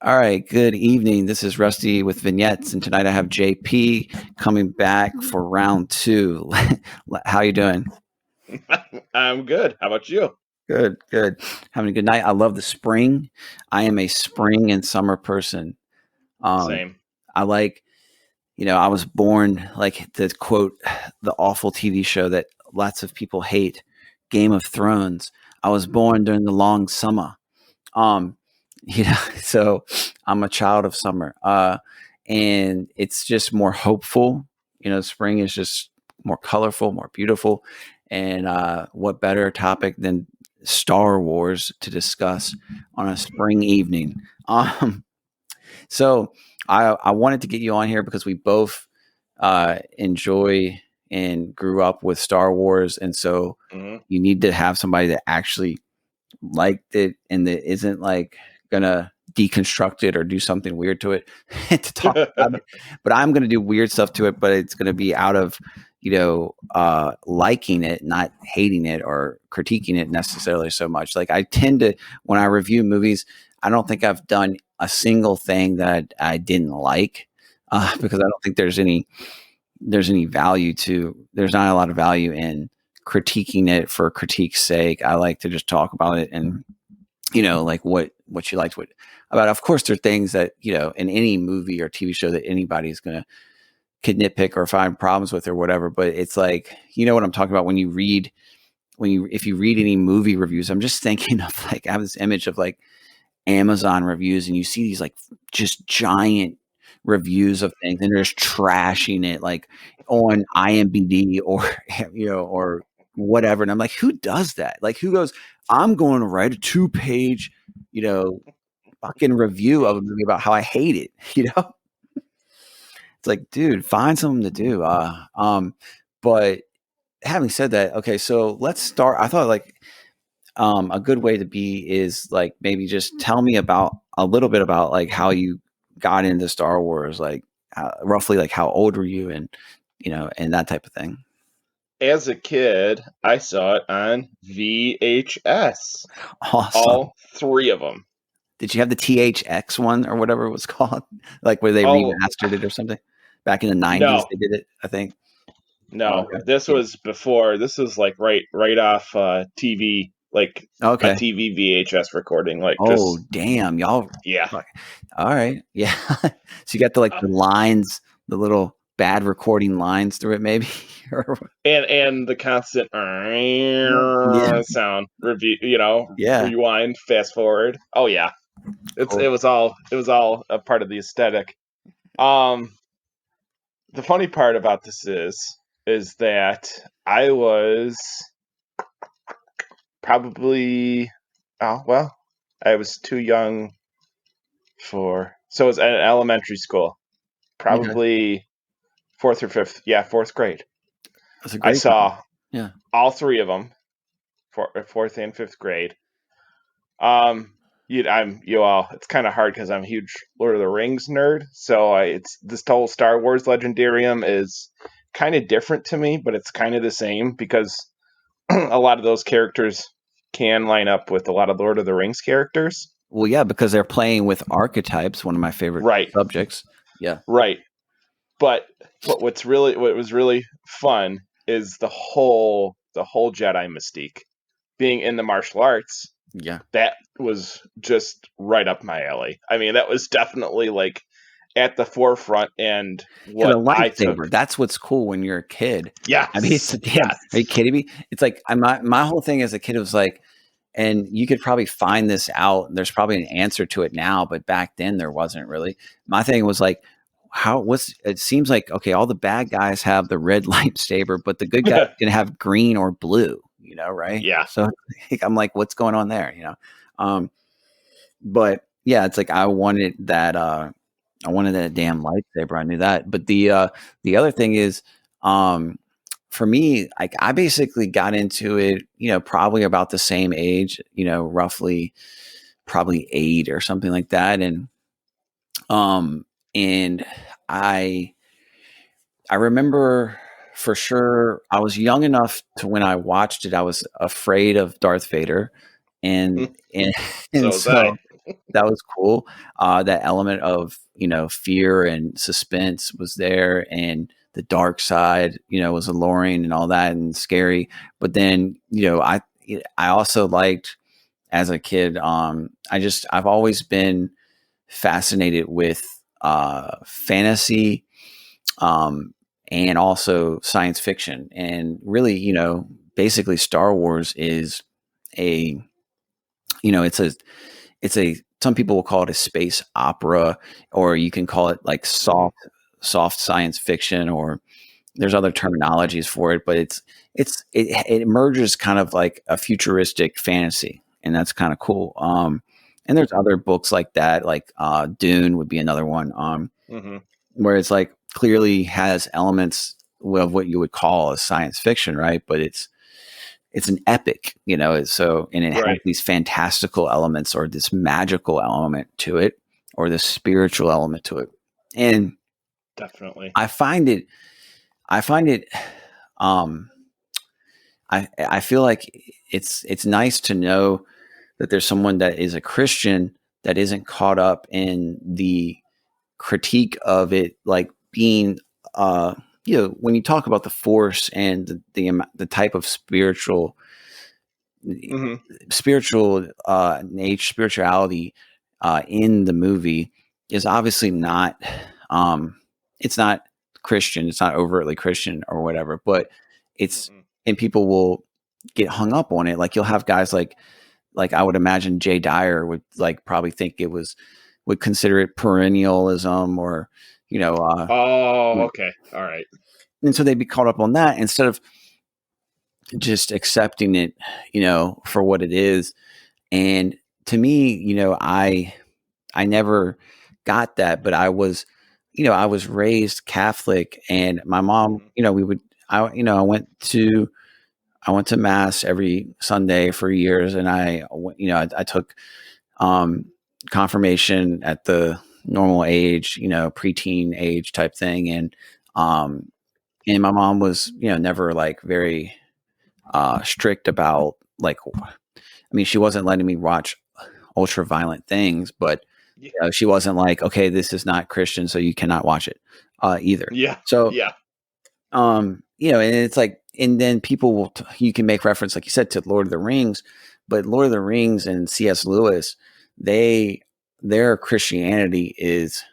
All right, good evening. This is Rusty with Vignettes, and tonight I have JP coming back for round two. How you doing? I'm good. How about you? Good, good. Having a good night. I love the spring. I am a spring and summer person. Same. I like, I was born like to quote the awful TV show that lots of people hate, Game of Thrones. I was born during the long summer. So I'm a child of summer. And it's just more hopeful. Spring is just more colorful, more beautiful. And what better topic than Star Wars to discuss on a spring evening? So I wanted to get you on here because we both enjoy and grew up with Star Wars. And so you need to have somebody that actually liked it and that isn't like gonna deconstruct it or do something weird to it to talk about it. But I'm gonna do weird stuff to it, but it's gonna be out of liking it, not hating it or critiquing it necessarily so much. Like I tend to, when I review movies, I don't think I've done a single thing that I didn't like because I don't think there's any value to. There's not a lot of value in critiquing it for critique's sake. I like to just talk about it and like what you liked about. Of course, there are things that in any movie or TV show that anybody's gonna could nitpick or find problems with or whatever. But it's like what I'm talking about when you read if you read any movie reviews. I'm just thinking of like I have this image of like Amazon reviews, and you see these like just giant reviews of things, and they're just trashing it like on IMDb or or whatever. And I'm like, who does that? Like, who goes, I'm going to write a 2-page, fucking review of a movie about how I hate it, It's like, dude, find something to do. But having said that, okay, so let's start. I thought like a good way to be is like maybe just tell me about a little bit about like how you got into Star Wars, like roughly like how old were you and and that type of thing. As a kid, I saw it on VHS. Awesome. All 3 of them. Did you have the THX one or whatever it was called? Like where they remastered it or something? Back in the 90s they did it, I think. No, this was before. This was like right off TV, like a TV VHS recording. Like, damn, y'all. Yeah. All right. Yeah. So you got the lines, the little bad recording lines through it, maybe. and the constant sound review, rewind, fast forward. Oh yeah. It was all a part of the aesthetic. The funny part about this is that I was probably I was too young so it was in elementary school, probably 4th or 5th, 4th grade. I saw all 3 of them, 4th and 5th grade. It's kind of hard because I'm a huge Lord of the Rings nerd, so it's this whole Star Wars legendarium is kind of different to me, but it's kind of the same because a lot of those characters can line up with a lot of Lord of the Rings characters. Well, yeah, because they're playing with archetypes, one of my favorite subjects. Yeah. Right. But what was really fun is the whole Jedi mystique. Being in the martial arts. Yeah. That was just right up my alley. I mean, that was definitely like at the forefront and what I took. That's what's cool when you're a kid. Yeah. I mean, are you kidding me? It's like my whole thing as a kid was like, and you could probably find this out. There's probably an answer to it now, but back then there wasn't really. My thing was like, it seems like, okay, all the bad guys have the red lightsaber, but the good guys can have green or blue, right? Yeah. So I'm like, what's going on there? But yeah, it's like, I wanted that damn lightsaber. I knew that. But the other thing is, for me, like I basically got into it, probably about the same age, roughly probably 8 or something like that. And I remember for sure I was young enough to when I watched it, I was afraid of Darth Vader. And that was cool. That element of, fear and suspense was there, and the dark side, was alluring and all that and scary. But then, I also liked as a kid, I've always been fascinated with fantasy, um, and also science fiction. And really, basically Star Wars is a, it's a some people will call it a space opera, or you can call it like soft science fiction, or there's other terminologies for it, but it merges kind of like a futuristic fantasy, and that's kind of cool. And there's other books like that, like Dune would be another one, Mm-hmm. where it's like clearly has elements of what you would call a science fiction, right? But it's an epic, and it has Right. these fantastical elements, or this magical element to it, or this spiritual element to it. And Definitely. I find it, um, I feel like it's nice to know that there's someone that is a Christian that isn't caught up in the critique of it, like being, when you talk about the force and the type of Mm-hmm. spirituality in the movie is obviously not, it's not Christian, it's not overtly Christian or whatever, but it's, Mm-hmm. and people will get hung up on it. Like you'll have guys like I would imagine Jay Dyer would like probably think would consider it perennialism, or Oh, okay. All right. and so they'd be caught up on that instead of just accepting it, for what it is. And to me, I never got that, but I was raised Catholic, and my mom, Mm-hmm. we would, I went to mass every Sunday for years, and I took um, confirmation at the normal age, preteen age type thing, um, and my mom was, never like very strict about, like, I mean, she wasn't letting me watch ultra violent things, but Yeah. she wasn't like, okay, this is not Christian, so you cannot watch it either. Yeah. So, Yeah. and it's like, and then people will, you can make reference, like you said, to Lord of the Rings, but Lord of the Rings and C.S. Lewis, their Christianity is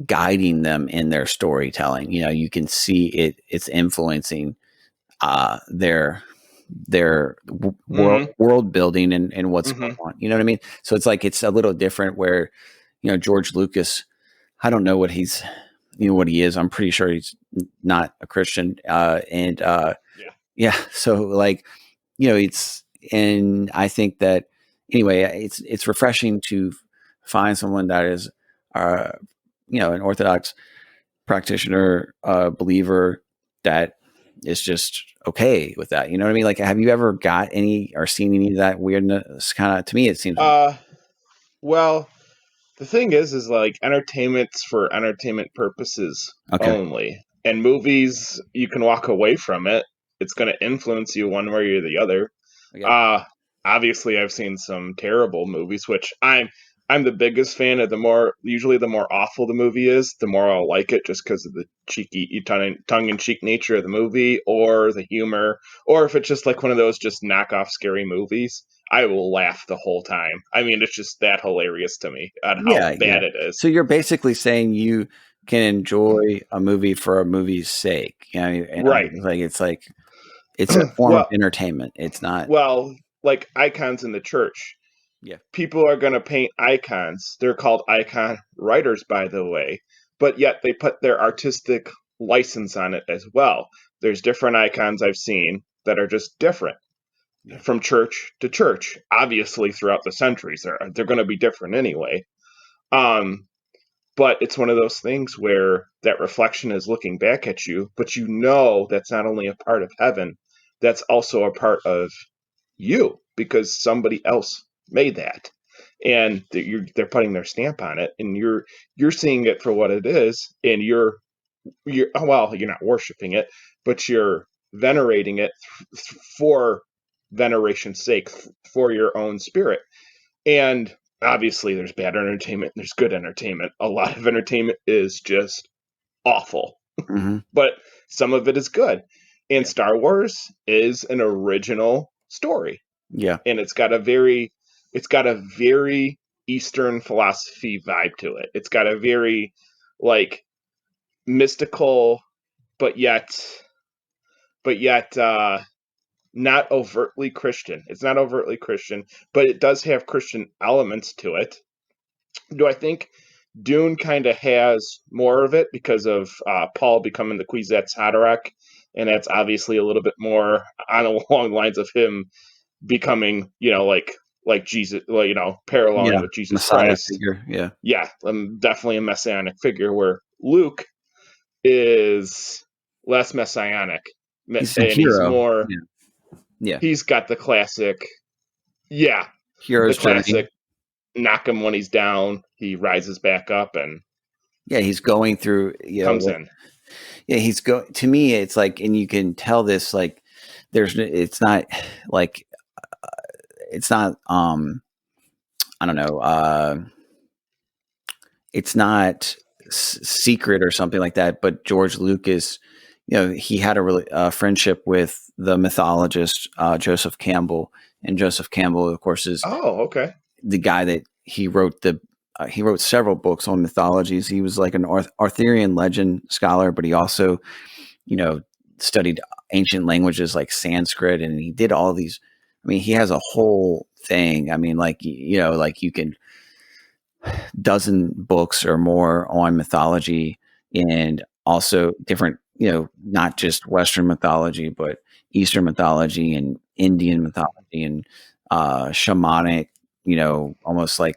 guiding them in their storytelling. You can see it's influencing their Mm-hmm. world building and what's going Mm-hmm. on. You know what I mean? So it's like it's a little different where, George Lucas, I don't know what he's, what he is. I'm pretty sure he's not a Christian. And Yeah. yeah, so like, it's, and I think that anyway, it's refreshing to find someone that is, uh, an Orthodox practitioner, believer, that is just okay with that. You know what I mean? Like, have you ever got any or seen any of that weirdness? Kind of, to me, it seems Uh, well, the thing is like entertainment's for entertainment purposes okay. only. And movies, you can walk away from it. It's going to influence you one way or the other. Okay. Uh Obviously I've seen some terrible movies, which I'm the biggest fan of. Usually the more awful the movie is, the more I'll like it, just because of the cheeky tongue in cheek nature of the movie, or the humor, or if it's just like one of those just knockoff scary movies, I will laugh the whole time. I mean, it's just that hilarious to me on how Yeah, yeah. bad it is. So you're basically saying you can enjoy a movie for a movie's sake. And Right. it's a form of Well, entertainment. It's not. well, like icons in the church. Yeah. People are going to paint icons. They're called icon writers, by the way, but yet they put their artistic license on it as well. There's different icons I've seen that are just different Yeah. from church to church. Obviously, throughout the centuries, they're going to be different anyway. Um, but it's one of those things where that reflection is looking back at you, but that's not only a part of heaven, that's also a part of you, because somebody else made that, and they're putting their stamp on it, and you're seeing it for what it is, and you're not worshiping it, but you're venerating it for veneration's sake for your own spirit. And obviously there's bad entertainment, there's good entertainment. A lot of entertainment is just awful, but some of it is good. And Star Wars is an original story. Yeah. And it's got a very Eastern philosophy vibe to it. It's got a very like mystical, but yet not overtly Christian. It's not overtly Christian, but it does have Christian elements to it. Do I think Dune kind of has more of it because of Paul becoming the Kwisatz Haderach, and that's obviously a little bit more along the lines of him becoming, like Jesus, paralleling with Jesus Messiah Christ. figure. Yeah, definitely a messianic figure. Where Luke is less messianic, He's a hero. he's more. Yeah. He's got the classic. Yeah, Hero's the classic. journey. Knock him when he's down. He rises back up and. Yeah, he's going through. Comes in. Yeah, he's going. To me, it's like, and you can tell this. Like, it's not like. It's not. I don't know. It's not secret or something like that. But George Lucas, he had a friendship with the mythologist Joseph Campbell, and Joseph Campbell, of course, is the guy that he wrote he wrote several books on mythologies. He was like an Arthurian legend scholar, but he also, studied ancient languages like Sanskrit, and he did all these. I mean, he has a whole thing. I mean, like you can dozen books or more on mythology, and also different, not just Western mythology, but Eastern mythology and Indian mythology and shamanic, almost like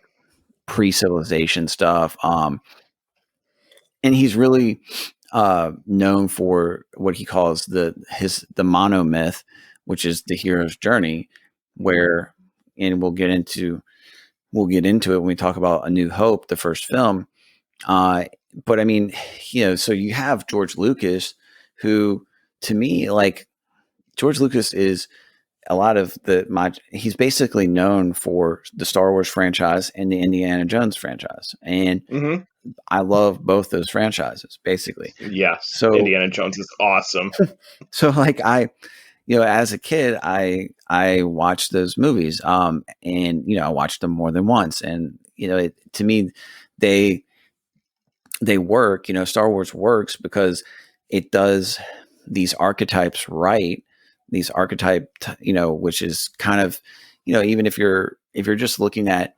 pre-civilization stuff. And he's really known for what he calls the monomyth, which is the hero's journey, and we'll get into it when we talk about A New Hope, the first film. But I mean, so you have George Lucas, who, to me, like, George Lucas is a lot of he's basically known for the Star Wars franchise and the Indiana Jones franchise. And I love both those franchises, basically. Yes. So Indiana Jones is awesome. So like as a kid, I watched those movies, and I watched them more than once, and to me, they work. Star Wars works because it does these archetypes right. These archetype, which is kind of, even if you're just looking at,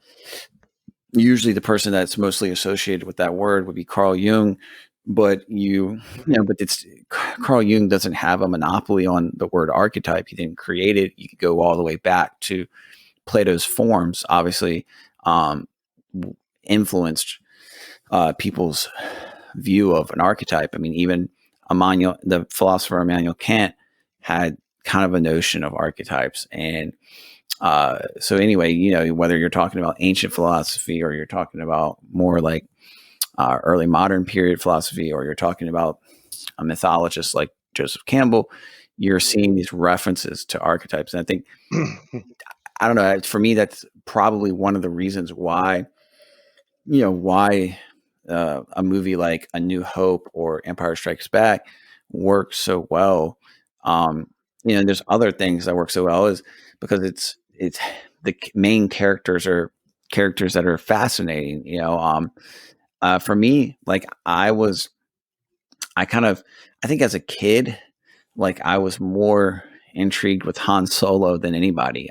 usually the person that's mostly associated with that word would be Carl Jung. But but it's Carl Jung doesn't have a monopoly on the word archetype. He didn't create it. You could go all the way back to Plato's forms, obviously, influenced people's view of an archetype. I mean, even the philosopher Immanuel Kant had kind of a notion of archetypes. And so anyway, whether you're talking about ancient philosophy or you're talking about more like early modern period philosophy, or you're talking about a mythologist like Joseph Campbell, you're seeing these references to archetypes. And I think, I don't know, for me, that's probably one of the reasons why, a movie like A New Hope or Empire Strikes Back works so well. There's other things that work so well is because it's the main characters are characters that are fascinating. For me, like I think as a kid, like I was more intrigued with Han Solo than anybody.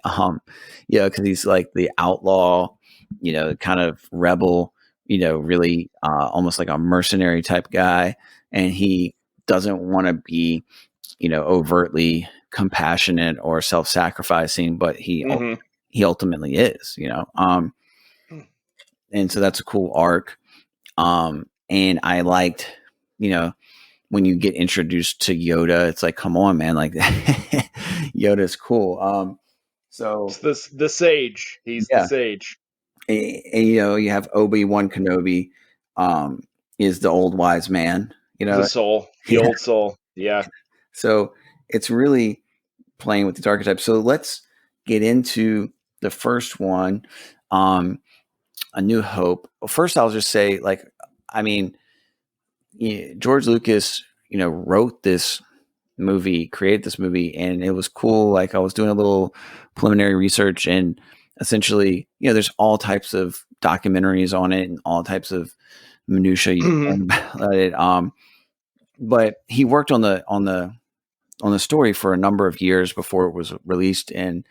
Because he's like the outlaw, kind of rebel, really almost like a mercenary type guy, and he doesn't want to be, overtly compassionate or self-sacrificing, but he ultimately is, and so that's a cool arc. And I liked, when you get introduced to Yoda, it's like, come on, man, like Yoda's cool. So it's the sage. He's the sage. And you have Obi-Wan Kenobi, is the old wise man, the soul, the old soul. Yeah. So it's really playing with these archetypes. So let's get into the first one, A New Hope. Well, first, I'll just say, like, I mean, George Lucas, wrote this movie, created this movie, and it was cool. Like, I was doing a little preliminary research, and essentially, there's all types of documentaries on it and all types of minutia you can about it. But he worked on the story for a number of years before it was released in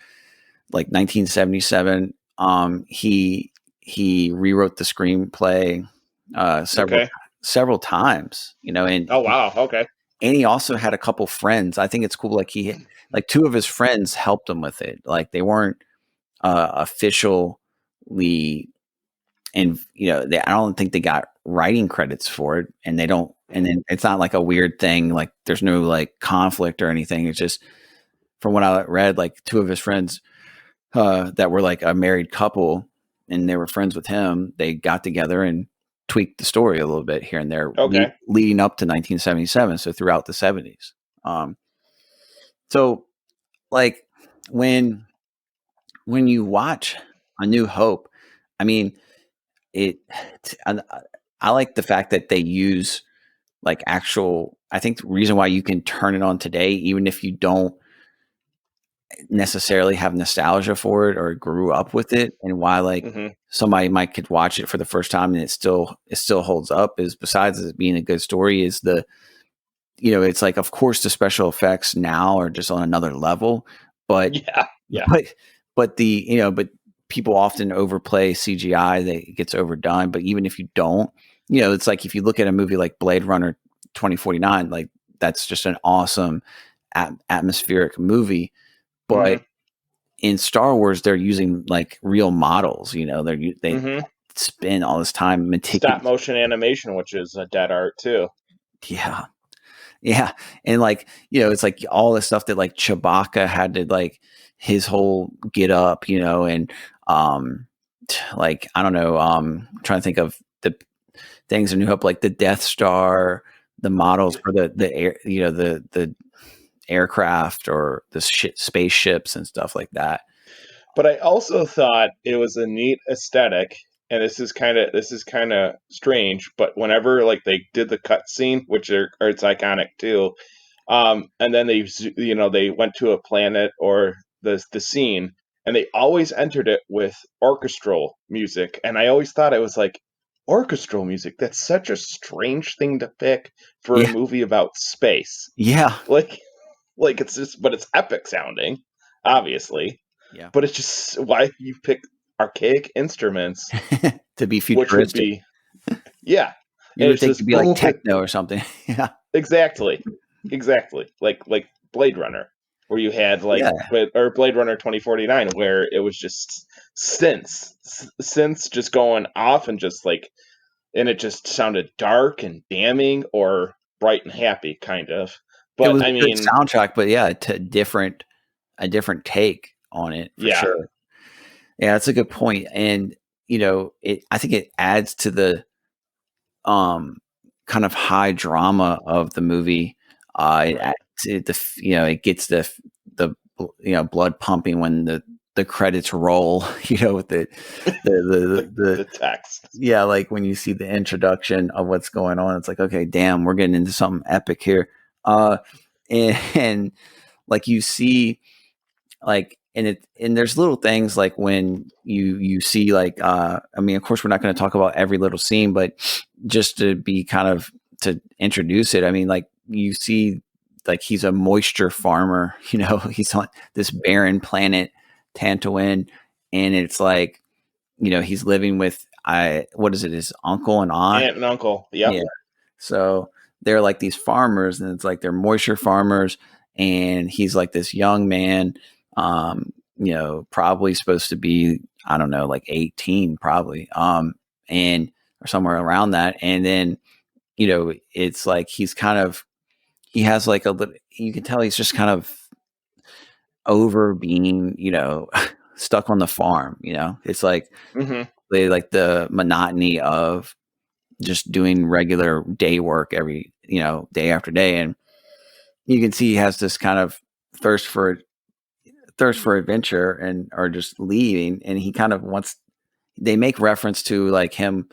like 1977. He rewrote the screenplay several times, and Oh wow, okay. and he also had a couple friends. I think it's cool. Like two of his friends helped him with it. Like they weren't officially, and I don't think they got writing credits for it, and they don't. And then it's not like a weird thing. Like there's no like conflict or anything. It's just from what I read, like two of his friends that were like a married couple, and they were friends with him. They got together and tweaked the story a little bit here and there, leading up to 1977. So throughout the 70s. So like when you watch A New Hope, I mean, I like the fact that they use like actual, I think the reason why you can turn it on today, even if you don't necessarily have nostalgia for it or grew up with it, and why like somebody might could watch it for the first time and it still holds up, is besides it being a good story, is the it's like, of course the special effects now are just on another level, but but but people often overplay CGI, that it gets overdone. But even if you don't, it's like if you look at a movie like Blade Runner 2049, like that's just an awesome atmospheric movie. But in Star Wars, they're using like real models. They spend all this time stop motion animation, which is a dead art too. Yeah, and like it's like all the stuff that like Chewbacca had to like his whole get up, and like I don't know, I'm trying to think of the things in New Hope, like the Death Star, the models for the air, the aircraft or the spaceships and stuff like that. But I also thought it was a neat aesthetic, and this is kind of strange, but whenever like they did the cut scene, which it's iconic too, and then they went to a planet or the scene, and they always entered it with orchestral music, and I always thought it was like, orchestral music, that's such a strange thing to pick for a movie about space. Like it's just, but it's epic sounding, obviously. Yeah. But it's just, why you pick archaic instruments to be futuristic? Which would be, yeah. You would think it'd be like techno or something. Yeah. Exactly. Like Blade Runner, where you had like, or Blade Runner 2049, where it was just synths just going off and just like, and it just sounded dark and damning or bright and happy, kind of. But it was a good soundtrack, but a different take on it for sure. Yeah, that's a good point. And I think it adds to the kind of high drama of the movie. It gets the blood pumping when the credits roll, with the the text. Yeah, like when you see the introduction of what's going on, it's like, okay, damn, we're getting into something epic here. And like you see, like, and there's little things like when you see like, I mean, of course we're not going to talk about every little scene, but just to be kind of to introduce it. I mean, like you see, like he's a moisture farmer, he's on this barren planet, Tatooine, and it's like, he's living with his uncle and aunt and uncle. Yep. Yeah. So they're like these farmers, and it's like they're moisture farmers, and he's like this young man, probably supposed to be, I don't know, like 18 probably, and or somewhere around that. And then, it's like he has like a little, you can tell he's just kind of over being, stuck on the farm, it's like they like the monotony of just doing regular day work every, day after day. And you can see he has this kind of thirst thirst for adventure and are just leaving, and he kind of wants. They make reference to like him,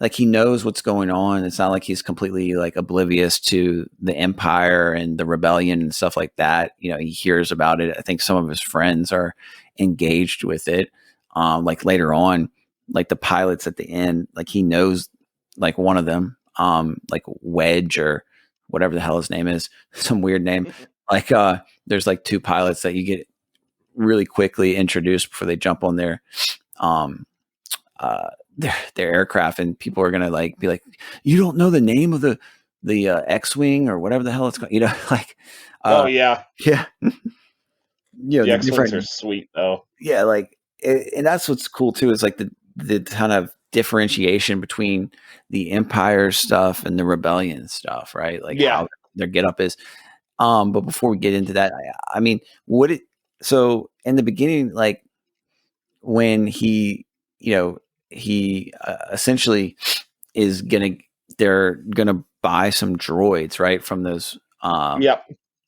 like he knows what's going on. It's not like he's completely like oblivious to the empire and the rebellion and stuff like that. You know, he hears about it. I think some of his friends are engaged with it. Like later on, like the pilots at the end, like he knows like one of them, like Wedge or whatever the hell his name is, some weird name. Like there's like two pilots that you get really quickly introduced before they jump on um their aircraft, and people are gonna like be like, you don't know the name of the X-wing or whatever the hell it's called, you know, like Oh yeah, yeah, you know, the the X-Wings different, are sweet though. yeah, like and that's what's cool too, is like the kind of differentiation between the Empire stuff and the Rebellion stuff, right? Like Yeah. how their get up is. But before we get into that, I mean, what it so in the beginning, like when he, you know, he essentially is they're gonna buy some droids, right, from those Yep.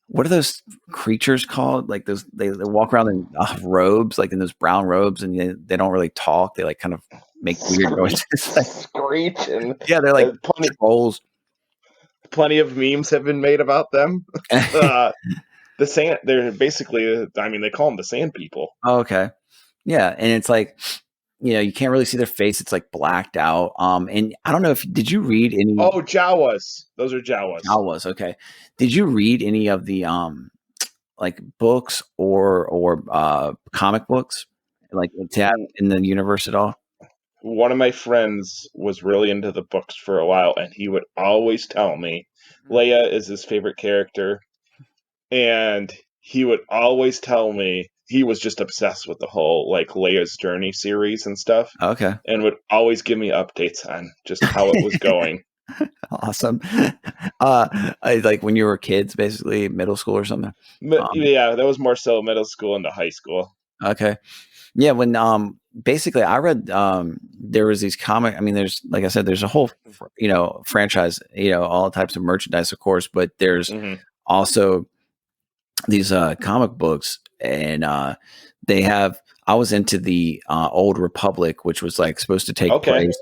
what are those creatures called, like those they walk around in robes, like in those brown robes, and they don't really talk, they like kind of make weird noises. Screech and Yeah, they're like trolls. plenty of memes have been made about them. The sand, they're basically, I mean, they call them the sand people. Oh, okay. Yeah, and it's like, you know, you can't really see their face, it's like blacked out. And I don't know if did you read any Jawas. Those are Jawas. Jawas, okay. Did you read any of the like books or comic books like in the universe at all? One of my friends was really into the books for a while, and he would always tell me Leia is his favorite character, and he would always tell me he was just obsessed with the whole like Leia's Journey series and stuff. Okay. And would always give me updates on just how it was going. Awesome. Like when you were kids, basically middle school or something. Yeah, that was more so middle school into high school. Okay. Yeah, when basically I read there was these comic, I mean there's, like I said, there's a whole you know franchise, you know, all types of merchandise of course, but there's also these comic books, and they have, I was into the Old Republic, which was like supposed to take place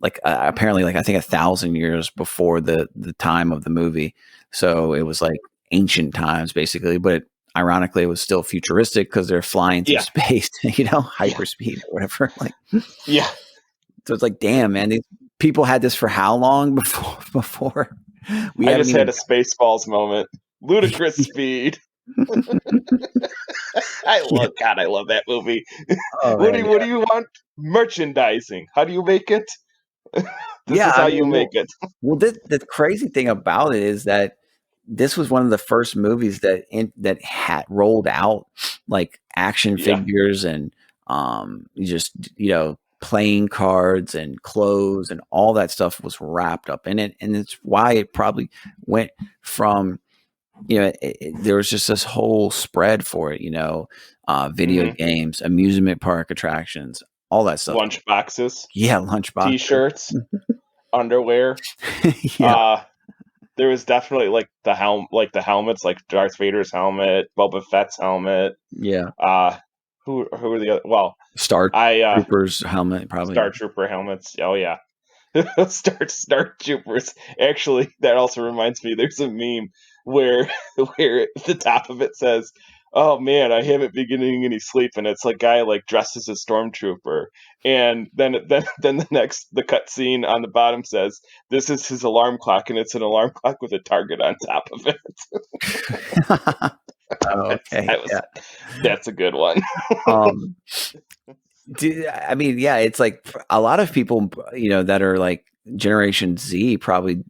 like apparently like I think 1,000 years before the time of the movie, so it was like ancient times basically, but ironically it was still futuristic because they're flying through space, you know, hyperspeed or whatever, like yeah. So it's like, damn man, these people had this for how long before we I just had a Spaceballs moment. Ludicrous speed. I love that movie. Oh, what do you want? Merchandising. How do you make it? This is how you make it. Well, the crazy thing about it is that this was one of the first movies that had rolled out like action figures and just, you know, playing cards and clothes and all that stuff was wrapped up in it, and it's why it probably went from, you know, there was just this whole spread for it, you know, video games, amusement park attractions, all that stuff. Lunch boxes. Yeah, lunch boxes. T-shirts, underwear. There was definitely like the helmets, like Darth Vader's helmet, Boba Fett's helmet. Yeah. Who are the other? Well, Star Troopers helmet, probably. Star Trooper helmets. Oh yeah. Star Troopers. Actually, that also reminds me, there's a meme where the top of it says, "Oh man, I haven't been getting any sleep," and it's like guy like dressed as a stormtrooper, and then the cut scene on the bottom says, "This is his alarm clock," and it's an alarm clock with a target on top of it. Okay, that's a good one. I mean, yeah, it's like a lot of people, you know, that are like Generation Z probably.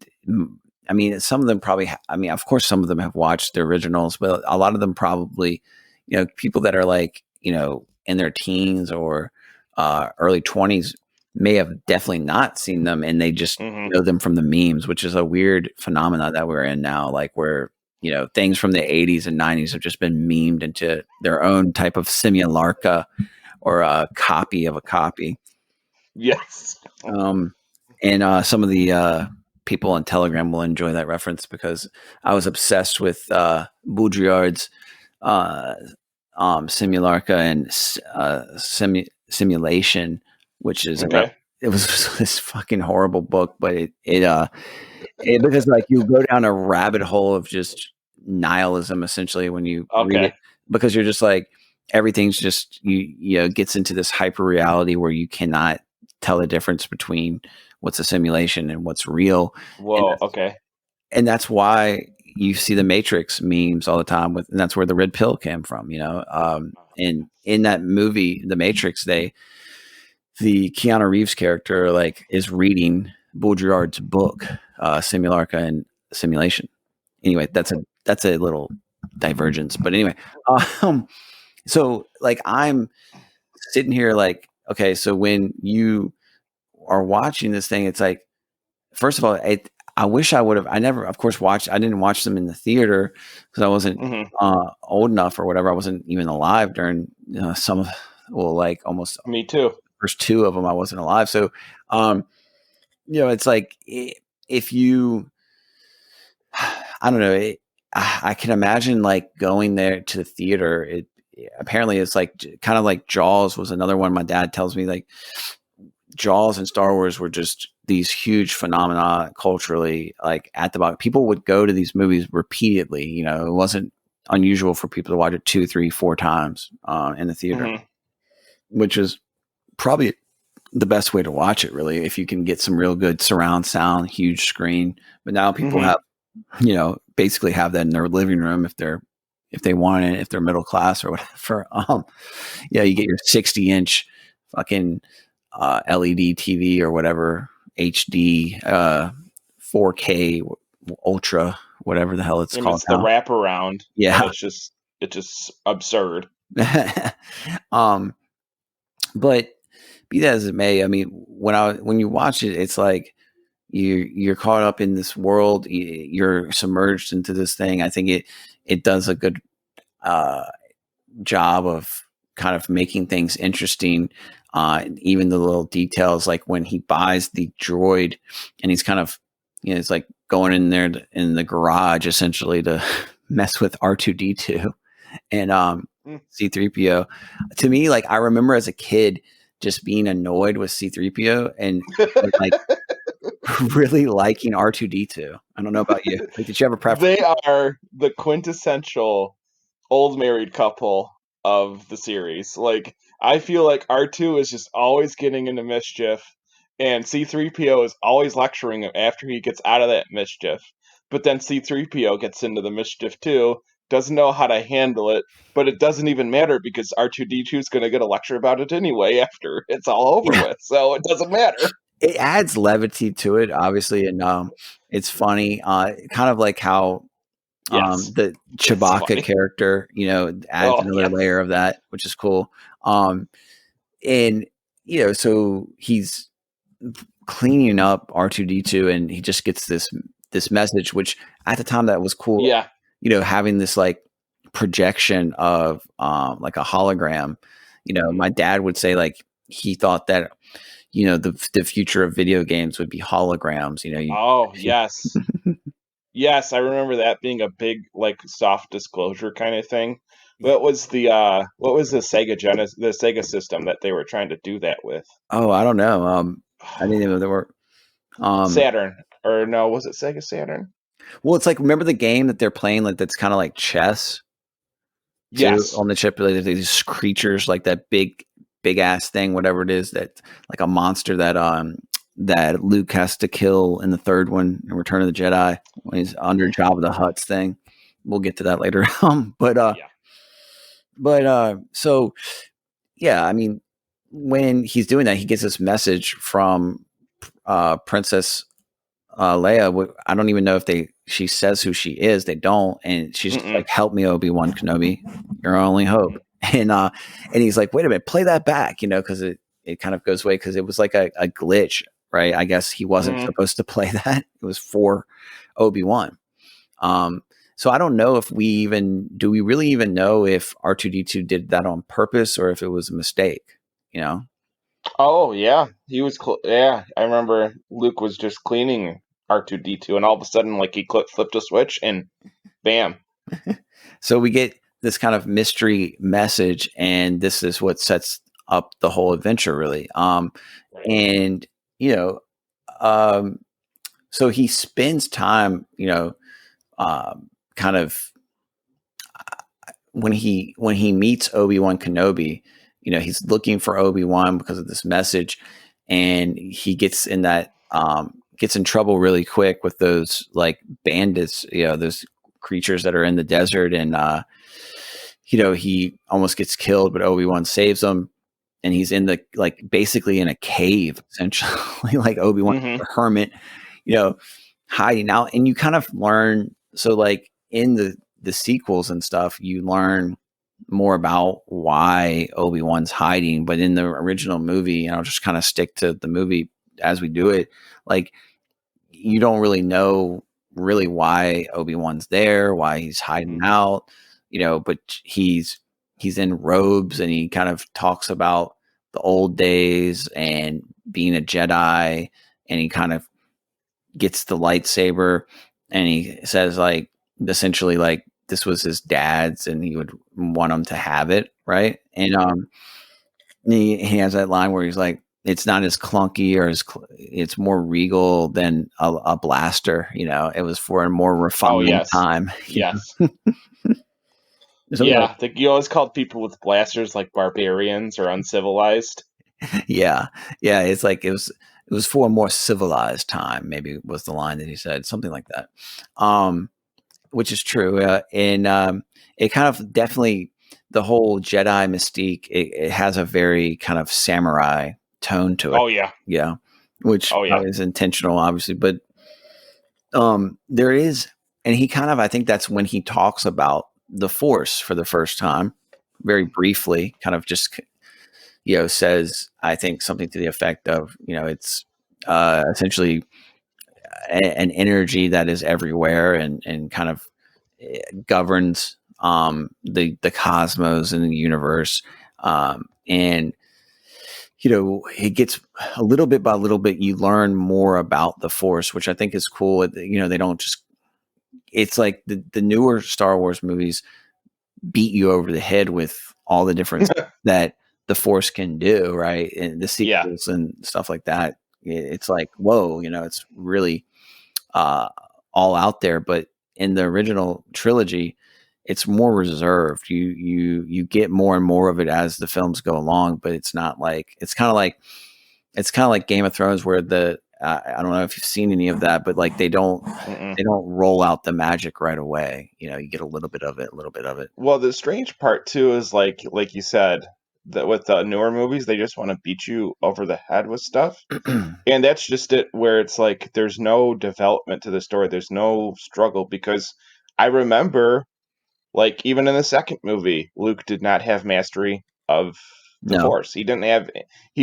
I mean, some of them probably. I mean, of course, some of them have watched the originals, but a lot of them probably, you know, people that are like, you know, in their teens or early 20s may have definitely not seen them, and they just know them from the memes, which is a weird phenomenon that we're in now, like where, you know, things from the 80s and 90s have just been memed into their own type of simulacra or a copy of a copy. Yes. And some of the people on Telegram will enjoy that reference because I was obsessed with Baudrillard's Simulacra and Simulation, which is Okay. it was this fucking horrible book, but it because like you go down a rabbit hole of just nihilism essentially when you read Okay. it, because you're just like everything's just you know gets into this hyper reality where you cannot tell the difference between what's a simulation and what's real, and Whoa. Okay. that's why you see the Matrix memes all the time with, and that's where the red pill came from, you know. And in that movie, The Matrix, the Keanu Reeves character like is reading Baudrillard's book, Simulacra and Simulation. Anyway, that's a little divergence, but anyway, um, so like I'm sitting here like, okay, so when you are watching this thing, it's like, first of all, I wish I would have. I never, of course, watched. I didn't watch them in the theater because I wasn't old enough or whatever. I wasn't even alive during some of, well, like almost Me too. first two of them. I wasn't alive, so you know, it's like if you, I don't know. I can imagine like going there to the theater. Apparently it's like kind of like Jaws was another one. My dad tells me like Jaws and Star Wars were just these huge phenomena culturally, like at the box. People would go to these movies repeatedly. You know, it wasn't unusual for people to watch it 2, 3, 4 times in the theater, which is probably the best way to watch it, really, if you can get some real good surround sound, huge screen. But now people have, you know, basically have that in their living room if they want it, if they're middle class or whatever. Yeah, you get your 60-inch fucking LED TV or whatever, HD, 4K, Ultra, whatever the hell it's called. It's the wraparound. Yeah, it's just absurd. But be that as it may, I mean, when you watch it, it's like you're caught up in this world. You're submerged into this thing. I think it does a good job of kind of making things interesting. Even the little details, like when he buys the droid, and he's kind of, you know, it's like going in there in the garage essentially to mess with R2D2 and C3PO. To me, like I remember as a kid just being annoyed with C3PO and like really liking R2D2. I don't know about you. Like, did you have a preference? They are the quintessential old married couple of the series. Like, I feel like R2 is just always getting into mischief, and C3PO is always lecturing him after he gets out of that mischief. But then C3PO gets into the mischief too, doesn't know how to handle it, but it doesn't even matter because R2D2 is going to get a lecture about it anyway after it's all over with. So it doesn't matter. It adds levity to it, obviously, and it's funny. Kind of like how the Chewbacca character, you know, adds another layer of that, which is cool. And you know, so he's cleaning up R2D2, and he just gets this message, which at the time that was cool. Yeah, you know, having this like projection of like a hologram. You know, my dad would say like he thought that, you know, the future of video games would be holograms. You know, yes. Yes, I remember that being a big, like, soft disclosure kind of thing. What was the Sega system that they were trying to do that with? Oh, I don't know. I didn't know there were Saturn, or no, was it Sega Saturn? Well, it's like, remember the game that they're playing, like that's kind of like chess. Yes. On the chip, like, these creatures, like that big ass thing, whatever it is, that like a monster that Luke has to kill in the third one in Return of the Jedi when he's under Jabba the Hutt's thing. We'll get to that later. So yeah, I mean, when he's doing that, he gets this message from Princess Leia. I don't even know if she says who she is. They don't, and she's just like, "Help me, Obi-Wan Kenobi, your only hope." And he's like, "Wait a minute, play that back," you know, because it kind of goes away because it was like a glitch, right? I guess he wasn't supposed to play that. It was for Obi-Wan. So I don't know if we really even know if R2D2 did that on purpose or if it was a mistake, you know? Oh yeah, he was. Yeah, I remember Luke was just cleaning R2D2, and all of a sudden, like, he flipped a switch, and bam. So we get this kind of mystery message, and this is what sets up the whole adventure, really. Right. And you know, so he spends time, kind of when he meets Obi-Wan Kenobi, he's looking for Obi-Wan because of this message, and he gets in trouble really quick with those like bandits, those creatures that are in the desert, and he almost gets killed, but Obi-Wan saves him, and he's in the like basically in a cave essentially, like Obi-Wan, Mm-hmm. a hermit, hiding out, and you kind of learn. So like in the sequels and stuff, you learn more about why Obi-Wan's hiding, but in the original movie, and I'll just kind of stick to the movie as we do it, like you don't really know really why Obi-Wan's there, why he's hiding out, but he's in robes, and he kind of talks about the old days and being a Jedi, and he kind of gets the lightsaber, and he says like essentially like this was his dad's and he would want him to have it, right? And he has that line where he's like, it's not as clunky or it's more regal than a blaster, it was for a more refined time. Yes. So, yeah, you always called people with blasters like barbarians or uncivilized. Yeah, it's like it was for a more civilized time, maybe was the line that he said, something like that, which is true. And it kind of definitely, the whole Jedi mystique, it has a very kind of samurai tone to it. Oh yeah, which is intentional, obviously, but there is, and he kind of, I think that's when he talks about the Force for the first time, very briefly, kind of just says, I think something to the effect of, it's essentially an energy that is everywhere, and kind of governs the cosmos and the universe, and it gets a little bit by little bit, you learn more about the Force, which I think is cool. They don't just, it's like the newer Star Wars movies beat you over the head with all the different that the Force can do, right? And the sequels and stuff like that. It's like, whoa, it's really all out there. But in the original trilogy, it's more reserved. You get more and more of it as the films go along, but it's not like, it's kind of like Game of Thrones, where I don't know if you've seen any of that, but like they don't roll out the magic right away. You get a little bit of it. Well, the strange part too is like you said, that with the newer movies, they just want to beat you over the head with stuff. And that's just it, where it's like there's no development to the story. There's no struggle, because I remember, like, even in the second movie, Luke did not have mastery of the Force. He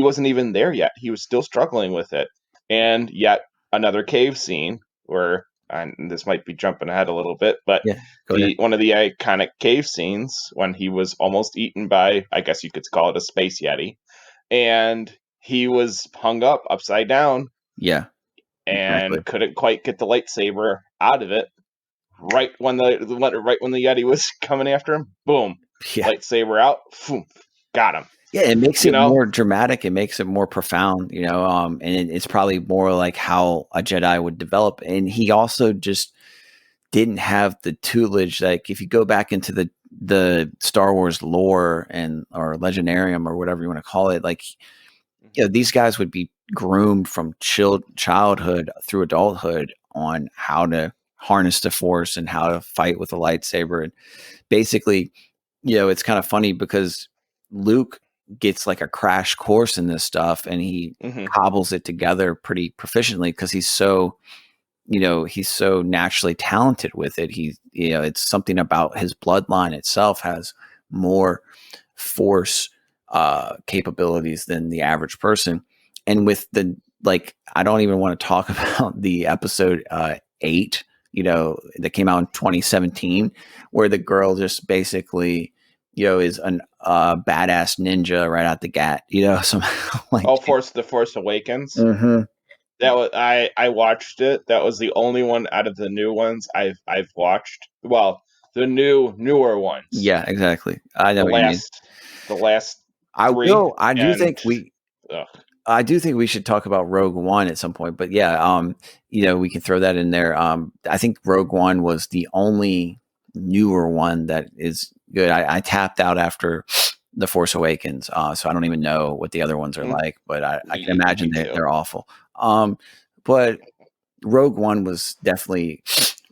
wasn't even there yet. He was still struggling with it. And yet another cave scene where, and this might be jumping ahead a little bit, but one of the iconic cave scenes when he was almost eaten by, I guess you could call it a space yeti, and he was hung up upside down. Yeah. And couldn't quite get the lightsaber out of it. Right when the Yeti was coming after him, boom, lightsaber out, boom, got him. Yeah, it makes it more dramatic. It makes it more profound, and it's probably more like how a Jedi would develop. And he also just didn't have the tutelage. Like if you go back into the Star Wars lore or legendarium or whatever you want to call it, like these guys would be groomed from childhood through adulthood on how to harness the Force and how to fight with a lightsaber. And basically, it's kind of funny because Luke gets like a crash course in this stuff, and he cobbles it together pretty proficiently because he's so naturally talented with it. It's something about his bloodline itself has more Force capabilities than the average person. And with I don't even want to talk about the episode 8, that came out in 2017, where the girl just basically, is an badass ninja right out the gate, somehow. The Force Awakens. Mm-hmm. That was I watched it. That was the only one out of the new ones I've watched. Well, the newer ones. Yeah, exactly. I know what you mean. The last I three. will. I do think ugh. I do think we should talk about Rogue One at some point. But yeah, we can throw that in there. I think Rogue One was the only newer one that is good. I tapped out after The Force Awakens, so I don't even know what the other ones are like. But I can imagine they're awful. But Rogue One was definitely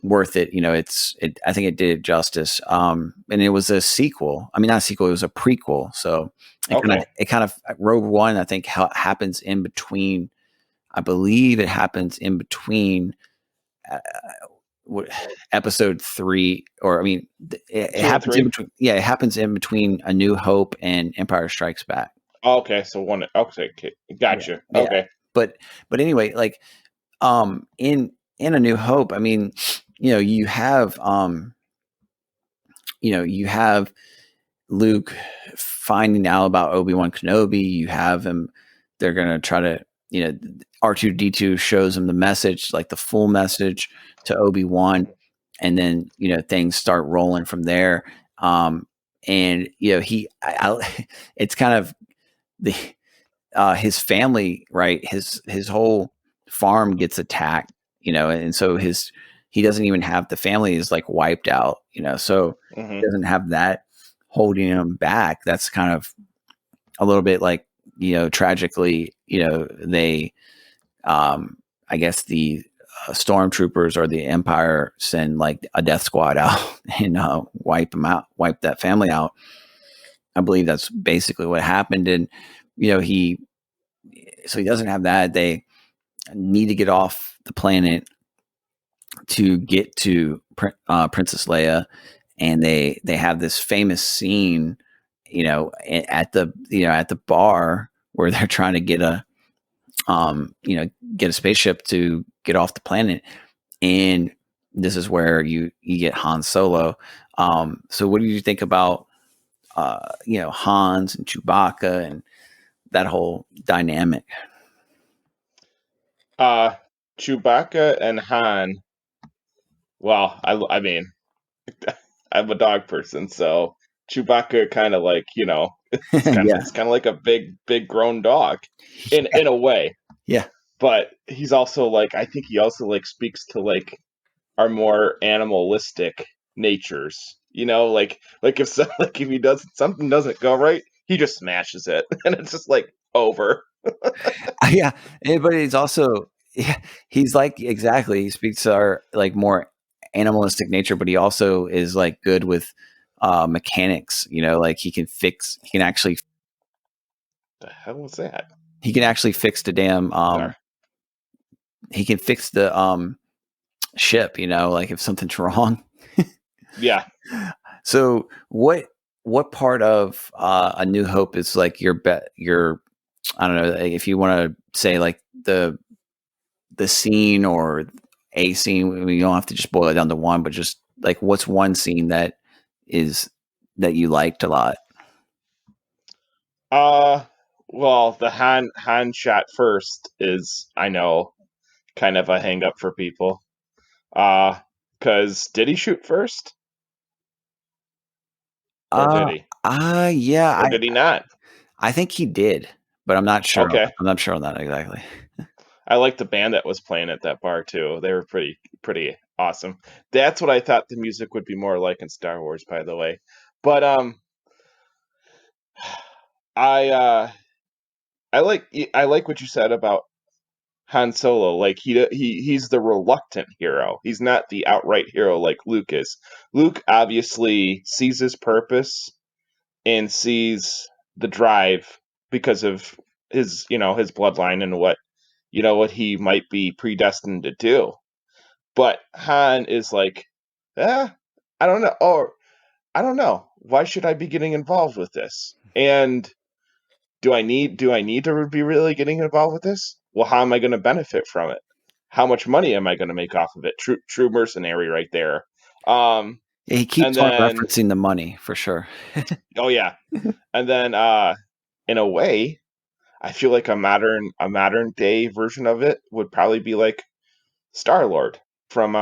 worth it. I think it did justice. And it was a sequel. I mean, not a sequel. It was a prequel. So it kind of Rogue One, I think happens in between. I believe it happens in between episode 3, or I mean, it happens in between. Yeah, it happens in between A New Hope and Empire Strikes Back. Oh, okay, so one. Okay, gotcha. Yeah, okay, but anyway, like, in A New Hope, I mean, you have Luke finding out about Obi-Wan Kenobi. You have him. They're gonna try to, R2-D2 shows him the message, like the full message to Obi-Wan, and then things start rolling from there. And it's kind of the his family, right? His whole farm gets attacked, and so he doesn't even have, the family is like wiped out, so he doesn't have that holding him back. That's kind of a little bit like, tragically, they, I guess the stormtroopers or the Empire send like a death squad out and wipe that family out. I believe that's basically what happened. And, he doesn't have that. They need to get off the planet to get to Princess Leia. And they have this famous scene, at the bar where they're trying to get a spaceship to get off the planet. And this is where you get Han Solo. So what do you think about, Hans and Chewbacca and that whole dynamic? Chewbacca and Han. Well, I mean, I'm a dog person, so Chewbacca kind of like, it's kind of like a big grown dog in a way. Yeah. But he's also like, I think he also like speaks to like our more animalistic natures, like if something doesn't go right, he just smashes it and it's just like over. Yeah. But he's also, he's like, exactly, he speaks to our like more animalistic nature, but he also is like good with mechanics, like he can actually, the hell was that? He can actually fix the damn he can fix the ship, like if something's wrong. Yeah. So what part of A New Hope is like your I don't know, if you want to say like the scene or a scene, I mean, you don't have to just boil it down to one, but just like, what's one scene that you liked a lot? Well, the Han shot first is, I know, kind of a hang up for people. Cause did he shoot first? Or did he? Yeah. Or did he not? I think he did, but I'm not sure. Okay. I'm not sure on that exactly. I liked the band that was playing at that bar too. They were pretty awesome. That's what I thought the music would be more like in Star Wars, by the way. But I like what you said about Han Solo. Like he's the reluctant hero. He's not the outright hero like Luke is. Luke obviously sees his purpose and sees the drive because of his his bloodline and what he might be predestined to do. But Han is like, I don't know, or I don't know. Why should I be getting involved with this? And do I need to be really getting involved with this? Well, how am I going to benefit from it? How much money am I going to make off of it? True mercenary right there. He keeps on referencing the money for sure. Oh yeah. And then in a way, I feel like a modern day version of it would probably be like Star-Lord from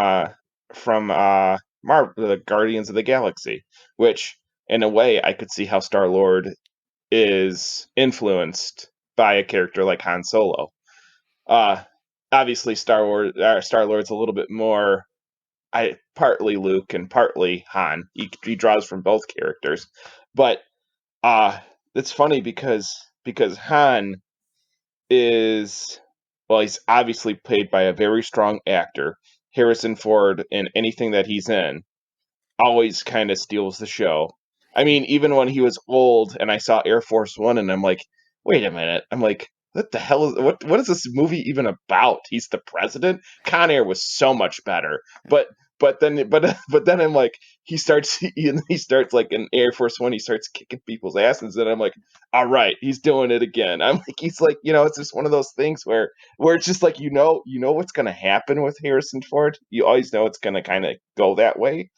the Guardians of the Galaxy, which in a way I could see how Star-Lord is influenced by a character like Han Solo. Uh, Obviously Star-Lord's a little bit more, partly Luke and partly Han. He draws from both characters, but uh, it's funny because Han is, well, he's obviously played by a very strong actor. Harrison Ford, in anything that he's in, always kind of steals the show. I mean, even when he was old and I saw Air Force One and I'm like, wait a minute. I'm like, what the hell is what is this movie even about? He's the president? Con Air was so much better. But then I'm like, he starts like in Air Force One, he starts kicking people's asses, and I'm like, all right, he's doing it again. I'm like, he's like, it's just one of those things where it's just like, what's gonna happen with Harrison Ford. You always know it's gonna kind of go that way.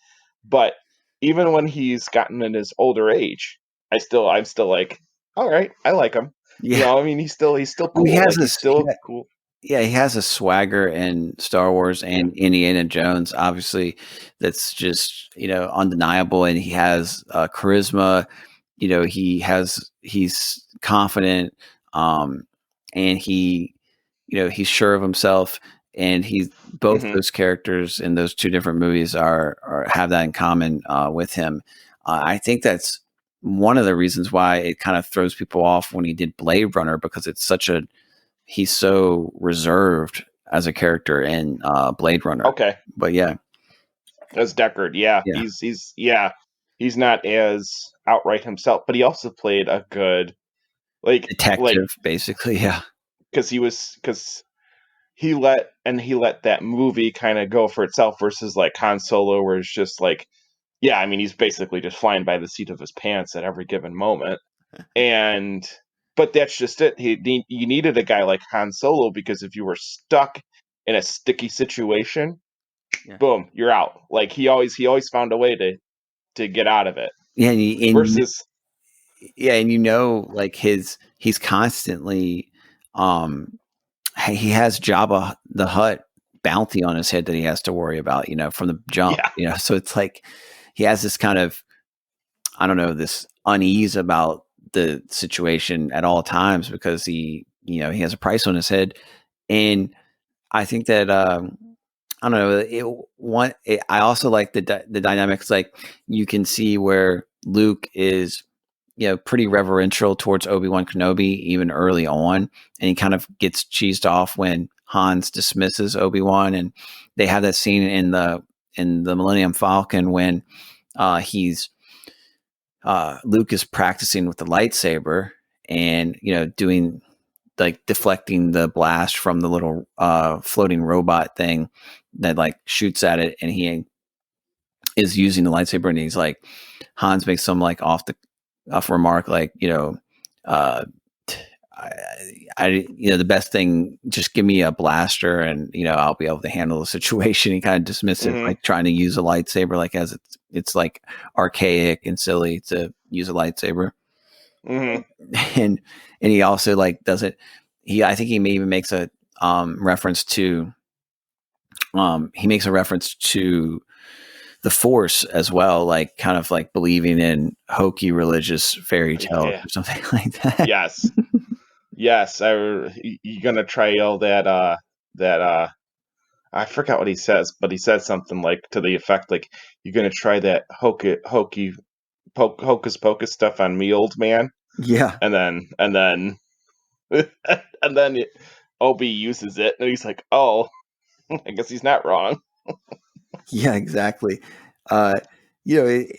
But even when he's gotten in his older age, I'm still like, all right, I like him. Yeah. I mean, he's still cool. He has He's still cool. yeah, he has a swagger in Star Wars and Indiana Jones, obviously, that's just, undeniable. And he has charisma, he's confident, and he's sure of himself. And both Mm-hmm. those characters in those two different movies have that in common with him. I think that's one of the reasons why it kind of throws people off when he did Blade Runner, because he's so reserved as a character in Blade Runner. Okay, But yeah, as Deckard, yeah, yeah, he's not as outright himself, but he also played a good like detective, basically. Yeah, because he let that movie kind of go for itself versus like Han Solo, where it's just like, yeah, I mean, he's basically just flying by the seat of his pants at every given moment. And but that's just it. You needed a guy like Han Solo, because if you were stuck in a sticky situation, yeah, boom, you're out. Like he always found a way to get out of it. yeah, Versus, like he's constantly, he has Jabba the Hutt bounty on his head that he has to worry about, from the jump, yeah, so it's like he has this kind of, I don't know, this unease about the situation at all times, because he has a price on his head. And I think that, I don't know, I also like the dynamics. Like, you can see where Luke is, pretty reverential towards Obi-Wan Kenobi even early on, and he kind of gets cheesed off when Hans dismisses Obi-Wan. And they have that scene in the Millennium Falcon when he's Luke is practicing with the lightsaber, and doing, like, deflecting the blast from the little floating robot thing that, like, shoots at it, and he is using the lightsaber, and he's like, Hans makes some, like, off remark, like, uh, the best thing, just give me a blaster, and I'll be able to handle the situation. He kind of dismissive, mm-hmm, like trying to use a lightsaber, like, as it's like archaic and silly to use a lightsaber. mm-hmm. and he also, like, doesn't, I think he even makes a reference to the Force as well, like, kind of like believing in hokey religious fairy tales Yeah, or something like that. yes. You gonna try all that I forgot what he says, but he says something like to the effect like, you're gonna try that hocus pocus stuff on me, old man. Yeah, And then and then Obi uses it, and he's like, oh, I guess he's not wrong. yeah, exactly. Uh, you know, it,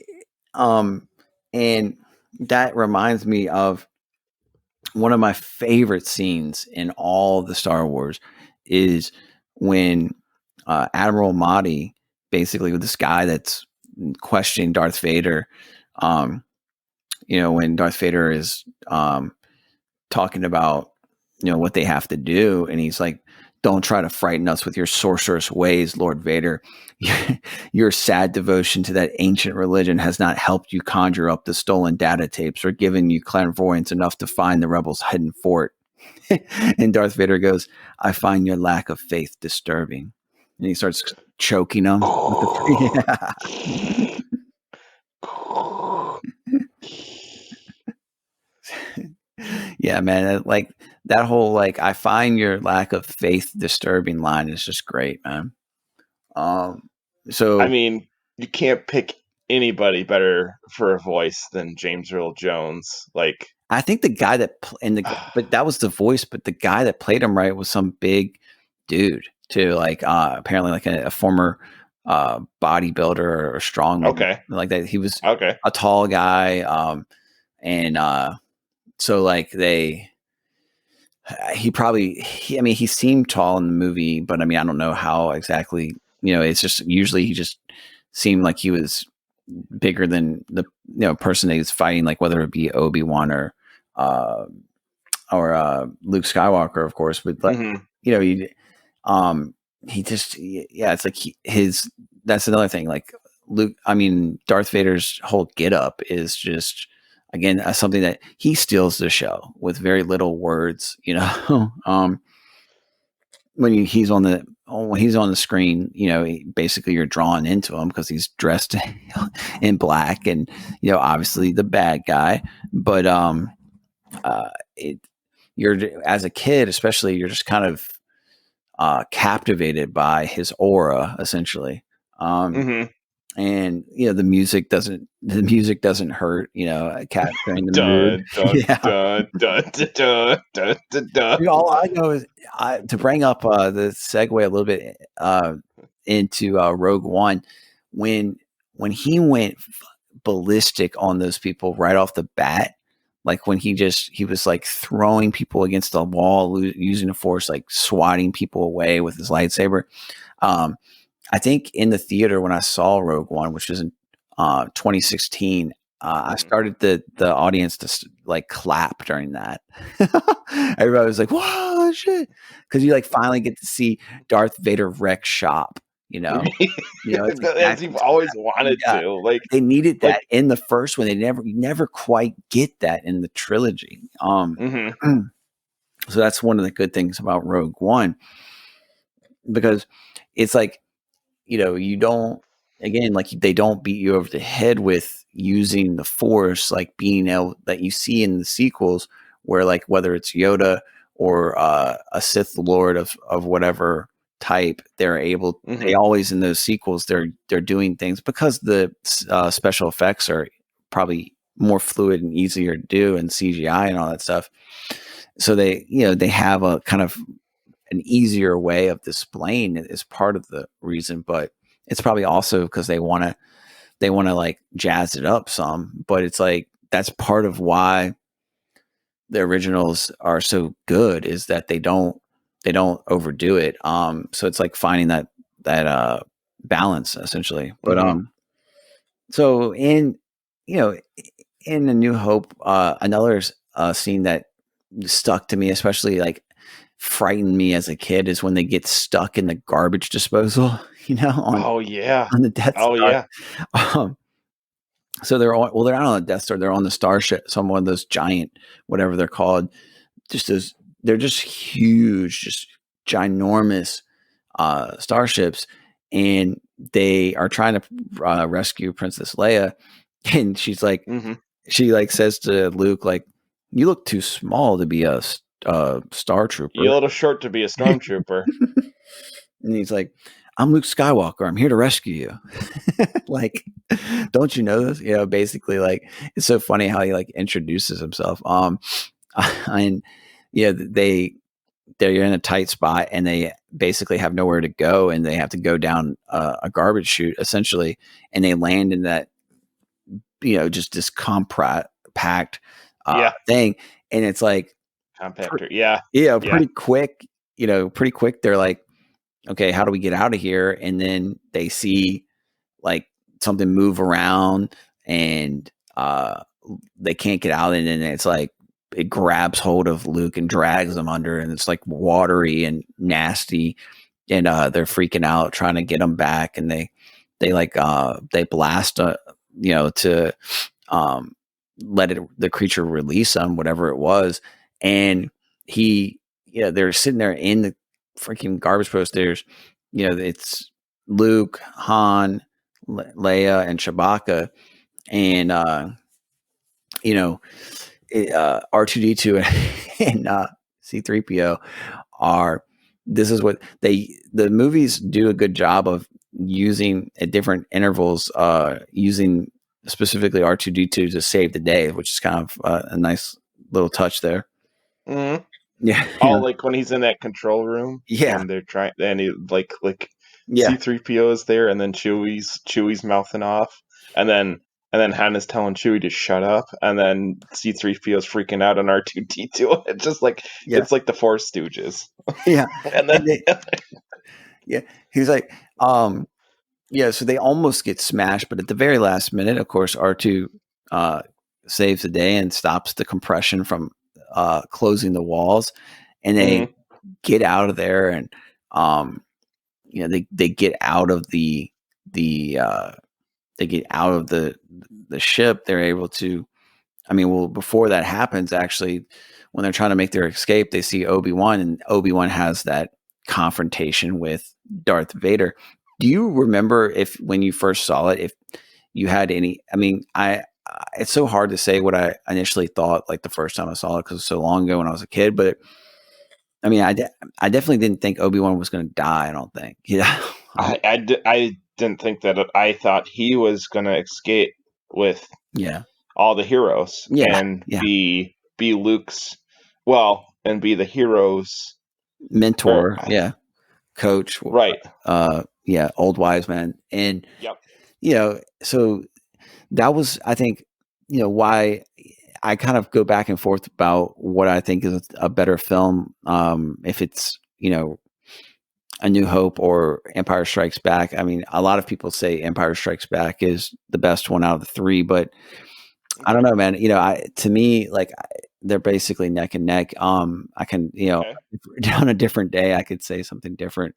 and that reminds me of one of my favorite scenes in all the Star Wars is when Admiral Mahdi, basically, with this guy that's questioning Darth Vader, when Darth Vader is talking about, what they have to do, and he's like, don't try to frighten us with your sorcerous ways, Lord Vader. Your sad devotion to that ancient religion has not helped you conjure up the stolen data tapes or given you clairvoyance enough to find the rebels' hidden fort. And Darth Vader goes, I find your lack of faith disturbing. and he starts choking them with the yeah, man. Like that whole like I find your lack of faith disturbing line is just great, man. I So mean, you can't pick anybody better for a voice than James Earl Jones. Like, I think the guy that but that was the voice, but the guy that played him right was some big dude too, like apparently like a former bodybuilder or strongman, okay, like that. He was okay, a tall guy, and so like I mean, he seemed tall in the movie, but I mean, I don't know how exactly. It's just usually he just seemed like he was bigger than the person that he's fighting, like whether it be Obi-Wan uh, or Luke Skywalker, of course. But like, hmm he he just it's like that's another thing. Like Darth Vader's whole get up is just again something that he steals the show with very little words. He's on the screen, basically you're drawn into him because he's dressed in black and obviously the bad guy. But you're as a kid, especially, you're just kind of captivated by his aura, essentially. hmm And the music doesn't hurt, capturing the mood. dun, dun, Yeah. dun, dun, dun, dun, dun, dun. All I know is to bring up the segue a little bit into Rogue One, when he went ballistic on those people right off the bat, like when he was like throwing people against the wall, using the Force, like swatting people away with his lightsaber. I think in the theater when I saw Rogue One, which was in 2016, I started the audience to like clap during that. Everybody was like, "Whoa, shit!" Because you like finally get to see Darth Vader wreck shop. It's As exactly you've always wanted yeah. to. Like, They needed that in the first one. They never quite get that in the trilogy. hmm So that's one of the good things about Rogue One, because it's like, you don't, again, like they don't beat you over the head with using the Force, like being able that you see in the sequels, where like whether it's Yoda or a Sith Lord of whatever type, they always in those sequels they're doing things because the special effects are probably more fluid and easier to do, and CGI and all that stuff. So they have a kind of an easier way of displaying it is part of the reason, but it's probably also because they want to like jazz it up some, but it's like that's part of why the originals are so good, is that they don't overdo it. So it's like finding that balance, essentially. But so you know in A New Hope, another scene that stuck to me, especially like frightened me as a kid, is when they get stuck in the garbage disposal, oh yeah. on the Death Oh Star. yeah. So they're not on the Death Star, they're on the starship, some one of those giant, whatever they're called, they're just huge, just ginormous starships, and they are trying to rescue Princess Leia, and she like says to Luke, like, "You look too small to be a star trooper." You're a little short to be a stormtrooper. And he's like, "I'm Luke Skywalker. I'm here to rescue you." Like, don't you know this? Basically, like, it's so funny how he like introduces himself. And they're in a tight spot, and they basically have nowhere to go, and they have to go down a garbage chute, essentially, and they land in that, just this packed thing, and it's like Compactor. Yeah. pretty quick. Pretty quick. They're like, okay, how do we get out of here? And then they see like something move around, and they can't get out, and then it's like it grabs hold of Luke and drags him under, and it's like watery and nasty, and they're freaking out trying to get him back, and they blast to let the creature release him, whatever it was, and they're sitting there in the freaking garbage posters, it's Luke, Han, Leia, and Chewbacca, and R2D2 and C3PO are. This is what the movies do a good job of using at different intervals, using specifically R2D2 to save the day, which is kind of a nice little touch there. Mm-hmm. Yeah. Oh, like when he's in that control room, Yeah. and they're trying, and he like Yeah. C3PO is there, and then Chewie's mouthing off, and then Han is telling Chewie to shut up, and then C3PO is freaking out on R2D2. It's just like it's like the Four Stooges. Yeah. And then yeah, he's like, so they almost get smashed, but at the very last minute, of course, R2 saves the day and stops the compression from closing the walls, and they get out of there, and they get out of the ship. They're able to. Before that happens, actually, when they're trying to make their escape, they see Obi-Wan, and Obi-Wan has that confrontation with Darth Vader. Do you remember if when you first saw it, if you had any? It's so hard to say what I initially thought, like the first time I saw it, because it was so long ago when I was a kid. But I definitely didn't think Obi-Wan was going to die. I don't think. Yeah, I didn't think that. I thought he was going to escape with all the heroes and be Luke's and be the hero's mentor, coach, right? Old wise man, and so that was, I think, why I kind of go back and forth about what I think is a better film, if it's A New Hope or Empire Strikes Back. A lot of people say Empire Strikes Back is the best one out of the three, but I don't know, man. To me, like, they're basically neck and neck. I can, on a different day, I could say something different.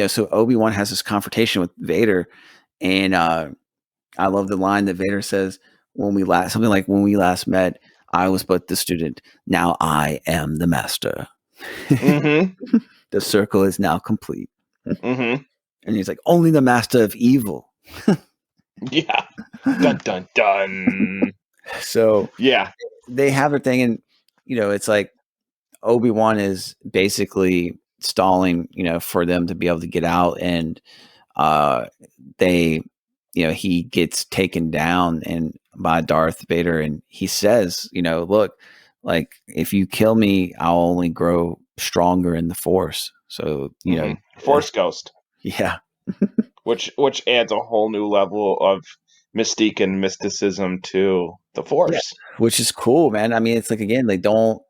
So Obi-Wan has this confrontation with Vader, and I love the line that Vader says when we last met, I was but the student. Now I am the master. Mm-hmm. The circle is now complete. Mm-hmm. And he's like, only the master of evil. Yeah. Dun, dun, dun. So yeah, they have a thing, and it's like Obi-Wan is basically stalling, for them to be able to get out, and he gets taken down by Darth Vader, and he says, look, like, if you kill me, I'll only grow stronger in the Force. So Force Ghost. Yeah. which adds a whole new level of mystique and mysticism to the Force, which is cool, man. It's like, again, they don't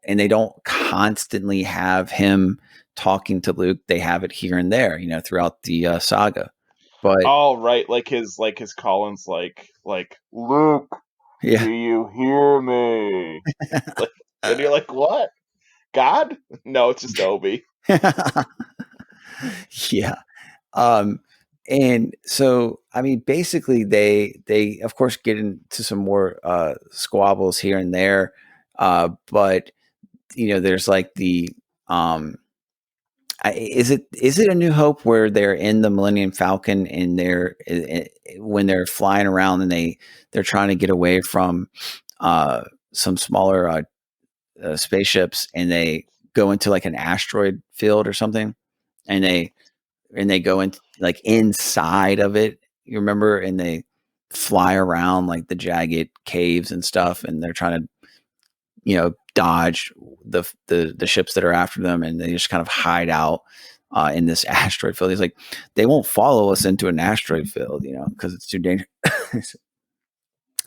constantly have him talking to Luke. They have it here and there, throughout the saga. But right, like his Collins, like Luke, do you hear me? And you're like, what? God? No, it's just Obi. Yeah. And so, basically they of course get into some more squabbles here and there. But there's like the is it A New Hope where they're in the Millennium Falcon, and when they're flying around, and they're trying to get away from some smaller spaceships, and they go into like an asteroid field or something, and they go into like inside of it, you remember, and they fly around like the jagged caves and stuff, and they're trying to dodge the ships that are after them, and they just kind of hide out in this asteroid field. He's like, they won't follow us into an asteroid field, because it's too dangerous.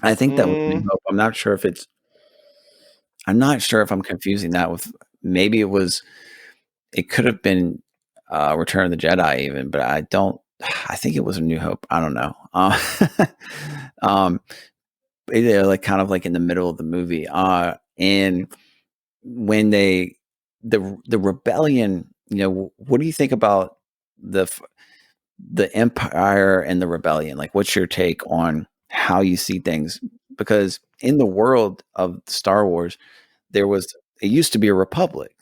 I think that was, I'm not sure if I'm confusing that with, maybe it could have been Return of the Jedi even, but I think it was A New Hope. I don't know. They're like kind of like in the middle of the movie. And when the rebellion, what do you think about the Empire and the rebellion? Like, what's your take on how you see things? Because in the world of Star Wars, it used to be a republic,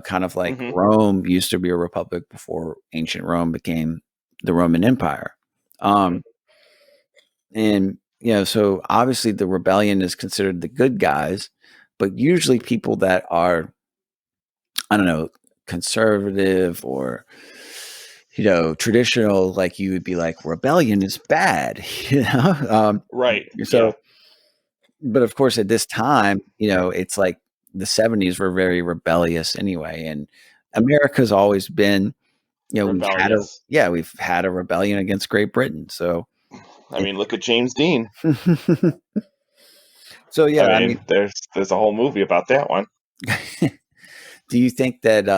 kind of like Mm-hmm. Rome used to be a republic before ancient Rome became the Roman Empire. Mm-hmm. And, so obviously the rebellion is considered the good guys, but usually people that are, I don't know, conservative or, traditional, like you would be like, rebellion is bad, Right. Yeah. So, but of course, at this time, it's like the 70s were very rebellious anyway. And America's always been, Rebellious. we've had a rebellion against Great Britain. So, I mean, look at James Dean. so yeah, I I mean, mean, there's a whole movie about that one. do you think that,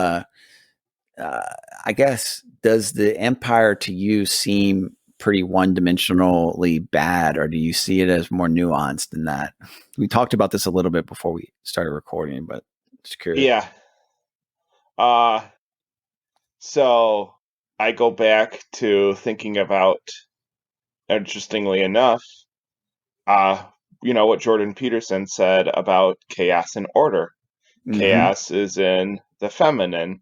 I guess, does the empire to you seem pretty one-dimensionally bad, or do you see it as more nuanced than that? We talked about this a little bit before we started recording, but just curious. Yeah. So I go back to thinking about, interestingly enough, what Jordan Peterson said about chaos and order. Mm-hmm. Chaos is in the feminine.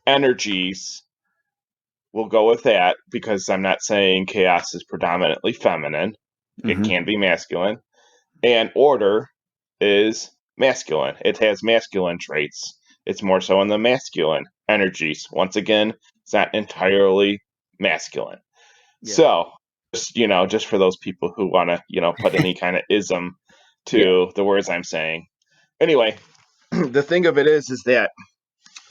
Energies, we'll go with that because I'm not saying chaos is predominantly feminine. It Mm-hmm. can be masculine. And order is masculine. It has masculine traits. It's more so in the masculine energies. Once again, it's not entirely masculine. Yeah. So, just for those people who want to, put any kind of ism Yeah. to the words I'm saying. Anyway, the thing of it is that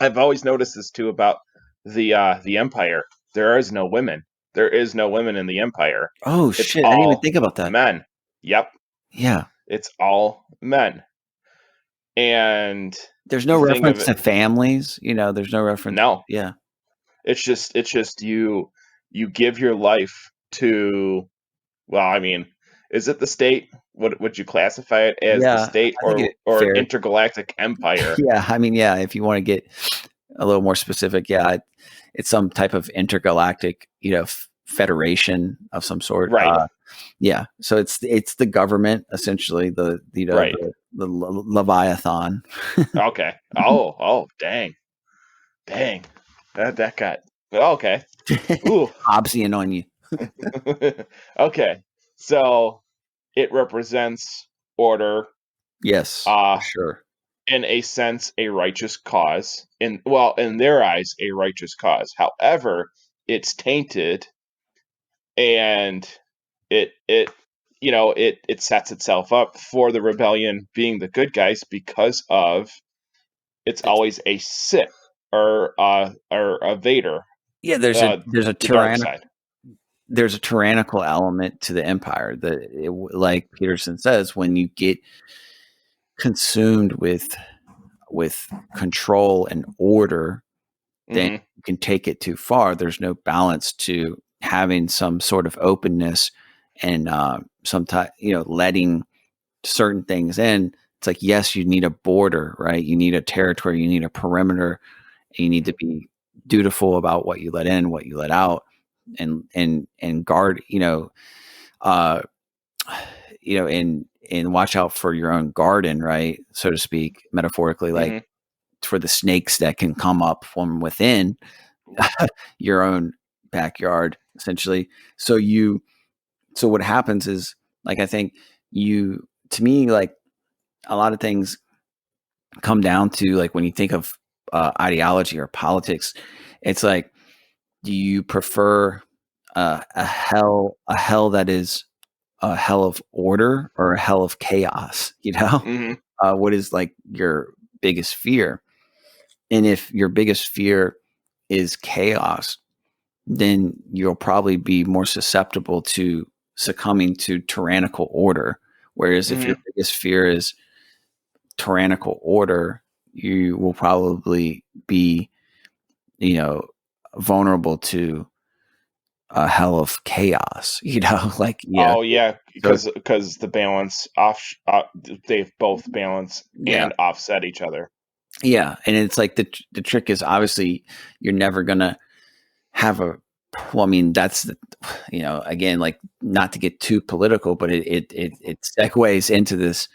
I've always noticed this too about the Empire. There is no women. There is no women in the Empire. Oh It's shit! I didn't even all think about that. men. Yep, Yeah. it's all men. And There's the no thing of reference it, to families. There's no reference. no, Yeah. it's just you give your life to. Well, I mean, is it the state? Would you classify it as the Yeah. state I think or fair. intergalactic empire? Yeah. I mean, yeah. If you want to get a little more specific, yeah, it's some type of intergalactic, federation of some sort. Right, Yeah. So it's the government essentially, right. the Leviathan. Okay. Oh, dang. That got okay. Ooh. Obsidian on you. Okay. So it represents order, Yes, uh, for sure. in a sense, a righteous cause. In their eyes, a righteous cause. However, it's tainted, and it sets itself up for the rebellion being the good guys because of it's It's, always a Sith or a Vader, yeah, there's a the dark tyrannical side. there's a tyrannical element to the empire that, like Peterson says, when you get consumed with control and order, then Hmm. you can take it too far. There's no balance to having some sort of openness and some type, letting certain things in. It's like, yes, you need a border, right? You need a territory, you need a perimeter, and you need to be dutiful about what you let in, what you let out, and guard, uh, and watch out for your own garden, right? So to speak, metaphorically, like Hmm. for the snakes that can come up from within your own backyard, essentially. So what happens is, like, I think to me, like, a lot of things come down to, like, when you think of ideology or politics, it's like, do you prefer a hell that is a hell of order or a hell of chaos? Hmm. What is like your biggest fear? And if your biggest fear is chaos, then you'll probably be more susceptible to succumbing to tyrannical order. Whereas if Hmm. your biggest fear is tyrannical order, you will probably be, you know, vulnerable to a hell of chaos, like, yeah. Oh yeah, So, because the balance they both balance yeah. and offset each other. Yeah. And it's like the trick is, obviously you're never going to have well, I mean, that's again, like, not to get too political, but it segues into this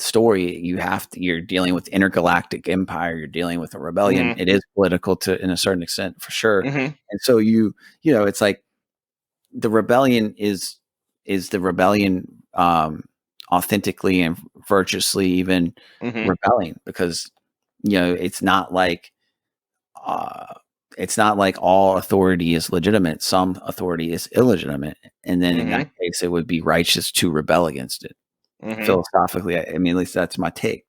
story, you're dealing with intergalactic empire, you're dealing with a rebellion. It is political in a certain extent, for sure. And so it's like the rebellion is the rebellion, authentically and virtuously even rebelling, because it's not like all authority is legitimate. Some authority is illegitimate, and then in that case, it would be righteous to rebel against it. Philosophically, I mean, at least that's my take.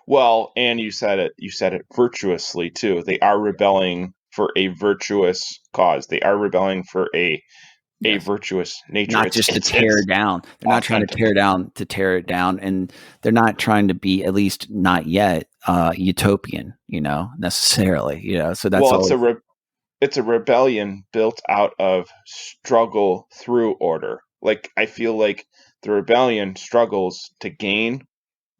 Well, and you said it virtuously too. They are rebelling for a virtuous cause. They are rebelling for a virtuous nature. Not just to tear it down. They're not trying to tear it down, and they're not trying to be, at least not yet, utopian, necessarily, So that's it's a rebellion built out of struggle through order. Like, I feel like the rebellion struggles to gain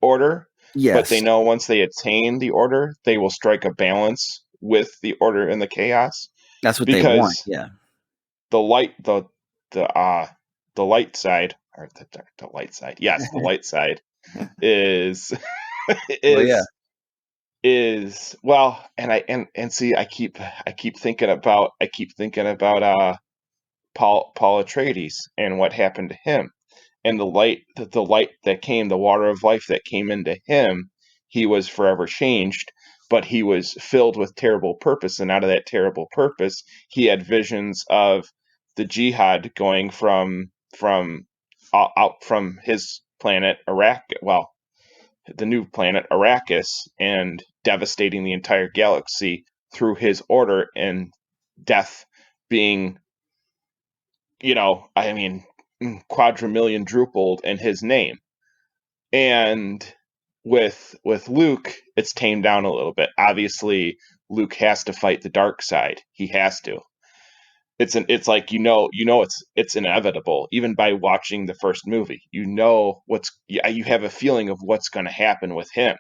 order, but they know once they attain the order, they will strike a balance with the order and the chaos. That's what they want. Yeah. The light side, or the light side. Yes, the light side is well, and see, I keep thinking about Paul Atreides and what happened to him, and the light that came, the water of life that came into him. He was forever changed, but he was filled with terrible purpose, and out of that terrible purpose, he had visions of the jihad going from out from his planet the new planet Arrakis, and devastating the entire galaxy through his order, and death being, quadrillion-drupled in his name. And with Luke, it's tamed down a little bit. Obviously, Luke has to fight the dark side. He has to. It's like it's inevitable, even by watching the first movie. You have a feeling of what's going to happen with him.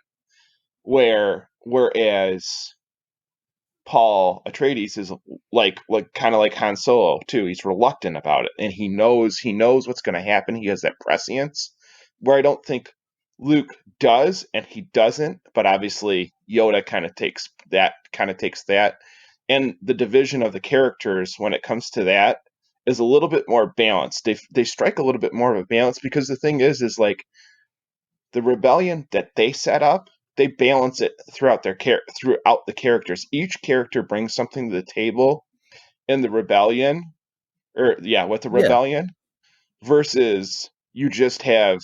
Whereas Paul Atreides is like kind of like Han Solo too. He's reluctant about it, and he knows what's going to happen. He has that prescience, where I don't think Luke does, and he doesn't. But obviously, Yoda kind of takes that. And the division of the characters when it comes to that is a little bit more balanced. They strike a little bit more of a balance, because the thing is like the rebellion that they set up, they balance it throughout the characters. Each character brings something to the table in the rebellion, versus you just have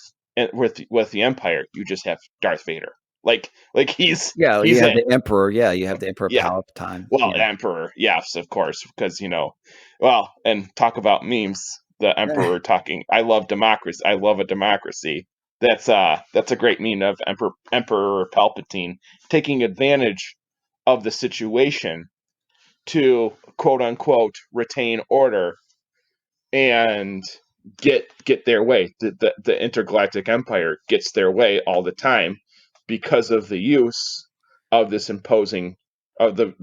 with the Empire, you just have Darth Vader. Like he's you have the Emperor. Yeah, you have the Emperor Palpatine. Well, Emperor, yes, of course, because and talk about memes. The Emperor talking. I love democracy. I love a democracy. That's a great meme of Emperor Palpatine taking advantage of the situation to quote unquote retain order and get their way. The intergalactic empire gets their way all the time because of the use of this imposition the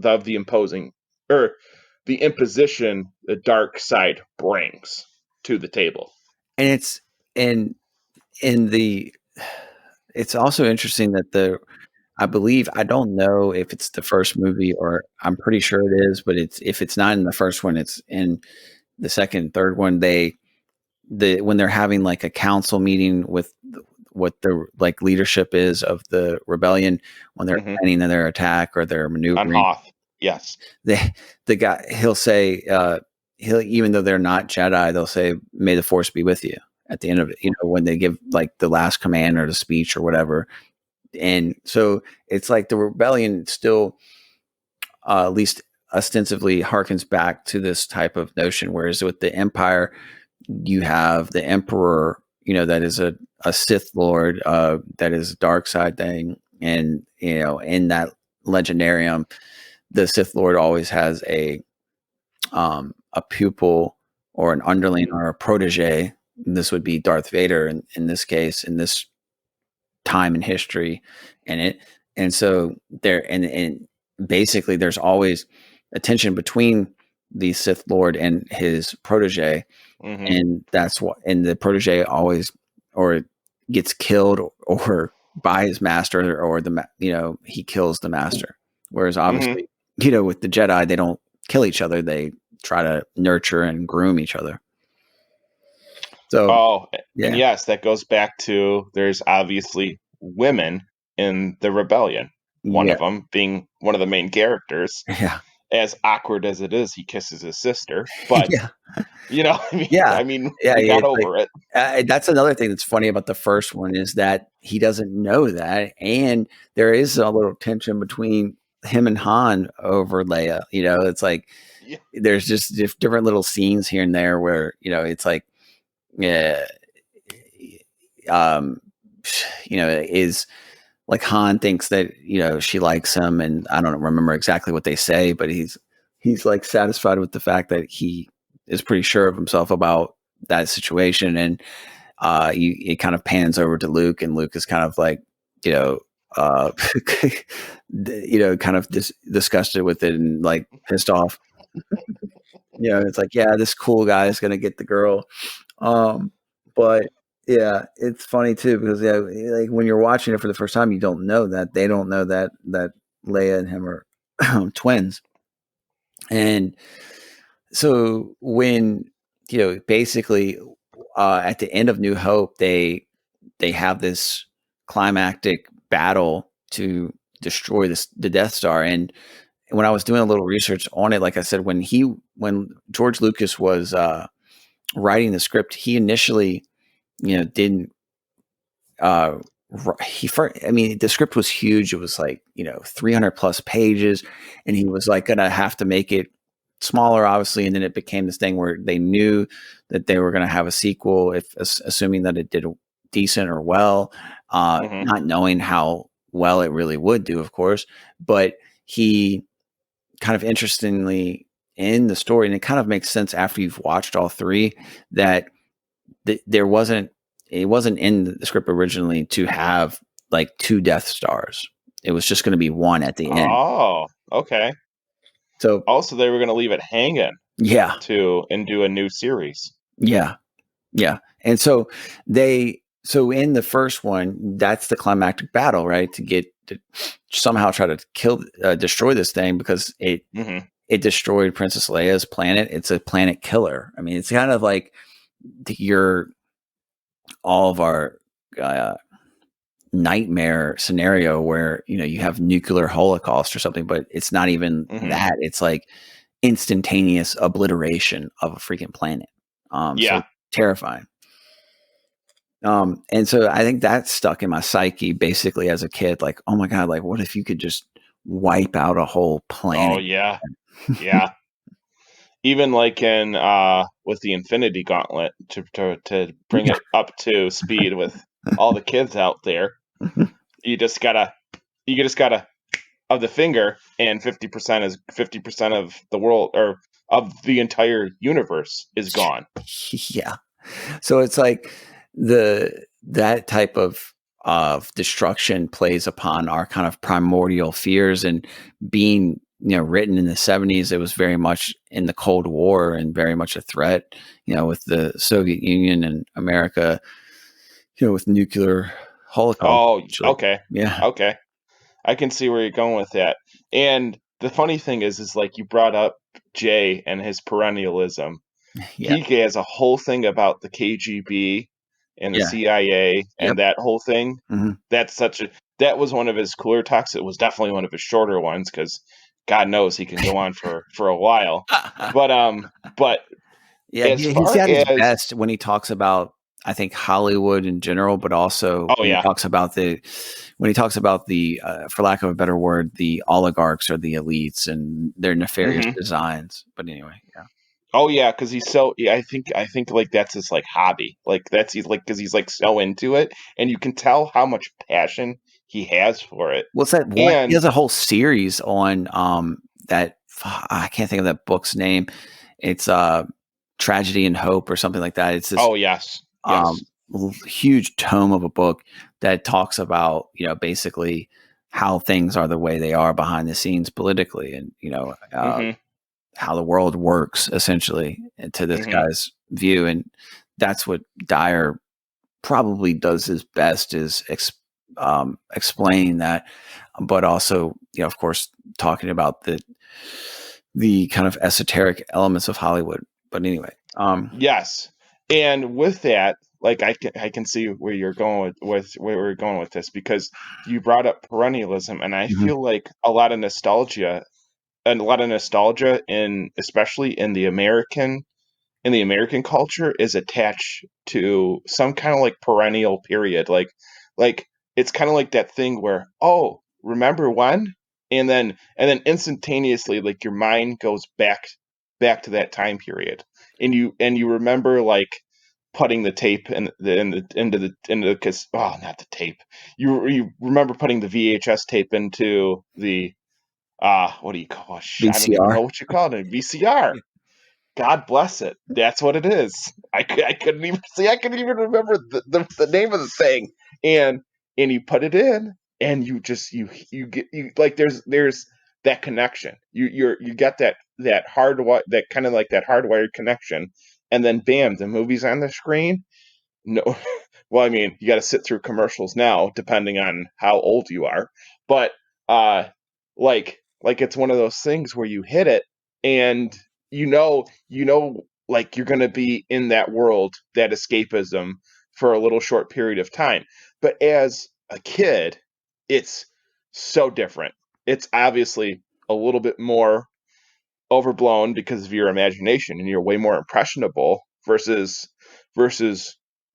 dark side brings to the table. And it's also interesting that I don't know if it's the first movie, or I'm pretty sure it is, but if it's not in the first one, it's in the second and third one. When they're having like a council meeting with what the like leadership is of the rebellion, when they're planning their attack or their maneuvering. On Hoth, yes. The guy, he'll say, even though they're not Jedi, they'll say, "May the Force be with you." At the end of it, when they give like the last command or the speech or whatever. And so it's like the rebellion still, at least ostensibly, harkens back to this type of notion. Whereas with the Empire, you have the Emperor, that is a Sith Lord, that is a dark side thing. And, in that legendarium, the Sith Lord always has a pupil or an underling or a protege. This would be Darth Vader in this case, in this time in history in it. And so and basically there's always a tension between the Sith Lord and his protege. And that's what, and the protege always, or gets killed or by his master, or he kills the master. Whereas obviously, with the Jedi, they don't kill each other. They try to nurture and groom each other. So, and yes, that goes back to there's obviously women in the rebellion. One of them being one of the main characters. Yeah. As awkward as it is, he kisses his sister. But we got over it. That's another thing that's funny about the first one is that he doesn't know that, and there is a little tension between him and Han over Leia. It's like there's just different little scenes here and there where it's like, is like Han thinks that she likes him, and I don't remember exactly what they say, but he's like satisfied with the fact that he is pretty sure of himself about that situation, and it kind of pans over to Luke, and Luke is kind of like kind of disgusted with it and like pissed off. It's like, yeah, this cool guy is gonna get the girl, but yeah, it's funny too because like when you're watching it for the first time, you don't know that they don't know that Leia and him are twins, and so when basically at the end of New Hope, they have this climactic battle to destroy the Death Star. And when I was doing a little research on it, like I said, when George Lucas was writing the script, he initially didn't the script was huge. It was like 300 plus pages, and he was like gonna have to make it smaller, obviously, and then it became this thing where they knew that they were going to have a sequel, assuming that it did decent or well, not knowing how well it really would do, of course. But he kind of interestingly in the story, and it kind of makes sense after you've watched all three, that it wasn't in the script originally to have like 2 Death Stars. It was just going to be one at the end. Oh, okay. So also they were going to leave it hanging. Yeah. And do a new series. Yeah. Yeah. And so in the first one, that's the climactic battle, right? To somehow try to destroy this thing because it destroyed Princess Leia's planet. It's a planet killer. I mean, it's kind of like all of our nightmare scenario where you have nuclear holocaust or something, but it's not even that. It's like instantaneous obliteration of a freaking planet. So terrifying. And so I think that stuck in my psyche basically as a kid, like, oh my God, like what if you could just wipe out a whole planet? Oh yeah. Yeah. Even like in with the Infinity Gauntlet to bring it up to speed with all the kids out there. You just gotta of the finger, and 50% of the world or of the entire universe is gone. Yeah. So it's like that type of destruction plays upon our kind of primordial fears, and being written in the 70s, it was very much in the Cold War and very much a threat, with the Soviet Union and America, with nuclear holocaust. Oh, okay. Yeah. Okay. I can see where you're going with that. And the funny thing is like you brought up Jay and his perennialism. Yeah. He has a whole thing about the KGB and the CIA and that whole thing. That was one of his cooler talks. It was definitely one of his shorter ones because God knows he can go on for a while. But yeah, he's at his best when he talks about, I think, Hollywood in general, but also when he talks about the, for lack of a better word, the oligarchs or the elites and their nefarious designs. But anyway, yeah. Oh yeah, because he's so. Yeah, I think like that's his like hobby. Like he's like so into it, and you can tell how much passion he has for it. What's that? He has a whole series on that. I can't think of that book's name. It's Tragedy and Hope or something like that. It's this. Oh yes. Huge tome of a book that talks about basically how things are the way they are behind the scenes politically, and how the world works essentially to this guy's view. And that's what Dyer probably does his best is explaining that, but also, of course, talking about the kind of esoteric elements of Hollywood. But anyway, yes, and with that, like I can see where you're going with where we're going with this, because you brought up perennialism, and I mhm. feel like a lot of nostalgia, in especially in the American culture, is attached to some kind of like perennial period. Like it's kind of like that thing where, oh, remember when? And then instantaneously, like your mind goes back to that time period. And you remember like putting the tape into the not the tape. You remember putting the VHS tape into the what do you call it? I don't even VCR. know what you call it. VCR. God bless it. That's what it is. I couldn't even see. I couldn't even remember the name of the thing. And you put it in, and you just you get you like there's that connection. You get that that kind of like that hardwired connection, and then bam, the movie's on the screen. No, well, I mean, you got to sit through commercials now, depending on how old you are. But uh, like it's one of those things where you hit it, and like you're gonna be in that world, that escapism, for a little short period of time. But as a kid, it's so different. It's obviously a little bit more overblown because of your imagination, and you're way more impressionable versus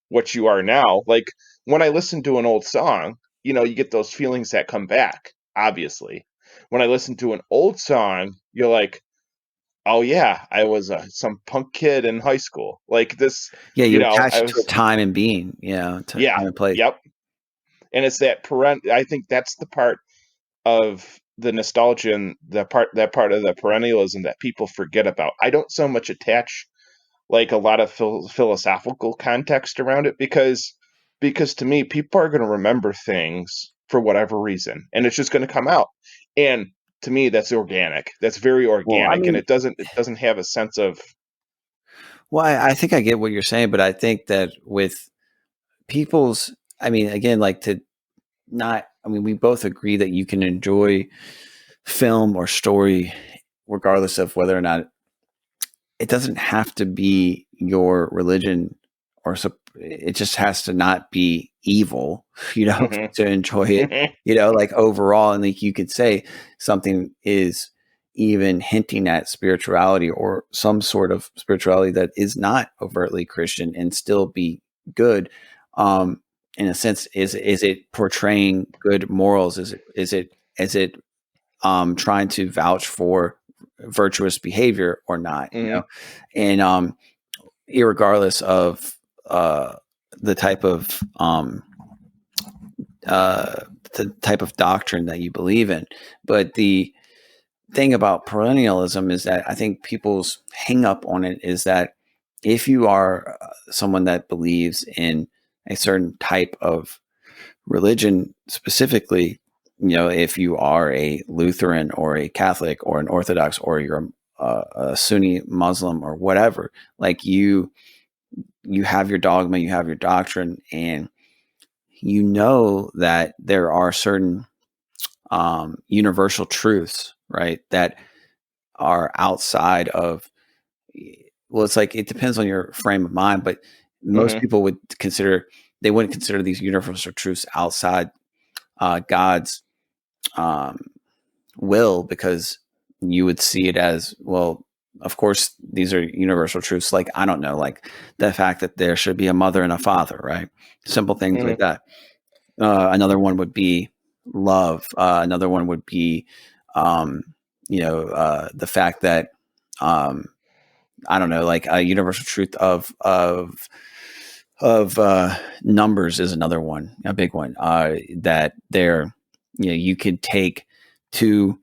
what you are now. Like when I listen to an old song, you get those feelings that come back, obviously. When I listen to an old song, you're like, oh yeah, I was some punk kid in high school. Like this, Yeah, you I attach to a was, time and being, to yeah, time and place. yep. And it's I think that's the part of the nostalgia, and that part of the perennialism that people forget about. I don't so much attach like a lot of philosophical context around it, because to me, people are going to remember things for whatever reason, and it's just going to come out. And to me, that's organic. That's very Well, I organic, and mean, it doesn't have a sense of. well, I think I get what you're saying, but I think that with people's, I mean, again, like to not, I mean, we both agree that you can enjoy film or story regardless of whether or not it doesn't have to be your religion, or it just has to not be evil, Mhm. to enjoy it, like overall. And like you could say something is even hinting at spirituality or some sort of spirituality that is not overtly Christian and still be good. In a sense, is it portraying good morals? Is it trying to vouch for virtuous behavior or not? Mhm. And irregardless of the type of uh, the type of doctrine that you believe in. But the thing about perennialism is that I think people's hang up on it is that if you are someone that believes in a certain type of religion specifically, if you are a Lutheran or a Catholic or an Orthodox, or you're a Sunni Muslim or whatever, like you have your dogma, you have your doctrine, and you know that there are certain universal truths, right, that are outside of, well, it's like it depends on your frame of mind, but most Mhm. people they wouldn't consider these universal truths outside God's um, will, because you would see it as, well, of course these are universal truths, like, I don't know, like the fact that there should be a mother and a father, right? Simple things like Mhm. that. Another one would be love. Another one would be the fact that um, I don't know, like a universal truth of numbers is another one, a big one, that there, you could take two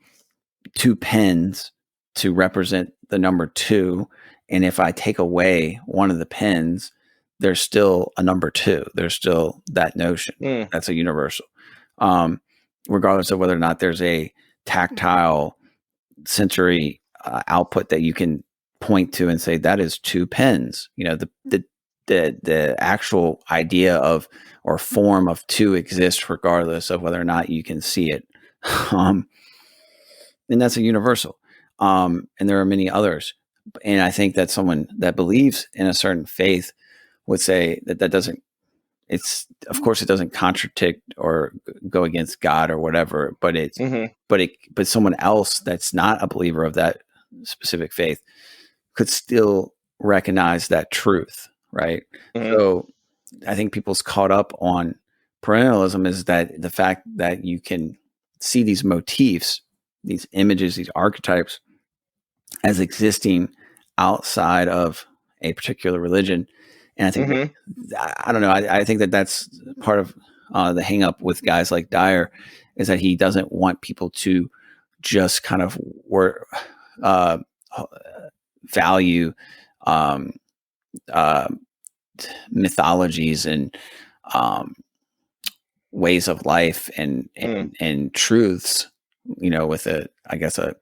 pens to represent the number two. And if I take away one of the pens, there's still a number two. There's still that notion. Mm. That's a universal. Um, Regardless of whether or not there's a tactile sensory output that you can point to and say that is two pens. The the actual idea of or form of two exists regardless of whether or not you can see it. Um, and that's a universal. And there are many others. And I think that someone that believes in a certain faith would say that that doesn't, it's, of course, it doesn't contradict or go against God or whatever, but it's, but someone else that's not a believer of that specific faith could still recognize that truth. Right. So I think people's caught up on perennialism is that the fact that you can see these motifs, these images, these archetypes as existing outside of a particular religion. And I think, I don't know, I think that that's part of the hang up with guys like Dyer is that he doesn't want people to just kind of value mythologies and ways of life and truths, you know, with a, I guess, a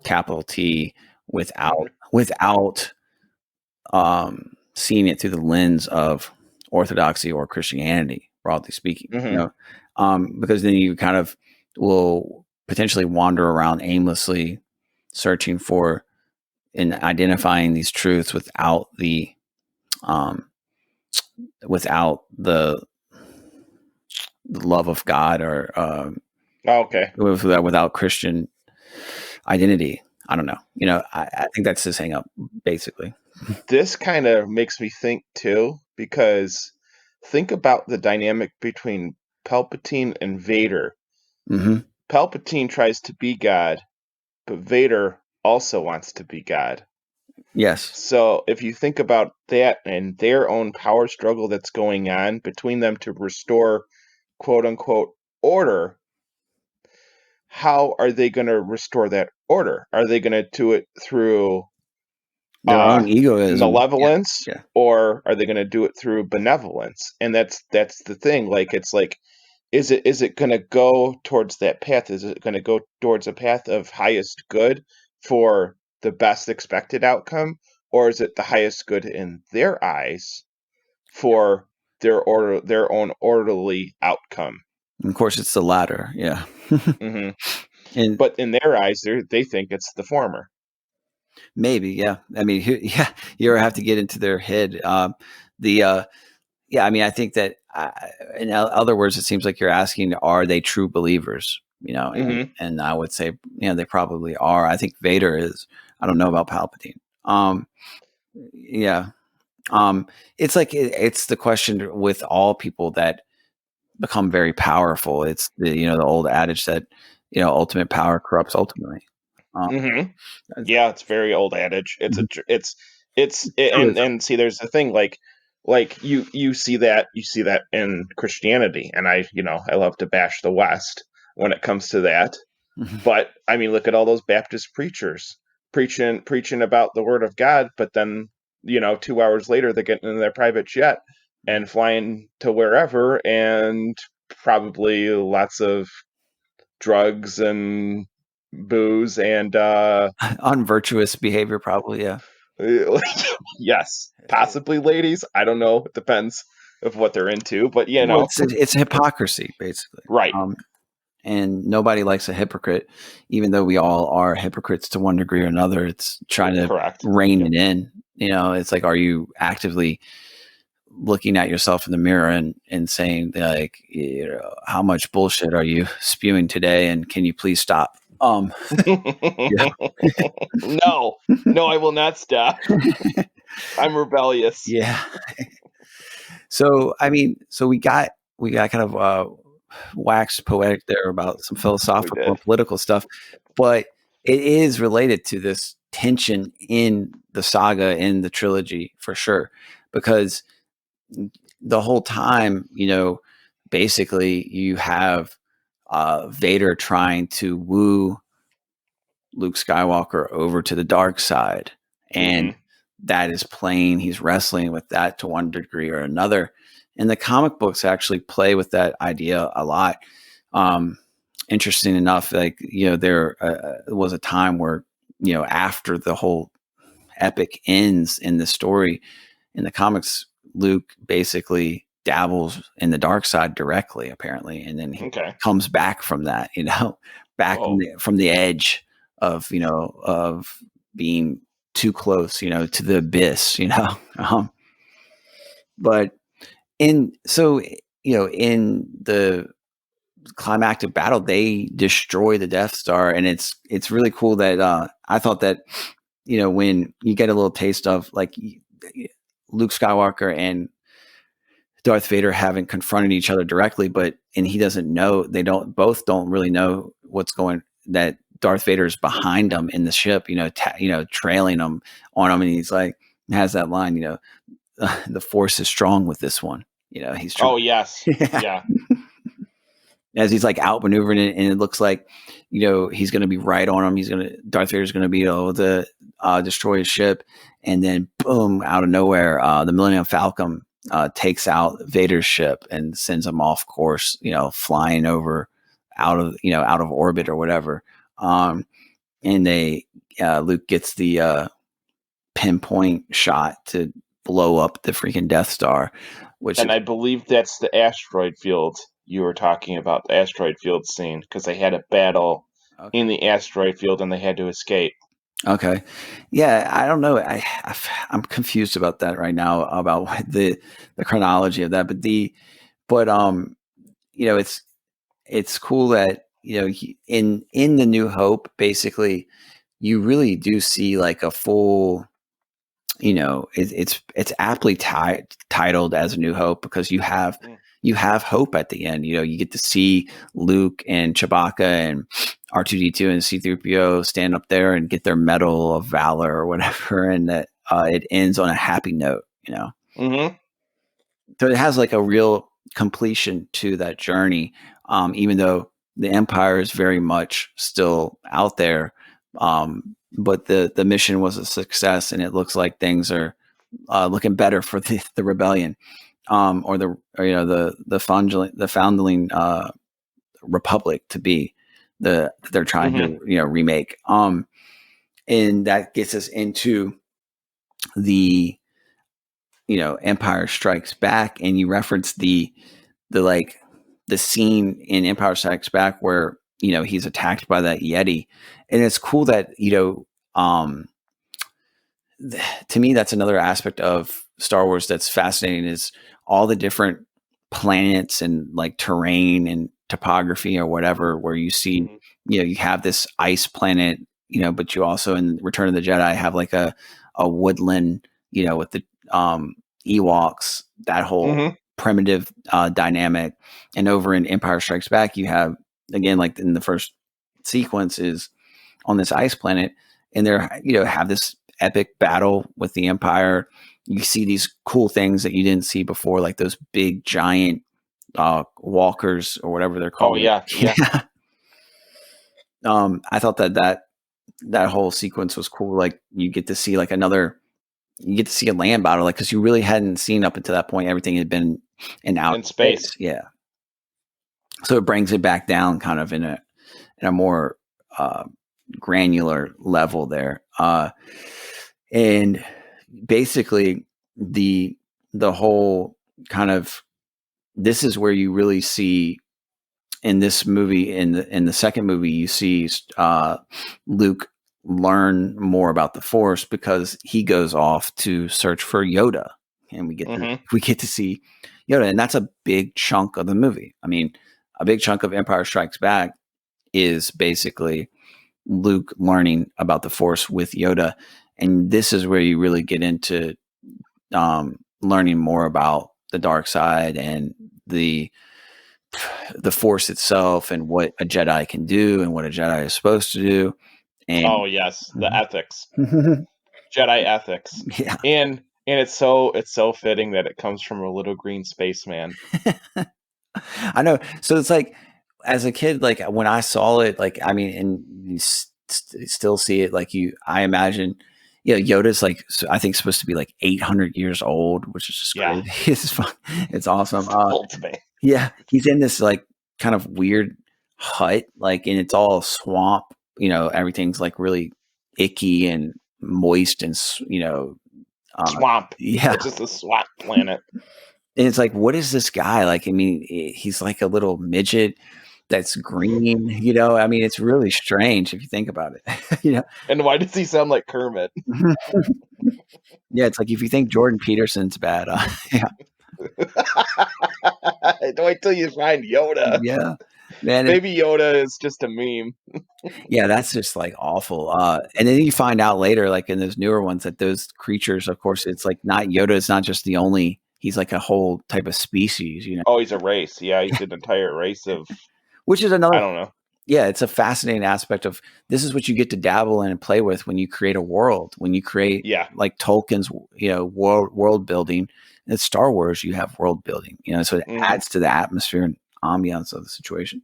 capital T without seeing it through the lens of orthodoxy or Christianity, broadly speaking, you know, because then you kind of will potentially wander around aimlessly searching for and identifying these truths without the love of God or without Christian identity. I don't know. You know, I think that's his hang up, basically. This kind of makes me think too, because think about the dynamic between Palpatine and Vader. Palpatine tries to be God, but Vader also wants to be God. Yes. So if you think about that and their own power struggle that's going on between them to restore quote unquote order, how are they going to restore that order? Are they going to do it through their own egoism, malevolence, or are they going to do it through benevolence? And that's the thing. Like, it's like, is it going to go towards that path? Is it going to go towards a path of highest good for the best expected outcome, or is it the highest good in their eyes for their own orderly outcome? And of course, it's the latter. Yeah. But in their eyes, they think it's the former. Maybe, yeah. I mean, you ever have to get into their head. I mean, I think that, in other words, it seems like you're asking, are they true believers? You know, and I would say, you know, they probably are. I think Vader is. I don't know about Palpatine. It's like it's the question with all people that become very powerful. It's the old adage that ultimate power corrupts ultimately. Yeah, it's very old adage. And see, there's a thing like you see that in Christianity, and I love to bash the West when it comes to that. But I mean, look at all those Baptist preachers preaching about the Word of God, but then 2 hours later they're getting in their private jet and flying to wherever, and probably lots of drugs and booze and unvirtuous behavior, probably. Yeah. Yes, possibly ladies. I don't know. It depends of what they're into, but it's hypocrisy, basically, right? And nobody likes a hypocrite, even though we all are hypocrites to one degree or another. It's trying to rein it in. It's like, are you actively looking at yourself in the mirror and saying, like, how much bullshit are you spewing today, and can you please stop? No, I will not stop. I'm rebellious. Yeah. So, I mean, we got kind of waxed poetic there about some philosophical and political stuff, but it is related to this tension in the saga, in the trilogy, for sure, because the whole time, basically you have Vader trying to woo Luke Skywalker over to the dark side, and that is plain. He's wrestling with that to one degree or another. And the comic books actually play with that idea a lot. Interesting enough, like, there was a time where, after the whole epic ends in the story in the comics, Luke basically dabbles in the dark side directly, apparently, and then he Okay. comes back from that, back Whoa. from the edge of of being too close, to the abyss, but in so in the climactic battle, they destroy the Death Star, and it's really cool that I thought that when you get a little taste of like Luke Skywalker and Darth Vader haven't confronted each other directly, and he doesn't know, both don't really know that Darth Vader is behind them in the ship, trailing them on him, and he's like has that line, the Force is strong with this one, he's Oh yes, yeah. As he's like outmaneuvering it, and it looks like he's going to be right on him. Darth Vader's going to be able to destroy his ship, and then boom, out of nowhere, the Millennium Falcon takes out Vader's ship and sends him off course, flying over out of orbit or whatever. And Luke gets the pinpoint shot to blow up the freaking Death Star, I believe that's the asteroid field you were talking about, the asteroid field scene, because they had a battle in the asteroid field and they had to escape. Okay. Yeah, I don't know. I'm confused about that right now, about the chronology of that, it's cool that in the New Hope, basically, you really do see like a full. It's aptly titled as A New Hope, because you have hope at the end. You get to see Luke and Chewbacca and R2-D2 and C-3PO stand up there and get their Medal of Valor or whatever, and that it ends on a happy note. Mm-hmm. So it has like a real completion to that journey, even though the Empire is very much still out there. But the mission was a success, and it looks like things are looking better for the rebellion, or the foundling republic to be they're trying to remake. And that gets us into the Empire Strikes Back, and you reference the scene in Empire Strikes Back where he's attacked by that Yeti, and it's cool that to me that's another aspect of Star Wars that's fascinating, is all the different planets and like terrain and topography or whatever, where you see you have this ice planet, but you also in Return of the Jedi have like a woodland, with the Ewoks, that whole primitive dynamic. And over in Empire Strikes Back, you have, again, like in the first sequence, is on this ice planet, and they're have this epic battle with the Empire. You see these cool things that you didn't see before, like those big giant walkers or whatever they're called. Oh yeah. I thought that whole sequence was cool. Like you get to see a land battle, like, because you really hadn't seen up until that point. Everything had been in outer space. Yeah. So it brings it back down kind of in a more granular level there. And basically the whole kind of, this is where you really see in this movie, in the second movie, you see Luke learn more about the Force, because he goes off to search for Yoda, and we get to see Yoda, and that's a big chunk of the movie. I mean, a big chunk of Empire Strikes Back is basically Luke learning about the Force with Yoda, and this is where you really get into learning more about the dark side and the Force itself, and what a Jedi can do and what a Jedi is supposed to do. And the ethics, Jedi ethics. Yeah. And it's so fitting that it comes from a little green spaceman. I know. So it's like, as a kid, like when I saw it, like, I mean, and you still see it, like I imagine, Yoda's like, I think supposed to be like 800 years old, which is just crazy. It's fun. It's awesome. Yeah. He's in this like kind of weird hut, like, and it's all swamp, everything's like really icky and moist and, swamp. Yeah. It's just a swamp planet. And it's like, what is this guy? Like, I mean, he's like a little midget that's green, you know? I mean, it's really strange if you think about it, you know? And why does he sound like Kermit? Yeah, it's like if you think Jordan Peterson's bad, yeah. Wait till you find Yoda. Yeah. Man, Baby Yoda is just a meme. yeah, that's just like awful. And then you find out later, like in those newer ones, that those creatures, of course, it's like not Yoda is not just the only, he's like a whole type of species, you know? Oh, he's a race. Yeah, he's an entire race of, Which is I another, don't know. yeah, it's a fascinating aspect of this is what you get to dabble in and play with when you create a world, when you create Yeah. like Tolkien's, you know, world building. It's Star Wars, you have world building, you know, so it adds to the atmosphere and ambiance of the situation.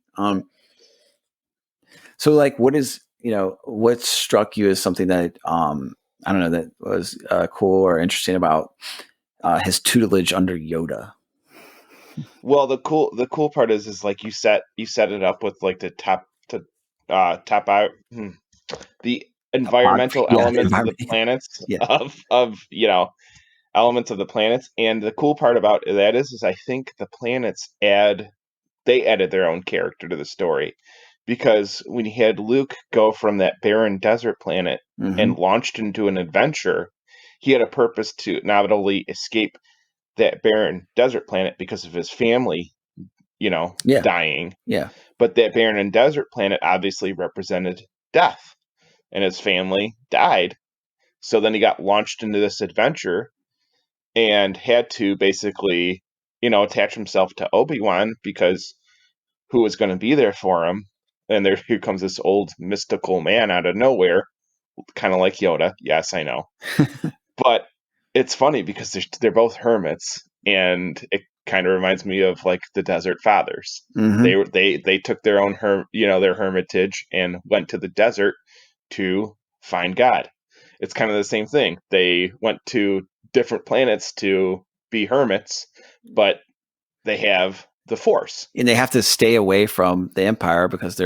So like, what is, you know, what struck you as something that, I don't know, that was cool or interesting about his tutelage under Yoda? Well, the cool part is like you set it up with like the top out the environmental Yeah, elements of the environment. planets Yeah. of you know, elements of the planets. And the cool part about that is I think the planets added their own character to the story, because when you had Luke go from that barren desert planet and launched into an adventure, he had a purpose to not only escape that barren desert planet because of his family, you know, Yeah. dying, Yeah. but that barren and desert planet obviously represented death, and his family died. So then he got launched into this adventure and had to basically, you know, attach himself to Obi-Wan, because who was going to be there for him? And here comes this old mystical man out of nowhere, kind of like Yoda. Yes, I know. But it's funny because they're both hermits, and it kind of reminds me of like the Desert Fathers. They took their own their hermitage and went to the desert to find God. It's kind of the same thing. They went to different planets to be hermits, but they have the Force. And they have to stay away from the Empire because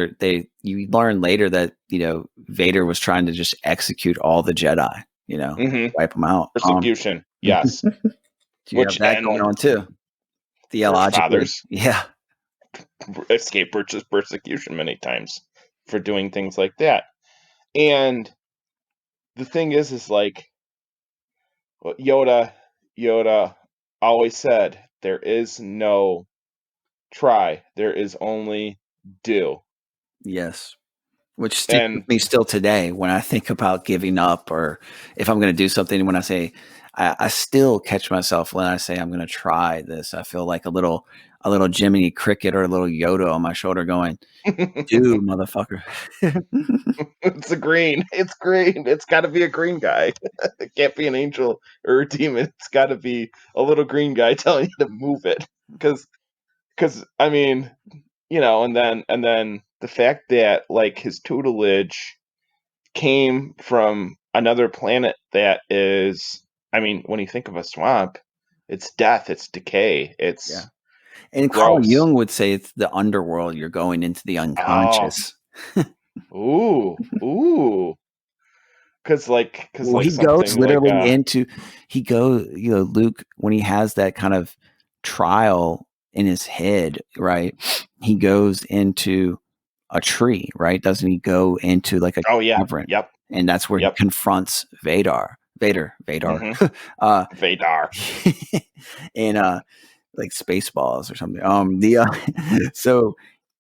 you learn later that, you know, Vader was trying to just execute all the Jedi, you know, wipe them out. Persecution, yes. You have that going on too. Theologically. Fathers, yeah. Escape persecution many times for doing things like that. And the thing is like what Yoda always said, there is no try, there is only do. Yes. Which sticks with me still today when I think about giving up, or if I'm going to do something. When I say, I still catch myself when I say I'm going to try this. I feel like a little Jiminy Cricket or a little Yoda on my shoulder going, "Do, motherfucker." It's green. It's got to be a green guy. It can't be an angel or a demon. It's got to be a little green guy telling you to move it. Because I mean, you know, and then the fact that like his tutelage came from another planet that is, I mean, when you think of a swamp, it's death, it's decay, it's And gross. Carl Jung would say it's the underworld. You're going into the unconscious. Ooh. Because he goes literally into, you know, Luke, when he has that kind of trial in his head, right? He goes into a tree, right? Doesn't he go into like a cavern? Yep. And that's where he confronts Vader. Vader. And like Spaceballs or something. So,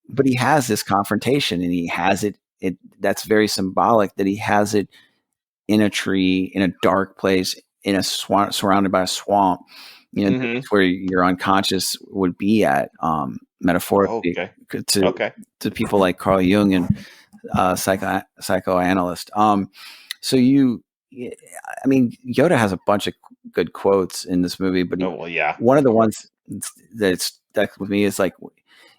but he has this confrontation, and he has it. That's very symbolic that he has it in a tree, in a dark place, in a swamp, surrounded by a swamp. You know, that's where your unconscious would be at, metaphorically, to people like Carl Jung and psychoanalyst. So I mean, Yoda has a bunch of good quotes in this movie, but one of the ones that stuck with me is like,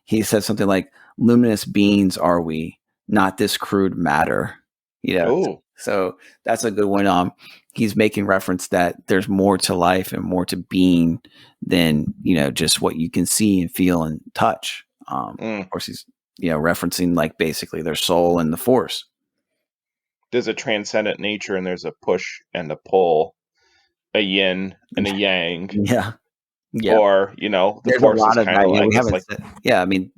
he said something like, "Luminous beings are we, not this crude matter." You know, so that's a good one. He's making reference that there's more to life and more to being than, you know, just what you can see and feel and touch. Of course, he's, you know, referencing like basically their soul and the Force. There's a transcendent nature, and there's a push and a pull, a yin and a yang, Yeah. Yeah. or the There's a force is lot of kind that. of Yeah, like we it's haven't like said, I mean,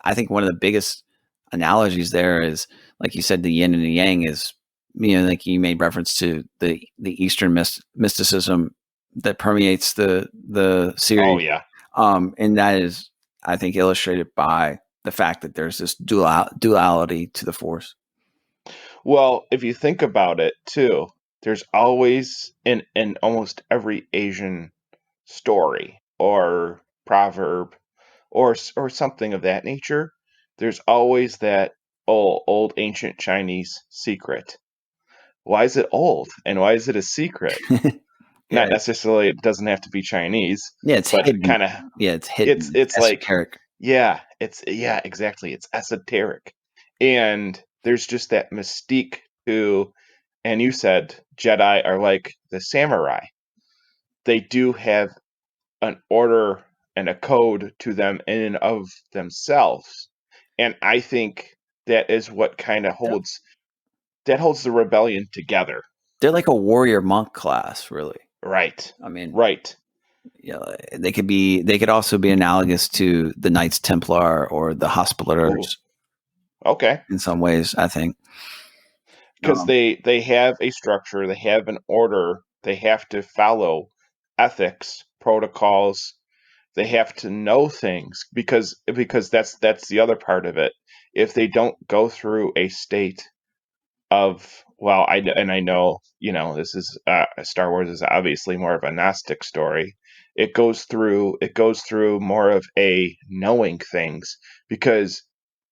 I think one of the biggest analogies there is, like you said, the yin and the yang is, like you made reference to the Eastern mysticism that permeates the oh series. yeah. And that is, I think, illustrated by the fact that there's this duality to the force. Well, if you think about it too, there's always in almost every Asian story or proverb or something of that nature, there's always that old ancient Chinese secret. Why is it old and why is it a secret? Yeah. Not necessarily, it doesn't have to be Chinese, Yeah, it's but hidden. kind of Yeah, it's it's hidden. It's it's like esoteric. yeah, exactly. It's esoteric. And there's just that mystique to, and you said Jedi are like the samurai. They do have an order and a code to them in and of themselves. And I think that is what kind of holds the rebellion together. They're like a warrior monk class, really. Right. I mean, Right. they could also be analogous to the Knights Templar or the Hospitallers. Ooh, okay. In some ways, I think. Because they have a structure, they have an order, they have to follow ethics, protocols, they have to know things because that's the other part of it. If they don't go through a state of, well, I know this is Star Wars is obviously more of a Gnostic story. It goes through more of a knowing things, because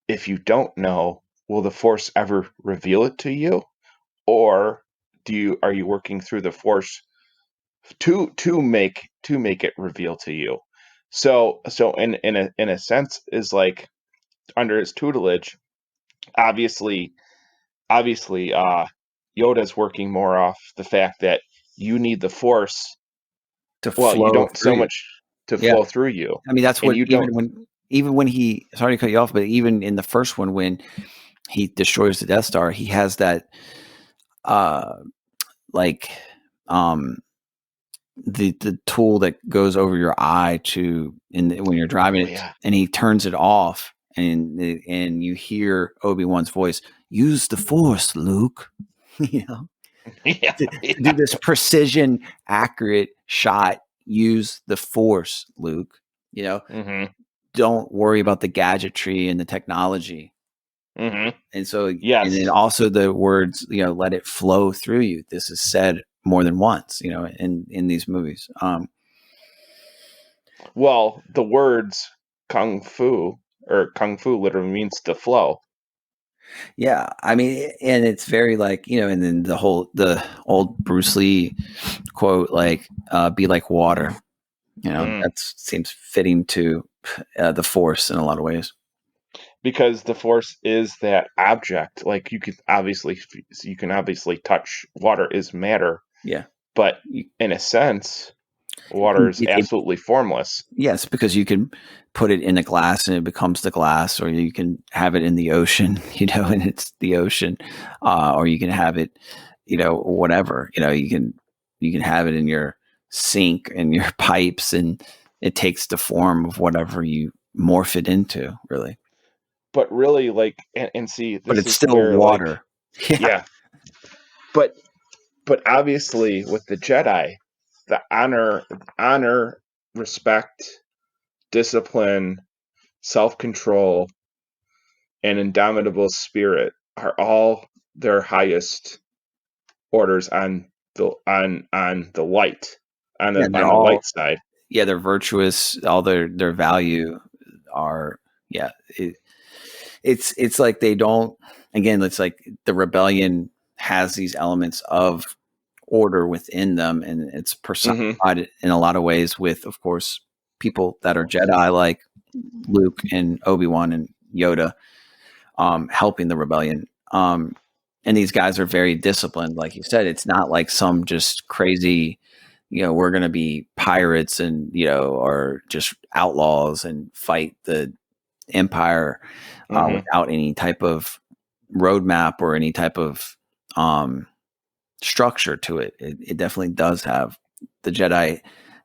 if you don't know, will the Force ever reveal it to you, or are you working through the Force to make it reveal to you? So in a sense is like under his tutelage, obviously Yoda's working more off the fact that you need the Force. to Well, you flow don't through so you. much to Yeah, flow through you, I mean that's and what you don't. even when he, sorry to cut you off, but even in the first one when he destroys the Death Star, he has that uh like um the tool that goes over your eye when you're driving Oh it, yeah. and he turns it off, and you hear Obi-Wan's voice, use the Force, Luke. you know Yeah. to do Yeah. this precision accurate shot, use the Force, Luke. you know Mm-hmm. don't worry about the gadgetry and the technology. Mm-hmm. And so, and then Yes. also the words, let it flow through you. This is said more than once, in these movies. Well, the words kung fu literally means to flow. Yeah, I mean, and it's very like, and then the old Bruce Lee quote, like, "Be like water." Mm. That seems fitting to the Force in a lot of ways. Because the Force is that object. Like you can obviously touch water is matter, Yeah, but you, in a sense, you water can, is absolutely formless. yes, because you can put it in a glass and it becomes the glass, or you can have it in the ocean, and it's the ocean, or you can have it, whatever, you can have it in your sink and your pipes, and it takes the form of whatever you morph it into, really. But really, like, and see, But this it's is still where, like, water. Yeah, yeah, but obviously with the Jedi, the honor, respect, discipline, self-control, and indomitable spirit are all their highest orders on the light, on yeah, the they're on the all, light side. yeah, they're virtuous. All their value are, yeah. It's like they don't, again, it's like the rebellion has these elements of order within them, and it's Hmm. personified in a lot of ways with, of course, people that are Jedi like Luke and Obi-Wan and Yoda, helping the rebellion. And these guys are very disciplined, like you said. It's not like some just crazy, we're going to be pirates and, or just outlaws and fight the empire Hmm. without any type of roadmap or any type of, um, structure to it. It definitely does have the Jedi.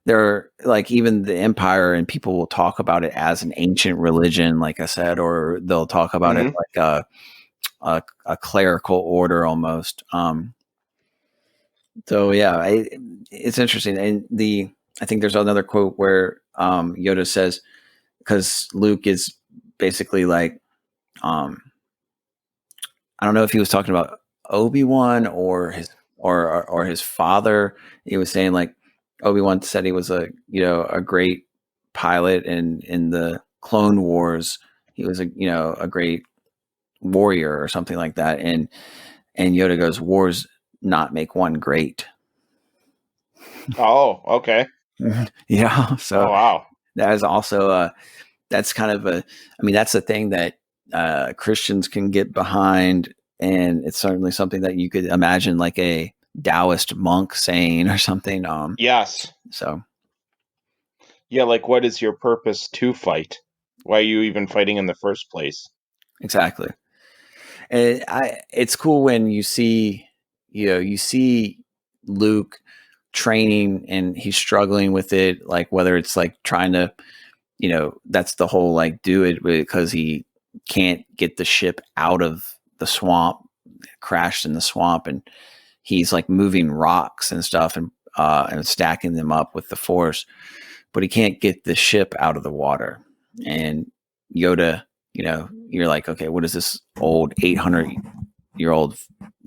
They're like, even the Empire, and people will talk about it as an ancient religion, like I said, or they'll talk about it like a clerical order almost. So yeah, it's interesting. And I think there's another quote where Yoda says, because Luke is basically like, I don't know if he was talking about Obi-Wan or his father. He was saying like Obi-Wan said he was a great pilot, and in the Clone Wars he was a great warrior or something like that. And Yoda goes, "Wars not make one great." Oh, okay. Yeah. So wow. that is also that's kind of that's the thing that Christians can get behind, and it's certainly something that you could imagine like a Taoist monk saying or something. Yes. So yeah, like, what is your purpose to fight? Why are you even fighting in the first place? Exactly. And it's cool when you see Luke training and he's struggling with it, like whether it's like trying to, that's the whole like do it because he can't get the ship out of the swamp, crashed in the swamp, and he's like moving rocks and stuff and stacking them up with the Force, but he can't get the ship out of the water. And Yoda, you're like, okay, what is this old 800-year-old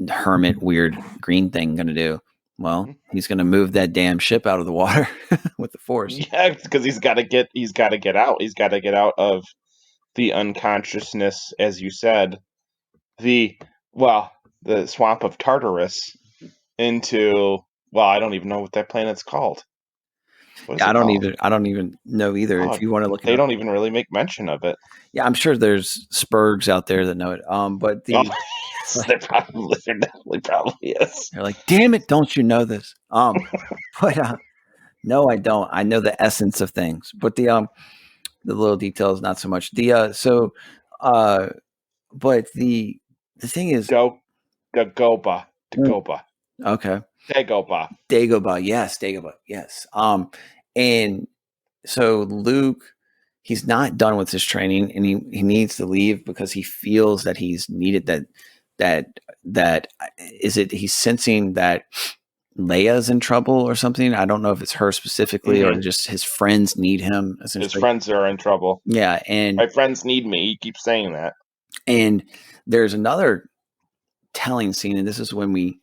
hermit weird green thing going to do? Well, he's going to move that damn ship out of the water with the Force. Yeah, because he's got to get out. He's got to get out of the unconsciousness, as you said, the swamp of Tartarus into, I don't even know what that planet's called. Yeah, I don't even know either. If you want to look it they up. don't even really make mention of it. Yeah, I'm sure there's Spurgs out there that know it. But there definitely probably is. They're like, damn it, don't you know this? But no, I don't. I know the essence of things, but the little details, not so much. But the thing is, Dagobah. Okay. Dagobah, yes. And so Luke, he's not done with his training, and he needs to leave because he feels that he's needed. He's sensing that Leia's in trouble or something. I don't know if it's her specifically or just his friends need him. His friends are in trouble. Yeah, and my friends need me. He keeps saying that. And there's another telling scene, and this is when we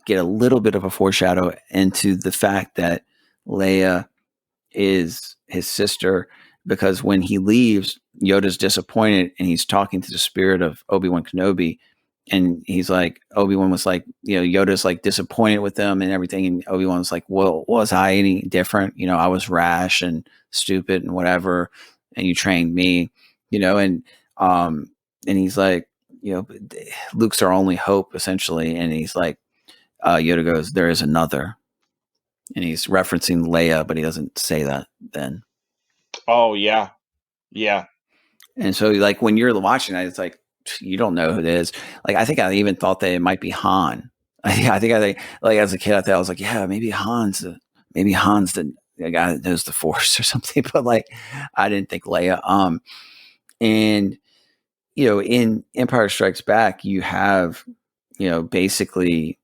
get a little bit of a foreshadow into the fact that Leia is his sister, because when he leaves, Yoda's disappointed and he's talking to the spirit of Obi-Wan Kenobi, and he's like, Obi-Wan was like, Yoda's like disappointed with them and everything, and Obi-Wan's like, well, was I any different? I was rash and stupid and whatever, and you trained me, and he's like, Luke's our only hope essentially, and he's like, Yoda goes, there is another. And he's referencing Leia, but he doesn't say that then. Oh, yeah. Yeah. And so, like, when you're watching that, it's like, you don't know who it is. Like, I think I even thought that it might be Han. I think, like, as a kid, I was like, yeah, maybe Han's the guy that knows the Force or something. But, like, I didn't think Leia. And, in Empire Strikes Back, you have, basically,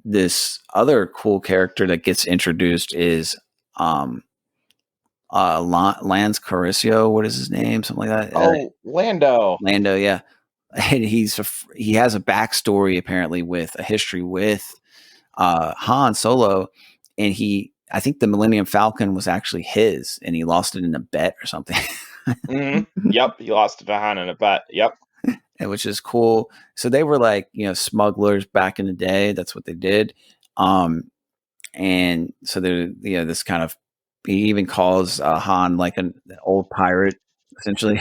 this other cool character that gets introduced is Lance Caricio. What is his name? Something like that. Oh, Lando. Lando, yeah. And he has a backstory apparently with a history with Han Solo, and I think the Millennium Falcon was actually his, and he lost it in a bet or something. Yep, he lost it to Han in a bet. Yep. Which is cool. So they were like, smugglers back in the day. That's what they did. And so they're, this kind of, he even calls Han like an old pirate, essentially,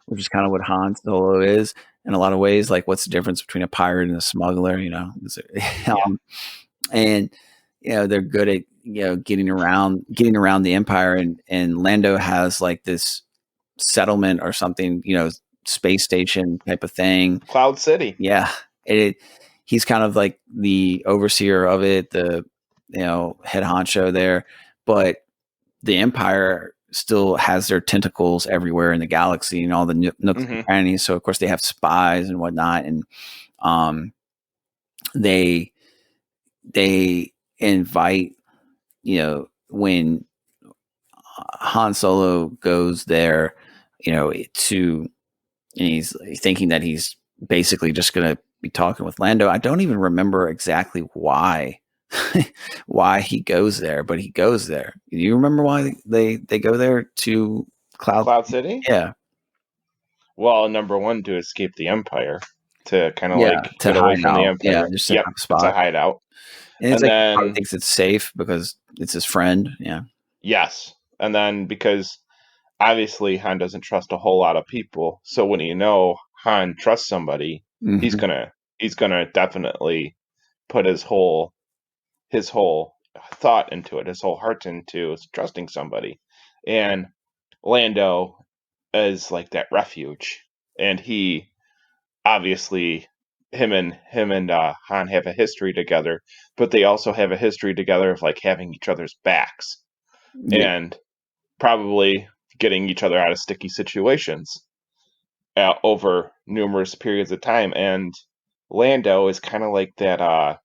which is kind of what Han Solo is in a lot of ways. Like, what's the difference between a pirate and a smuggler? And they're good at getting around the Empire, and Lando has like this settlement or something, space station type of thing. Cloud City. Yeah. he's kind of like the overseer of it, the head honcho there, but the Empire still has their tentacles everywhere in the galaxy and all the nooks and crannies. So of course they have spies and whatnot, and they invite, when Han Solo goes there, and he's thinking that he's basically just going to be talking with Lando. I don't even remember exactly why he goes there, but he goes there. Do you remember why they go there to Cloud City? Yeah. Well, number one, to escape the Empire, to kind of get away from the Empire. Yeah, just yep, it's a hideout. And it's then he thinks it's safe because it's his friend. Yeah. Yes, and then because obviously Han doesn't trust a whole lot of people, so when Han trusts somebody, he's gonna definitely put his whole thought into it, his whole heart into trusting somebody. And Lando is like that refuge, and he obviously him and Han have a history together, but they also have a history together of like having each other's backs and probably getting each other out of sticky situations over numerous periods of time. And Lando is kind of like that.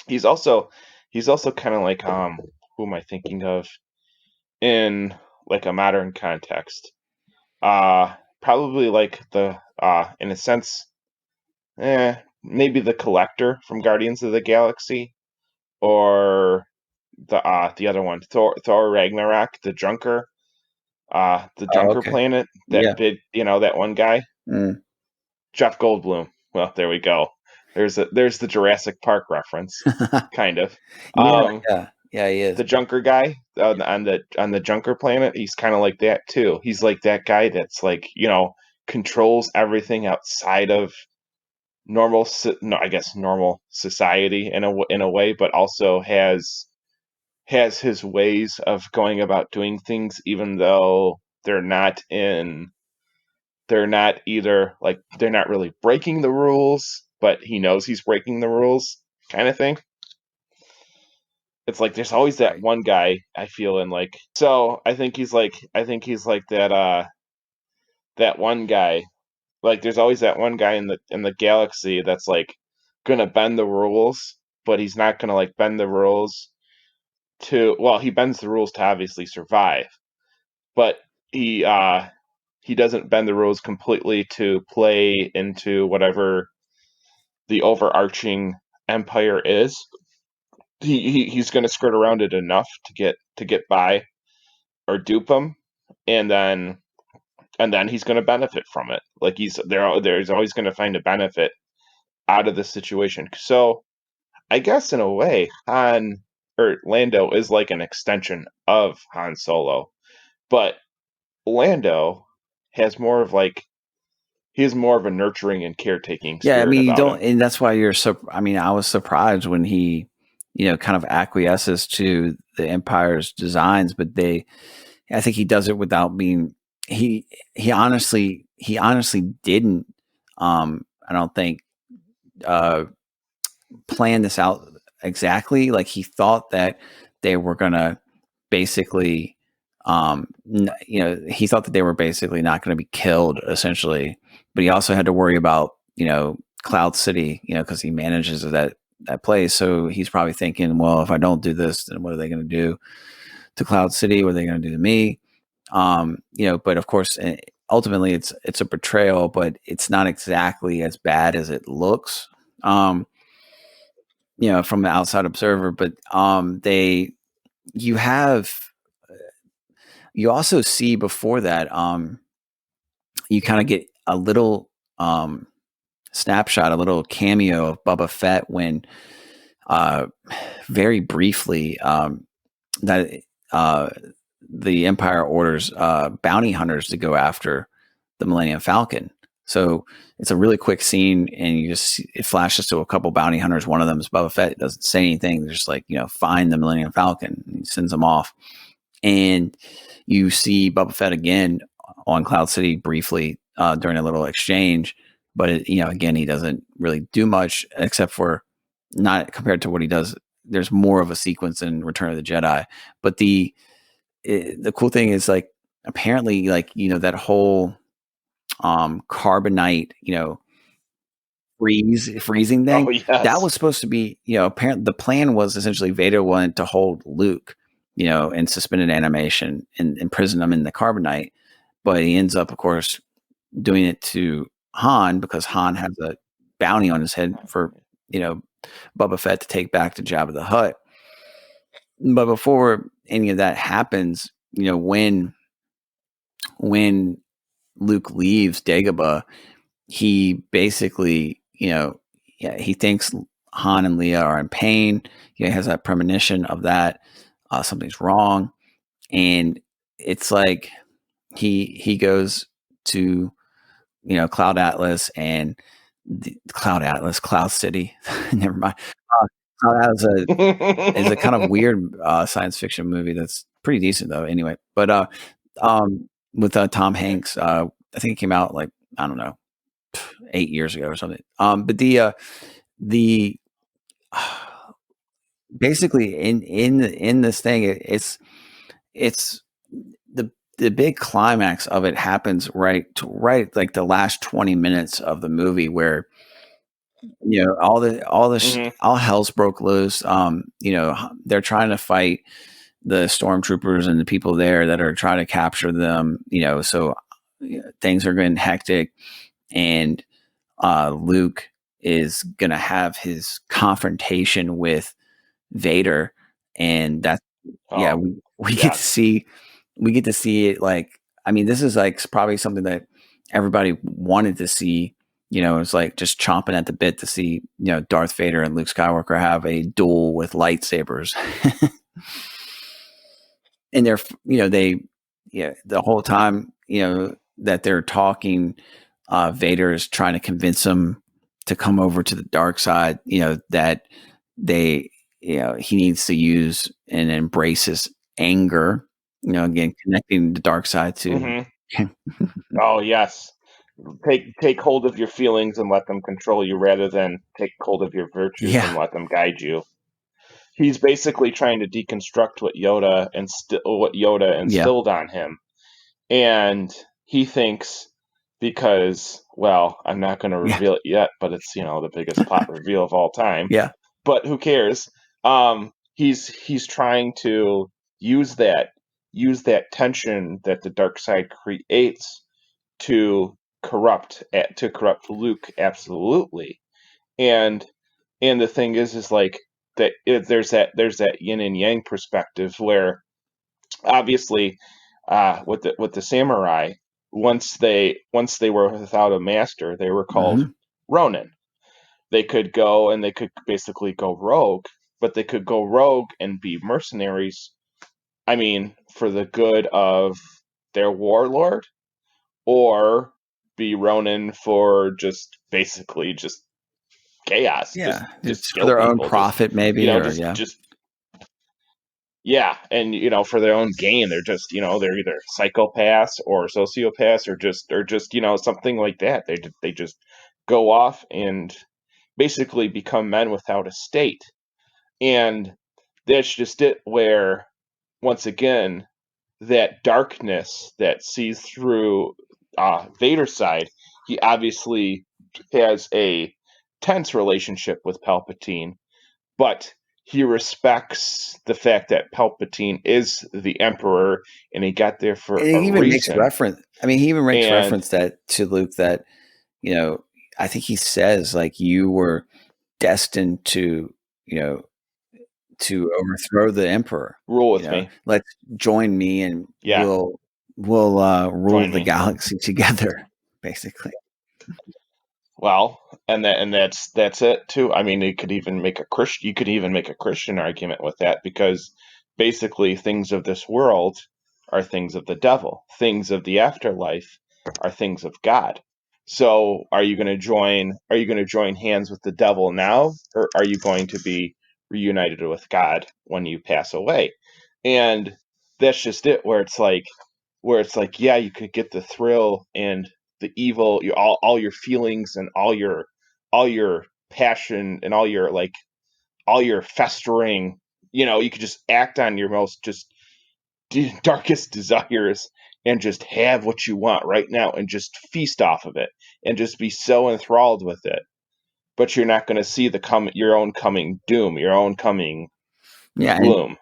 He's also kind of like who am I thinking of in like a modern context? Probably like the in a sense, maybe the Collector from Guardians of the Galaxy, or the other one, Thor Ragnarok, the Junker, the Junker planet, that big, that one guy, Jeff Goldblum. Well, there we go. There's the Jurassic Park reference, kind of. Yeah, he is. The Junker guy on the Junker planet. He's kind of like that too. He's like that guy that's like, controls everything outside of normal society in a way, but also has his ways of going about doing things, even though they're not really breaking the rules, but he knows he's breaking the rules, kind of thing. It's like there's always that one guy, I feel, in like, so I think he's like that one guy. Like there's always that one guy in the galaxy that's like gonna bend the rules, but he's not gonna like bend the rules he bends the rules to obviously survive, but he doesn't bend the rules completely to play into whatever the overarching empire is. He's going to skirt around it enough to get by or dupe him, and then he's going to benefit from it. Like there's always going to find a benefit out of the situation. So I guess in a way, Lando is like an extension of Han Solo, but Lando has more of like, he has more of a nurturing and caretaking spirit. Yeah, I mean, you don't, and that's why I was surprised when he, kind of acquiesces to the Empire's designs, but I think he does it without being, he honestly didn't, I don't think, plan this out exactly. Like he thought that they were going to basically, he thought that they were basically not going to be killed essentially, but he also had to worry about, Cloud City, because he manages that place. So he's probably thinking, well, if I don't do this, then what are they going to do to Cloud City? What are they going to do to me? But of course, ultimately it's a betrayal, but it's not exactly as bad as it looks, from the outside observer. But you also see before that, you kind of get a little snapshot, a little cameo of Boba Fett when very briefly that the Empire orders bounty hunters to go after the Millennium Falcon. So it's a really quick scene, and it flashes to a couple bounty hunters. One of them is Boba Fett. It doesn't say anything. They're just like, find the Millennium Falcon. And he sends them off. And you see Boba Fett again on Cloud City briefly during a little exchange. but again, he doesn't really do much except for not compared to what he does. There's more of a sequence in Return of the Jedi, but the cool thing is like apparently like that whole carbonite freezing Oh thing that yes. was supposed to be apparently the plan was essentially Vader wanted to hold Luke in suspended animation and imprison him in the carbonite, but he ends up of course doing it to Han because Han has a bounty on his head for Boba Fett to take back to Jabba the Hutt. But before any of that happens, when Luke leaves Dagobah, he basically, he thinks Han and Leia are in pain. He has that premonition of that something's wrong, and it's like he goes to Cloud Atlas and Cloud City. Never mind. Cloud Atlas is a kind of weird science fiction movie that's pretty decent though. Anyway, but with Tom Hanks, I think it came out like I don't know 8 years ago or something. But the basically in this thing, it's the big climax of it happens right like the last 20 minutes of the movie where all hell's broke loose. They're trying to fight the stormtroopers and the people there that are trying to capture them. So things are getting hectic, and Luke is gonna have his confrontation with Vader, and that's we get to see it. Like, I mean, this is like probably something that everybody wanted to see. It's like just chomping at the bit to see Darth Vader and Luke Skywalker have a duel with lightsabers. And they're the whole time that they're talking, Vader is trying to convince him to come over to the dark side, that he needs to use and embrace his anger, again connecting the dark side to Oh yes. Take hold of your feelings and let them control you rather than take hold of your virtues and let them guide you. He's basically trying to deconstruct what Yoda instilled on him. And he thinks because, well, I'm not going to reveal it yet, but it's, the biggest plot reveal of all time. Yeah. But who cares? He's trying to use that tension that the dark side creates to corrupt Luke absolutely. And the thing is like that there's that yin and yang perspective where obviously with the samurai, once they were without a master, they were called Ronin. They could go and they could basically go rogue, but they could go rogue and be mercenaries. I mean, for the good of their warlord, or be Ronin for just basically just chaos. Yeah, just it's for kill their own people. profit, maybe, just yeah, and for their own gain, they're just they're either psychopaths or sociopaths or just something like that. They just go off and basically become men without a state, and that's just it. Where once again, that darkness that sees through Vader's side, he obviously has a tense relationship with Palpatine, but he respects the fact that Palpatine is the Emperor, and he got there for and he a even makes reason. reference. I mean, he even makes reference that to Luke that I think he says like you were destined to to overthrow the Emperor. Rule with me. Let's join me, and we'll rule the galaxy together, basically. Well, and that's it too. I mean, you could even make a Christian argument with that, because basically things of this world are things of the devil. Things of the afterlife are things of God. So, are you going to join hands with the devil now, or are you going to be reunited with God when you pass away? And that's just it, where it's like, yeah, you could get the thrill and the evil, all your feelings and all your passion and all your festering, you could just act on your most just darkest desires and just have what you want right now and just feast off of it and just be so enthralled with it. But you're not going to see your own coming doom, your own coming Yeah. gloom.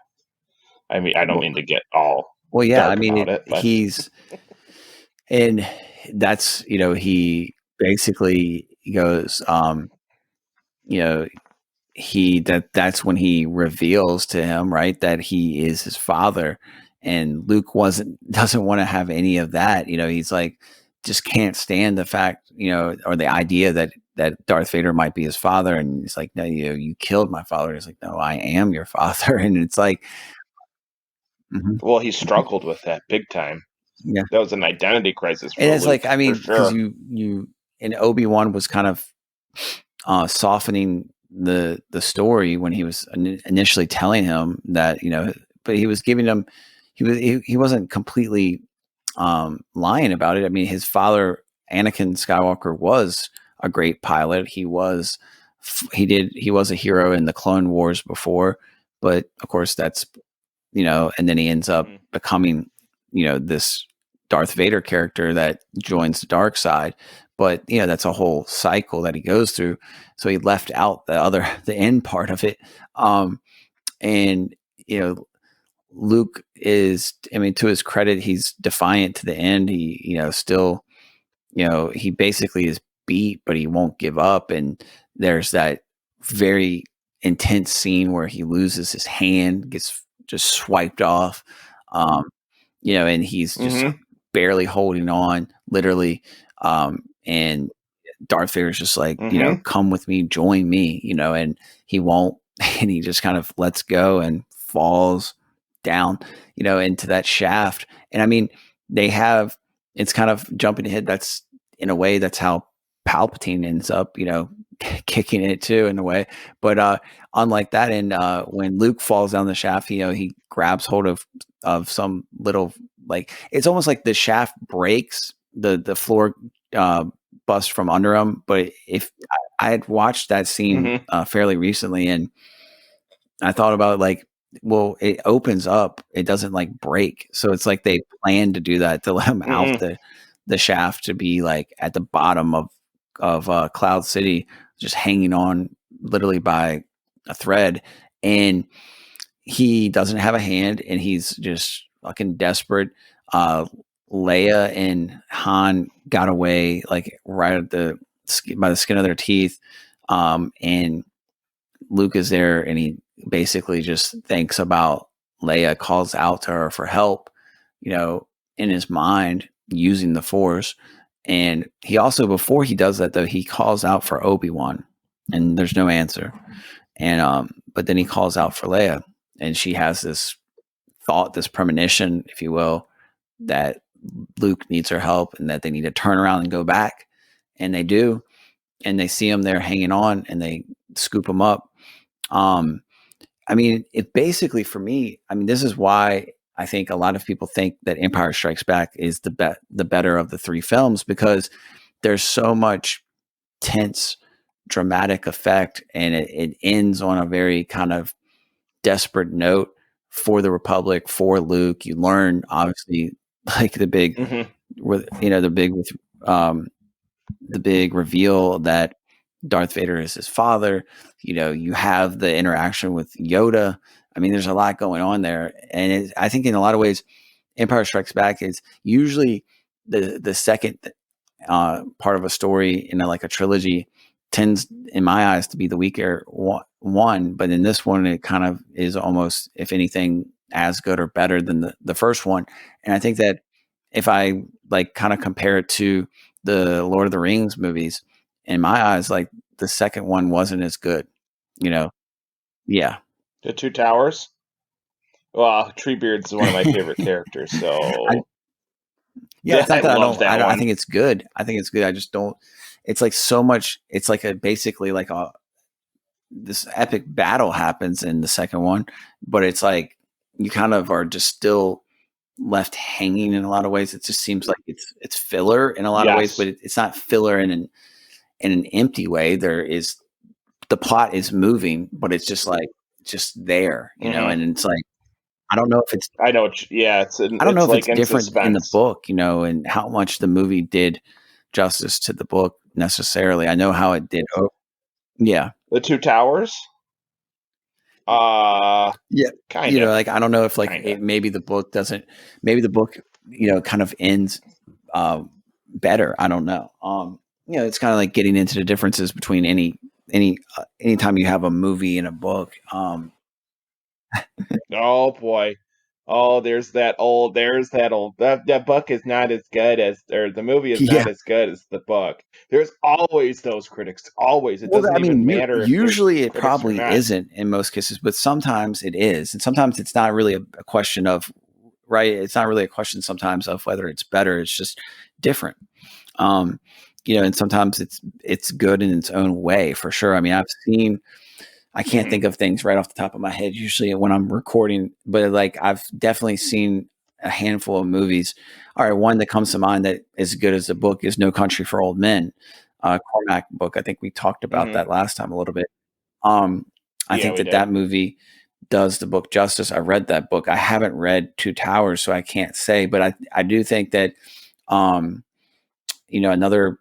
I mean, I don't mean to get all Yeah. I dark mean, about it, but and that's, he basically goes, that's when he reveals to him, right, that he is his father. And Luke doesn't want to have any of that. He's like, just can't stand the fact, or the idea that Darth Vader might be his father. And he's like, no, you killed my father. He's like, no, I am your father. And it's like, mhm. well, he struggled with that big time. Yeah. That was an identity crisis for And it's Luke, like, I mean, for because sure. you and Obi-Wan was kind of softening the story when he was initially telling him that, but he was giving him, he wasn't completely lying about it. I mean, his father, Anakin Skywalker, was a great pilot. He was a hero in the Clone Wars before, but of course that's, and then he ends up becoming, this Darth Vader character that joins the dark side. But, that's a whole cycle that he goes through. So he left out the end part of it. And, Luke is, I mean, to his credit, he's defiant to the end. He, still, he basically is beat, but he won't give up. And there's that very intense scene where he loses his hand, gets just swiped off. And he's just barely holding on, literally. And Darth Vader's just like, come with me, join me, and he won't. And he just kind of lets go and falls down, into that shaft. And I mean, it's kind of jumping ahead. That's, in a way, that's how Palpatine ends up, kicking it too, in a way. But unlike that, and when Luke falls down the shaft, he grabs hold of some little, like, it's almost like the shaft breaks, the floor bust from under him. But if I had watched that scene fairly recently, and I thought about it, like, well, it opens up, it doesn't like break. So it's like they planned to do that to let him out the shaft, to be like at the bottom of Cloud City, just hanging on literally by a thread. And he doesn't have a hand, and he's just fucking desperate. Leia and Han got away, like, right by the skin of their teeth. And Luke is there, and he basically just thinks about Leia, calls out to her for help, in his mind, using the Force. And he also, before he does that, though, he calls out for Obi-Wan, and there's no answer. And but then he calls out for Leia, and she has this thought, this premonition, if you will, that Luke needs her help and that they need to turn around and go back. And they do. And they see him there hanging on, and they scoop him up. I mean, it basically, for me, I mean, this is why I think a lot of people think that Empire Strikes Back is the better of the three films, because there's so much tense, dramatic effect, and it ends on a very kind of desperate note for the Republic, for Luke. You learn, obviously, like the big, the big reveal that Darth Vader is his father. You have the interaction with Yoda. I mean, there's a lot going on there. And I think in a lot of ways, Empire Strikes Back is usually the second part of a story in like a trilogy tends, in my eyes, to be the weaker one. But in this one, it kind of is almost, if anything, as good or better than the first one. And I think that if I like kind of compare it to the Lord of the Rings movies, in my eyes, like, the second one wasn't as good, Yeah. The Two Towers. Well, Treebeard's one of my favorite characters, so Yeah, it's not that I love that I one. think it's good. I think it's good. I just don't. It's like so much. It's like basically like this epic battle happens in the second one, but it's like you kind of are just still left hanging in a lot of ways. It just seems like it's filler in a lot of ways, but it's not filler in an empty way. The plot is moving, but it's just like just there, and it's like I don't know if it's I know. Yeah, I don't know if like it's different in the book, and how much the movie did justice to the book necessarily. I know how it did. Oh, yeah. The Two Towers. Yeah. Kind of. Like I don't know if maybe the book doesn't. Maybe the book, kind of ends better. I don't know. It's kind of like getting into the differences between anytime you have a movie and a book. Oh boy. Oh, there's that old. That book is not as good as, or the movie is not as good as the book. There's always those critics. Always. It doesn't even matter. Usually it probably isn't in most cases, but sometimes it is. And sometimes it's not really a question of, right. It's not really a question sometimes of whether it's better. It's just different. And sometimes it's good in its own way for sure. I mean, I can't think of things right off the top of my head usually when I'm recording, but like I've definitely seen a handful of movies. All right, one that comes to mind that is good as a book is No Country for Old Men, Cormac book. I think we talked about that last time a little bit. I think that movie does the book justice. I read that book. I haven't read Two Towers, so I can't say, but I do think that, another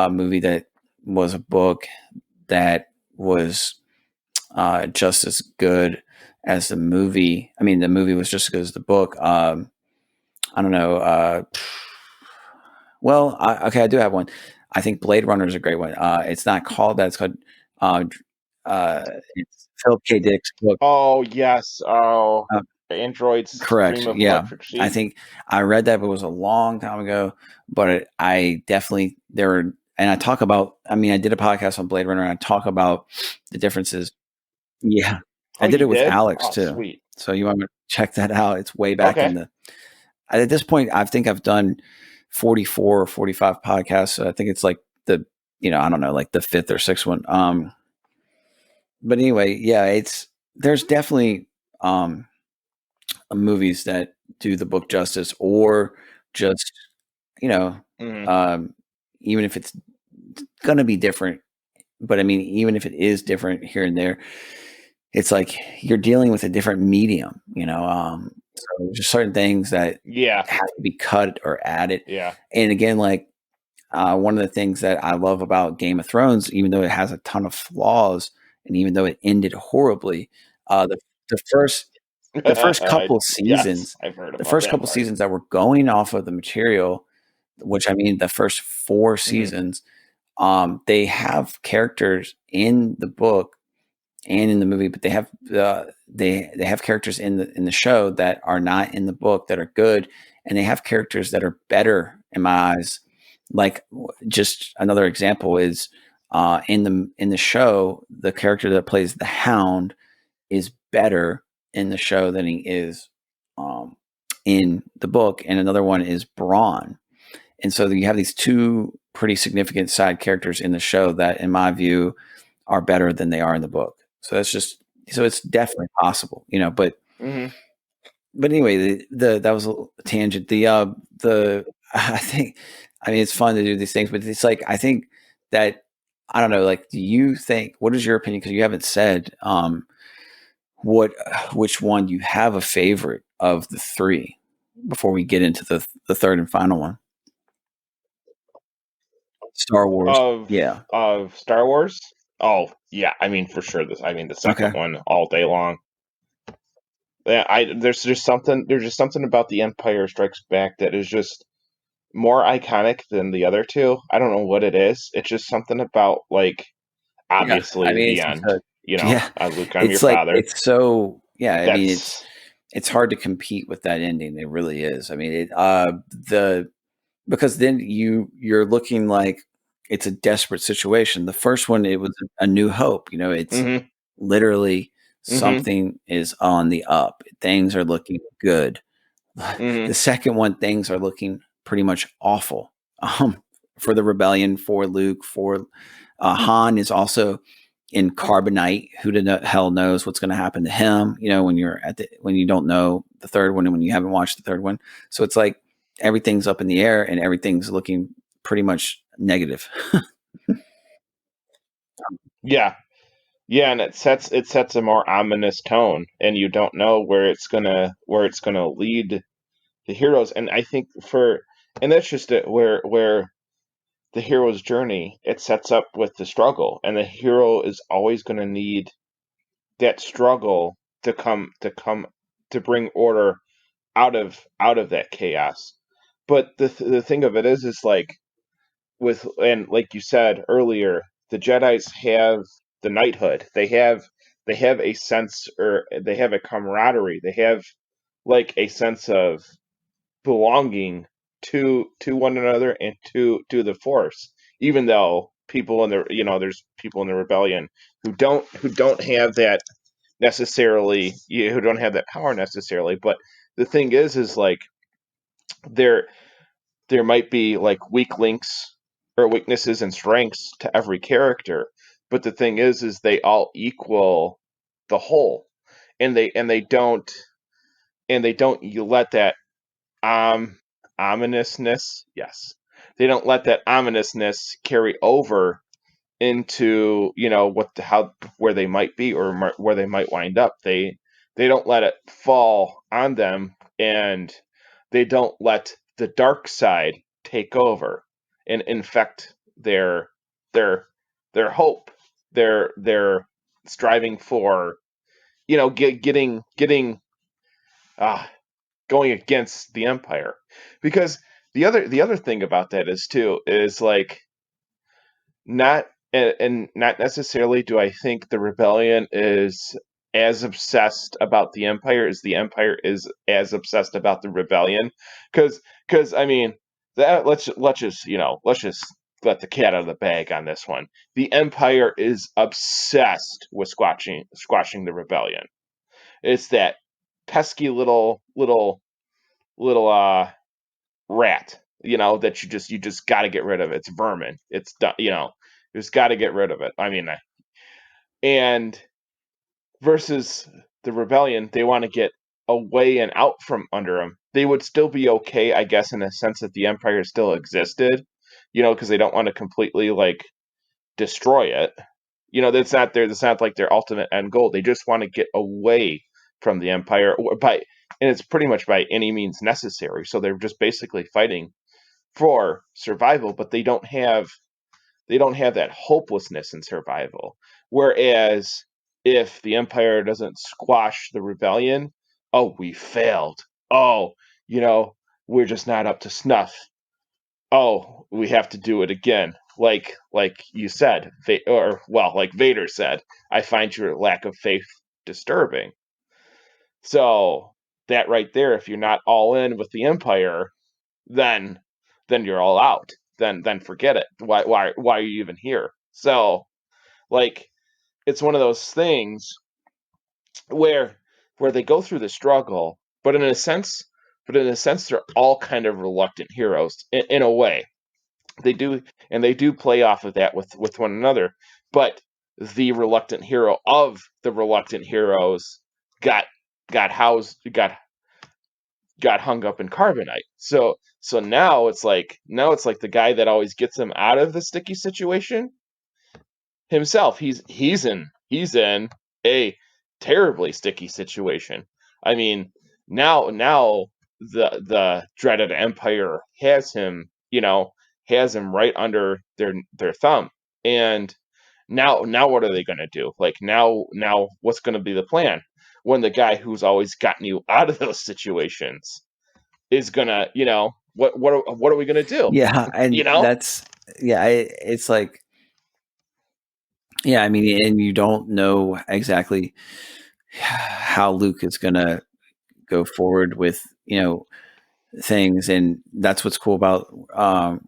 movie that was a book that was just as good as the movie. I mean, the movie was just as good as the book. I don't know. I do have one. I think Blade Runner is a great one. It's not called that. It's called it's Philip K. Dick's book. Oh yes. Oh, Android's correct. Dream of Electric I think I read that, but it was a long time ago. But I definitely and I talk about. I mean, I did a podcast on Blade Runner, and I talk about the differences. Yeah. I did it with Alex too. Sweet. So you want to check that out. It's way back at this point, I think I've done 44 or 45 podcasts. So I think it's like I don't know, like the fifth or sixth one. But anyway, yeah, there's definitely movies that do the book justice or just, even if it's going to be different, but I mean, even if it is different here and there, it's like you're dealing with a different medium, so just certain things that have to be cut or added. Yeah. And again, like one of the things that I love about Game of Thrones, even though it has a ton of flaws and even though it ended horribly, the first couple seasons, I've heard about the first couple seasons that were going off of the material, which I mean, the first 4 seasons, they have characters in the book and in the movie, but they have characters in the show that are not in the book that are good, and they have characters that are better in my eyes. Like just another example is in the show, the character that plays the Hound is better in the show than he is in the book, and another one is Braun. And so you have these 2 pretty significant side characters in the show that, in my view, are better than they are in the book. So it's definitely possible, but, but anyway, that was a tangent. I think, I mean, it's fun to do these things, but it's like, I think that, I don't know, like, what is your opinion? Cause you haven't said, which one you have a favorite of the 3 before we get into the third and final one. Star Wars. Of Star Wars. Oh yeah, I mean for sure. The second one all day long. Yeah, there's just something about The Empire Strikes Back that is just more iconic than the other 2. I don't know what it is. It's just something about, like, obviously the end. Luke, I'm your father. It's so I mean it's hard to compete with that ending. It really is. I mean because then you're looking like it's a desperate situation. The first one, it was A New Hope. It's literally something is on the up. Things are looking good. The second one, things are looking pretty much awful for the rebellion, for Luke, for Han is also in Carbonite, who the hell knows what's going to happen to him? When when you don't know the third one and when you haven't watched the third one. So it's like everything's up in the air and everything's looking pretty much negative. Yeah. Yeah, and it sets a more ominous tone, and you don't know where it's gonna lead the heroes. And I think and that's just it, where the hero's journey, it sets up with the struggle, and the hero is always going to need that struggle to bring order out of that chaos. But the thing of it is like, and like you said earlier, the Jedi's have the knighthood. They have a sense, or they have a camaraderie. They have like a sense of belonging to one another and to the Force. Even though there's people in the rebellion who don't have that necessarily, who don't have that power necessarily. But the thing is like, there there might be like weak links or weaknesses and strengths to every character, but the thing is they all equal the whole. And they don't you let that um ominousness, yes, they don't let that ominousness carry over into, where they might be, or where they might wind up. They don't let it fall on them, and they don't let the dark side take over and infect their hope, their striving for, getting uh going against the Empire. Because the other thing about that is like, not and not necessarily do I think the rebellion is as obsessed about the Empire as the Empire is as obsessed about the rebellion. Because I mean, that let's just let the cat out of the bag on this one. The Empire is obsessed with squashing the rebellion. It's that pesky little rat, that you just got to get rid of. It's vermin. It's done. You just got to get rid of it. I mean, and versus the rebellion, they want to get away and out from under them. They would still be okay, I guess, in a sense that the Empire still existed, because they don't want to completely like destroy it. That's not like their ultimate end goal. They just want to get away from the Empire, and it's pretty much by any means necessary. So they're just basically fighting for survival, but they don't have that hopelessness in survival. Whereas if the Empire doesn't squash the rebellion, oh, we failed. Oh, you know, we're just not up to snuff. Oh, we have to do it again. Like you said, like Vader said, I find your lack of faith disturbing. So that right there, if you're not all in with the Empire, then you're all out. Then forget it. Why are you even here? So, like, it's one of those things where they go through the struggle, but in a sense they're all kind of reluctant heroes in a way. They do play off of that with one another. But the reluctant hero of the reluctant heroes got got hung up in carbonite. So now it's like the guy that always gets him out of the sticky situation himself. He's in a terribly sticky situation. I mean, now the dreaded Empire has him right under their thumb. And now what are they going to do? Like, now what's going to be the plan when the guy who's always gotten you out of those situations is gonna, what are we gonna do? Yeah, and You know? it's like, yeah, I mean, and you don't know exactly how Luke is gonna go forward with things, and that's what's cool about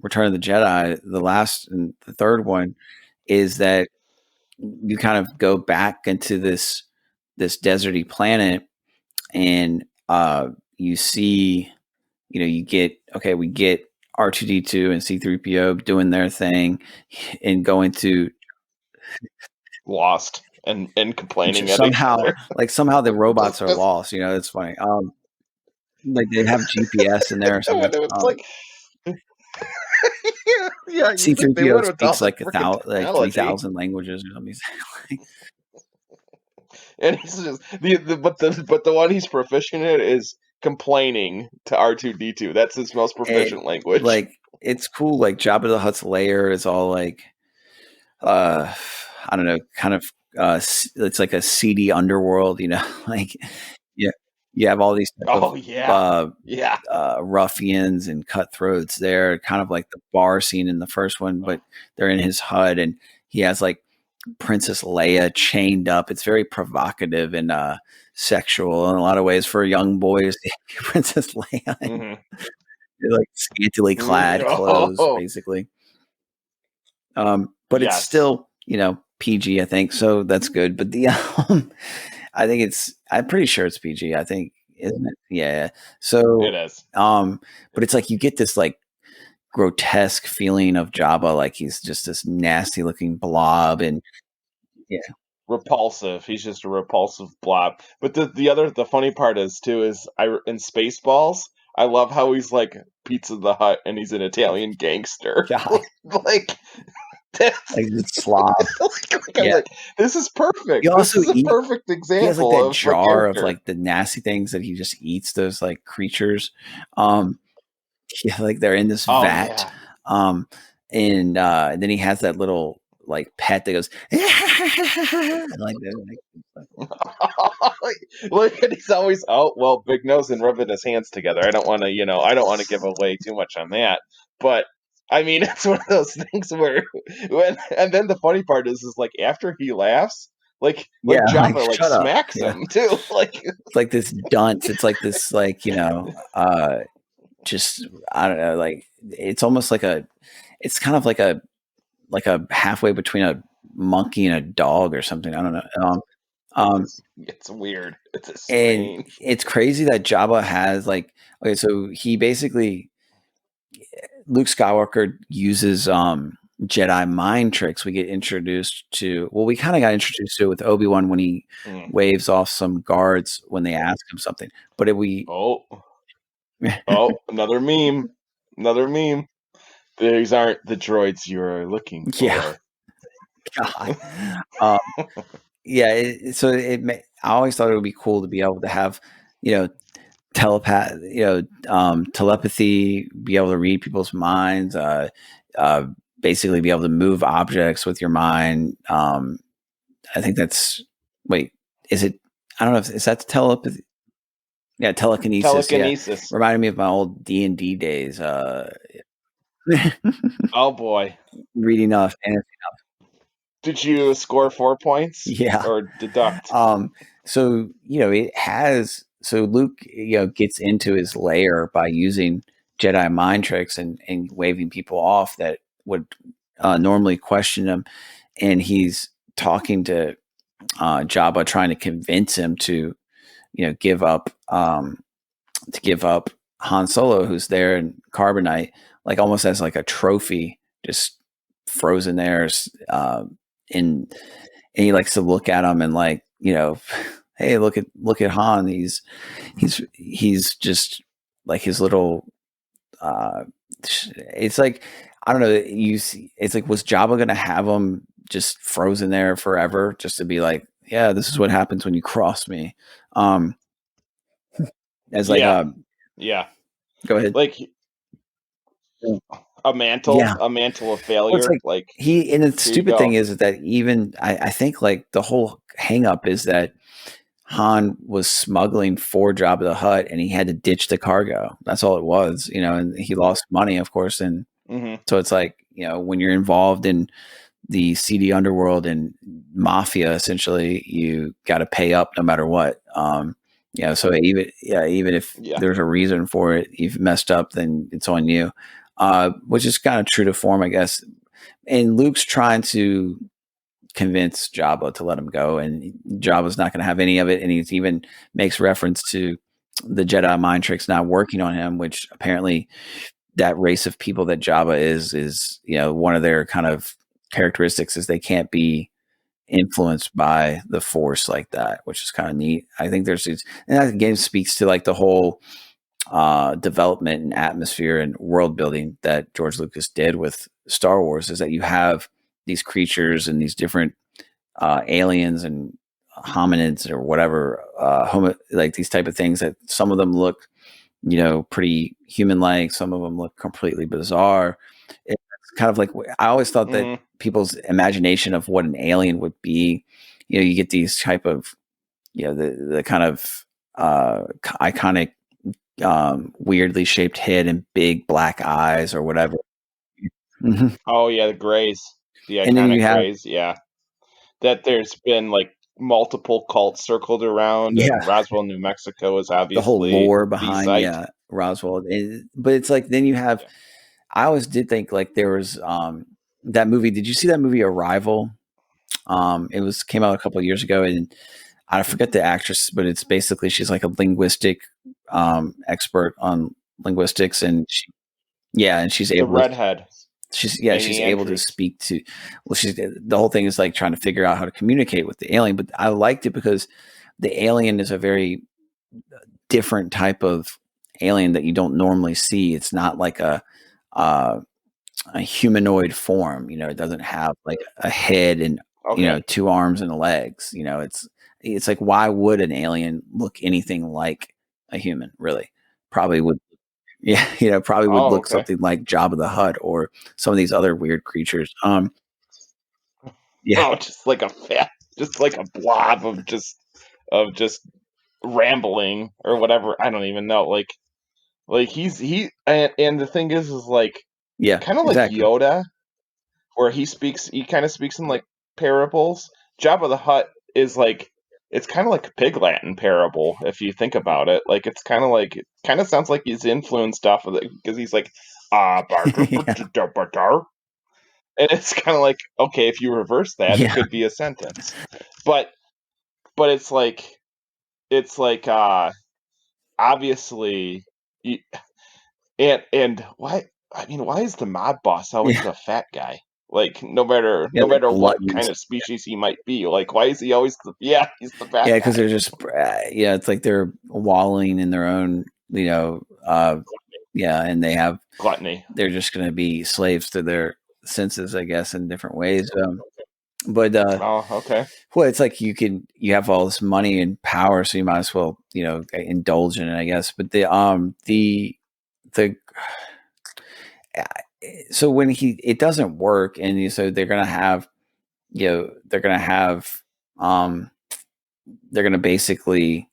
Return of the Jedi. The last and the third one is that you kind of go back into this deserty planet, and you see, we get R2D2 and C3PO doing their thing and going to lost and complaining at each somehow, other. somehow the robots are Just- lost. It's funny. Like they have GPS in there or something. It's like, yeah, you think they C-3PO would with all speaks the like freaking like technology. 3,000 languages or something. And he's just but the one he's proficient in is complaining to R2D2. That's his most proficient language. Like it's cool. Like Jabba the Hutt's lair is all like, I don't know, kind of. It's like a seedy underworld. Like yeah, you have all these type of, yeah. Ruffians and cutthroats there, kind of like the bar scene in the first one, but they're in his hut and he has like Princess Leia chained up. It's very provocative and sexual in a lot of ways for young boys. Princess Leia, they're like scantily clad clothes, basically. But it's still, PG, I think, so that's good. But the I think I'm pretty sure it's PG. I think, isn't it? Yeah. So it is. But it's like you get this like grotesque feeling of Jabba, like he's just this nasty looking blob, and repulsive. He's just a repulsive blob. But the funny part is in Spaceballs, I love how he's like Pizza the Hut and he's an Italian gangster. like it's slob. I'm like, this is perfect. This is a perfect example. He has like that jar of like the nasty things that he just eats. Those like creatures, like they're in this vat. And then he has that little like pet that goes like and he's always big nose and rubbing his hands together. I don't want to give away too much on that, but I mean it's one of those things where and then the funny part is like after he laughs, Jabba like smacks him too. Like it's like this dunce. It's like this just I don't know, like it's almost like it's kind of like a halfway between a monkey and a dog or something. I don't know. It's weird. It's strange. And it's crazy that Jabba has so he basically Luke Skywalker uses Jedi mind tricks. We get introduced to we kind of got introduced to it with Obi-Wan when he waves off some guards when they ask him something. But another meme. These aren't the droids you're looking for. Yeah. God. I always thought it would be cool to be able to have, telepathy, be able to read people's minds, basically be able to move objects with your mind. I think that's is it? I don't know is that telepathy? Yeah, telekinesis. Yeah. Reminded me of my old D&D days. Oh boy, reading enough. Did you score 4 points? Yeah, or deduct? So it has. So Luke, gets into his lair by using Jedi mind tricks and waving people off that would normally question him, and he's talking to Jabba, trying to convince him to, give up Han Solo, who's there in carbonite, like almost as like a trophy, just frozen there. And he likes to look at him and hey, look at Han. He's just like his little. It's like I don't know. It's like was Jabba going to have him just frozen there forever, just to be like, yeah, this is what happens when you cross me. As like yeah. Go ahead. Like a mantle of failure. Well, and the stupid thing is that even I think like the whole hang up is that Han was smuggling for Jabba the Hutt and he had to ditch the cargo. That's all it was, and he lost money, of course. And so it's like, when you're involved in the seedy underworld and mafia, essentially, you got to pay up no matter what. So even if there's a reason for it, you've messed up, then it's on you, which is kind of true to form, I guess. And Luke's trying to convince Jabba to let him go, and Jabba's not going to have any of it. And he even makes reference to the Jedi mind tricks not working on him, which apparently that race of people that Jabba is one of their kind of characteristics is they can't be influenced by the Force like that, which is kind of neat. I think there's these, and that again speaks to like the whole development and atmosphere and world building that George Lucas did with Star Wars, is that you have these creatures and these different aliens and hominids or whatever, like these type of things that some of them look, pretty human-like. Some of them look completely bizarre. It's kind of like, I always thought that people's imagination of what an alien would be, you get these type of, the kind of iconic, weirdly shaped head and big black eyes or whatever. Mhm. Oh yeah, the Greys, the And then you iconic have, Greys. Yeah, that there's been like multiple cults circled around, yeah, and Roswell, New Mexico is the whole obviously lore the behind, site. yeah, Roswell. But it's like, then you have, Yeah. I always did think like there was that movie. Did you see that movie Arrival? It came out a couple of years ago, and I forget the actress, but it's basically, she's like a linguistic expert on linguistics, and she's The able to, redhead, she's Amy able to Andrews. speak to, well, she's, the whole thing is like trying to figure out how to communicate with the alien. But I liked it because the alien is a very different type of alien that you don't normally see. It's not like uh, a humanoid form. It doesn't have like a head and Okay. two arms and legs. It's like, why would an alien look anything like a human? Really, probably would. Yeah, probably would Oh, look okay. something like Jabba the Hutt or some of these other weird creatures. Yeah, Oh, just like a blob of just rambling or whatever. I don't even know. Like and the thing is like yeah, kind of like exactly. Yoda, where he kind of speaks in like parables. Jabba the Hutt is like, it's kind of like a Pig Latin parable if you think about it. Like it's kind of like, it kind of sounds like he's influenced off of it because he's like Yeah, and it's kind of like, okay, if you reverse that, it yeah, could be a sentence. But it's like, it's like obviously y- and why, I mean, why is the mob boss always yeah, the fat guy? Like yeah. no The matter what kind gluttons. of species he might be, like why is he always yeah, he's the fat Yeah, because guy. they're just, it's like they're wallowing in their own, yeah, and Gluttony. they're just going to be slaves to their senses, I guess, in different ways. But Oh, okay. well, it's like you have all this money and power, so you might as well, indulge in it, I guess. But the so when it doesn't work, and so they're gonna have, they're gonna have, um, they're gonna basically,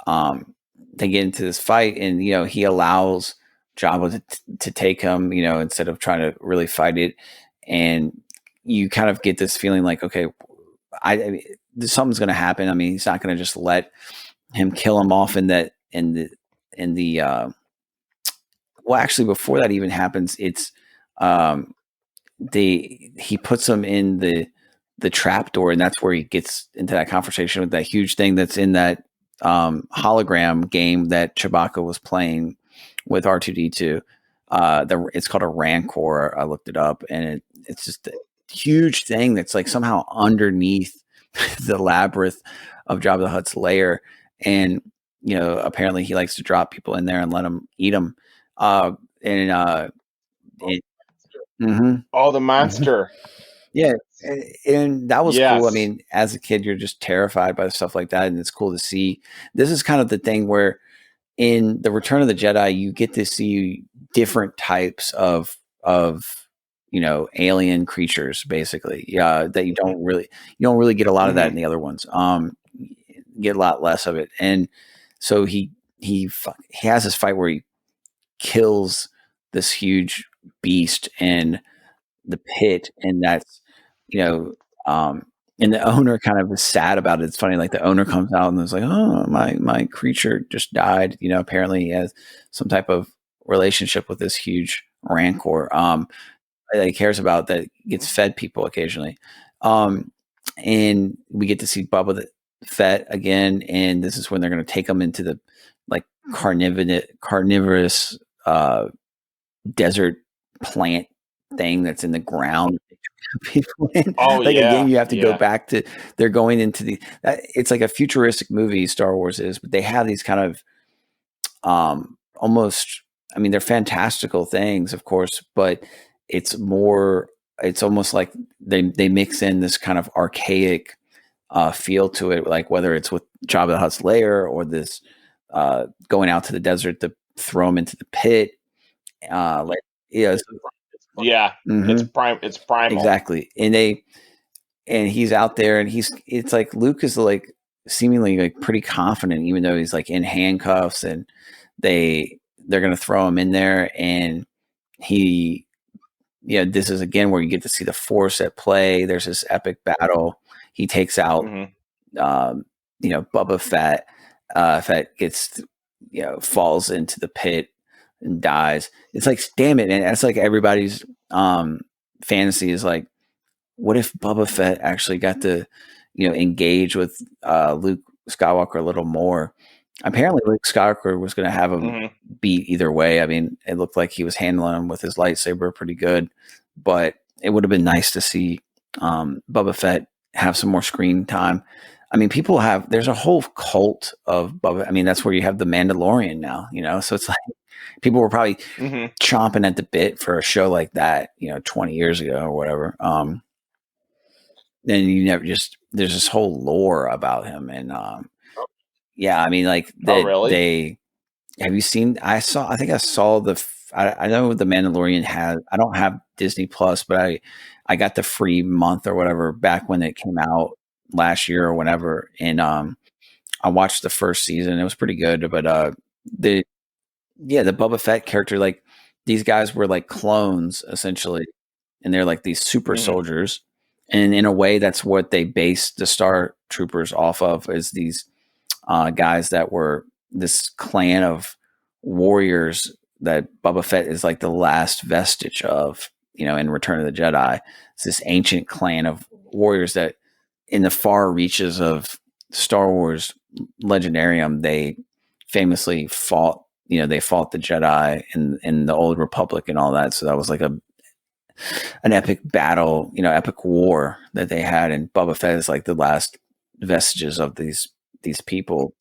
they get into this fight, and he allows Jabba to take him, instead of trying to really fight it, and you kind of get this feeling like, okay, I mean, something's going to happen. I mean, he's not going to just let him kill him off in the well, actually, before that even happens, it's um he puts him in the trap door, and that's where he gets into that conversation with that huge thing that's in that hologram game that Chewbacca was playing with R2D2. It's called a Rancor. I looked it up, and it's just a huge thing that's like somehow underneath the labyrinth of Jabba the Hutt's lair, and apparently he likes to drop people in there and let them eat them. And it, mhm, Oh, the mhm. monster. Yeah, and that was cool. I Yes. mean, as a kid, you're just terrified by stuff like that, and it's cool to see. This is kind of the thing where in the Return of the Jedi, you get to see different types of alien creatures, basically. Yeah, that you don't really get a lot of that Hmm. in the other ones. You get a lot less of it, and so he has this fight where he kills this huge beast in the pit, and that's you know and the owner kind of is sad about it. It's funny, like the owner comes out and is like, oh, my creature just died. Apparently he has some type of relationship with this huge rancor that he cares about, that gets fed people occasionally. And we get to see Bubba the Fett again, and this is when they're going to take him into the like carnivorous desert plant thing that's in the ground. people in. Oh Like again, yeah, you have to go yeah. back to they're going into it's like a futuristic movie, Star Wars is, but they have these kind of almost, I mean, they're fantastical things, of course, but it's more, it's almost like they mix in this kind of archaic feel to it, like whether it's with Jabba the Hutt's lair or this going out to the desert to throw him into the pit. Like, yeah, Yeah, mm-hmm, it's primal. exactly. And he's out there and it's like Luke is like seemingly like pretty confident, even though he's like in handcuffs and they're going to throw him in there. And he, yeah, this is again where you get to see the Force at play. There's this epic battle. He takes out, um, Boba Fett. Fett gets, falls into the pit and dies. It's like, damn it. And that's like everybody's fantasy is like, what if Boba Fett actually got to, engage with Luke Skywalker a little more? Apparently, Luke Skywalker was going to have him beat either way. I mean, it looked like he was handling him with his lightsaber pretty good, but it would have been nice to see Boba Fett have some more screen time. I mean, there's a whole cult of Boba. I mean, that's where you have the Mandalorian now, so it's like people were probably chomping at the bit for a show like that, 20 years ago or whatever. Then you never there's this whole lore about him. And yeah, I mean, like really? have you seen, I think I saw I know the Mandalorian I don't have Disney Plus, but I got the free month or whatever back when it came out last year or whenever. And I watched the first season. It was pretty good, but the Boba Fett character, like these guys were like clones essentially, and they're like these super soldiers. And in a way, that's what they based the Star Troopers off of, is these guys that were this clan of warriors that Boba Fett is like the last vestige of, in Return of the Jedi. It's this ancient clan of warriors that in the far reaches of Star Wars legendarium, they famously fought, they fought the Jedi in the Old Republic and all that. So that was like an epic battle, epic war that they had. And Boba Fett is like the last vestiges of these people.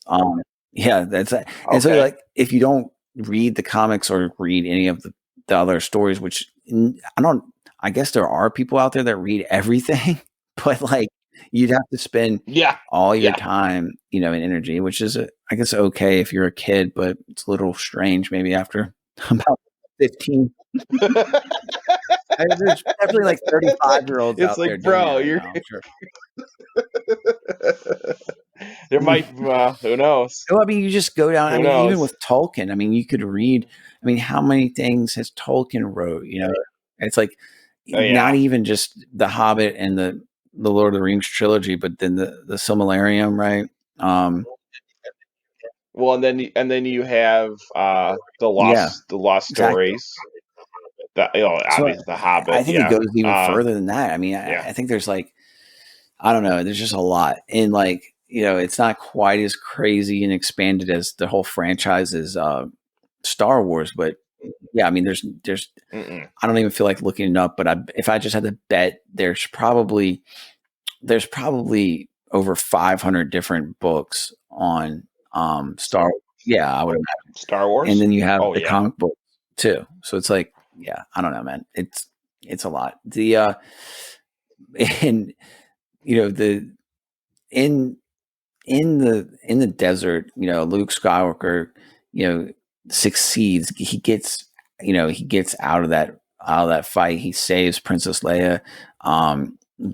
Yeah, that's it. And so like, if you don't read the comics or read any of the other stories, which I guess there are people out there that read everything, but like you'd have to spend all your time, and energy, which is, I guess, okay if you're a kid, but it's a little strange maybe after about 15. There's definitely like 35-year-olds out there doing it right now, I'm sure. There might, who knows? Well, I mean, you just go down. Even with Tolkien, I mean, you could read. I mean, how many things has Tolkien wrote? It's like not even just The Hobbit and the Lord of the Rings trilogy, but then the Silmarillion, right? Well, and then you have the lost stories. Obviously The Hobbit. I think it goes even further than that. I mean, I think there's like, I don't know, there's just a lot. And like, it's not quite as crazy and expanded as the whole franchise is Star Wars, but yeah, I mean, there's I don't even feel like looking it up, but if I just had to bet, there's probably over 500 different books on Star Wars. Yeah, I would imagine. Star Wars. And then you have the comic book too. So it's like, yeah, I don't know, man. It's a lot. The and in the desert, Luke Skywalker, succeeds. He gets out of that fight. He saves Princess Leia,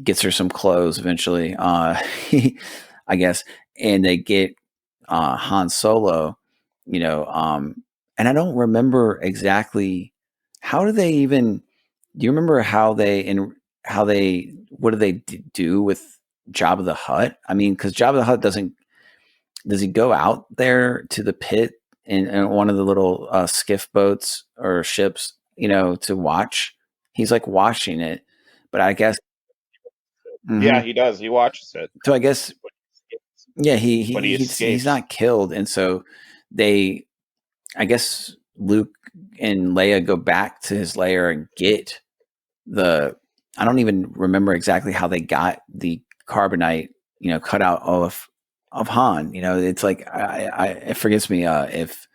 gets her some clothes eventually, I guess, and they get Han Solo, and I don't remember exactly how do they even. Do you remember what do they do with Jabba the Hutt? I mean, because Jabba the Hutt does he go out there to the pit in one of the little skiff boats or ships, to watch? He's like watching it, but I guess. Yeah, he does. He watches it. So I guess, yeah, he's not killed, and so I guess Luke and Leia go back to his lair and get the I don't even remember exactly how they got the carbonite, cut out of Han. It's like it forgets me if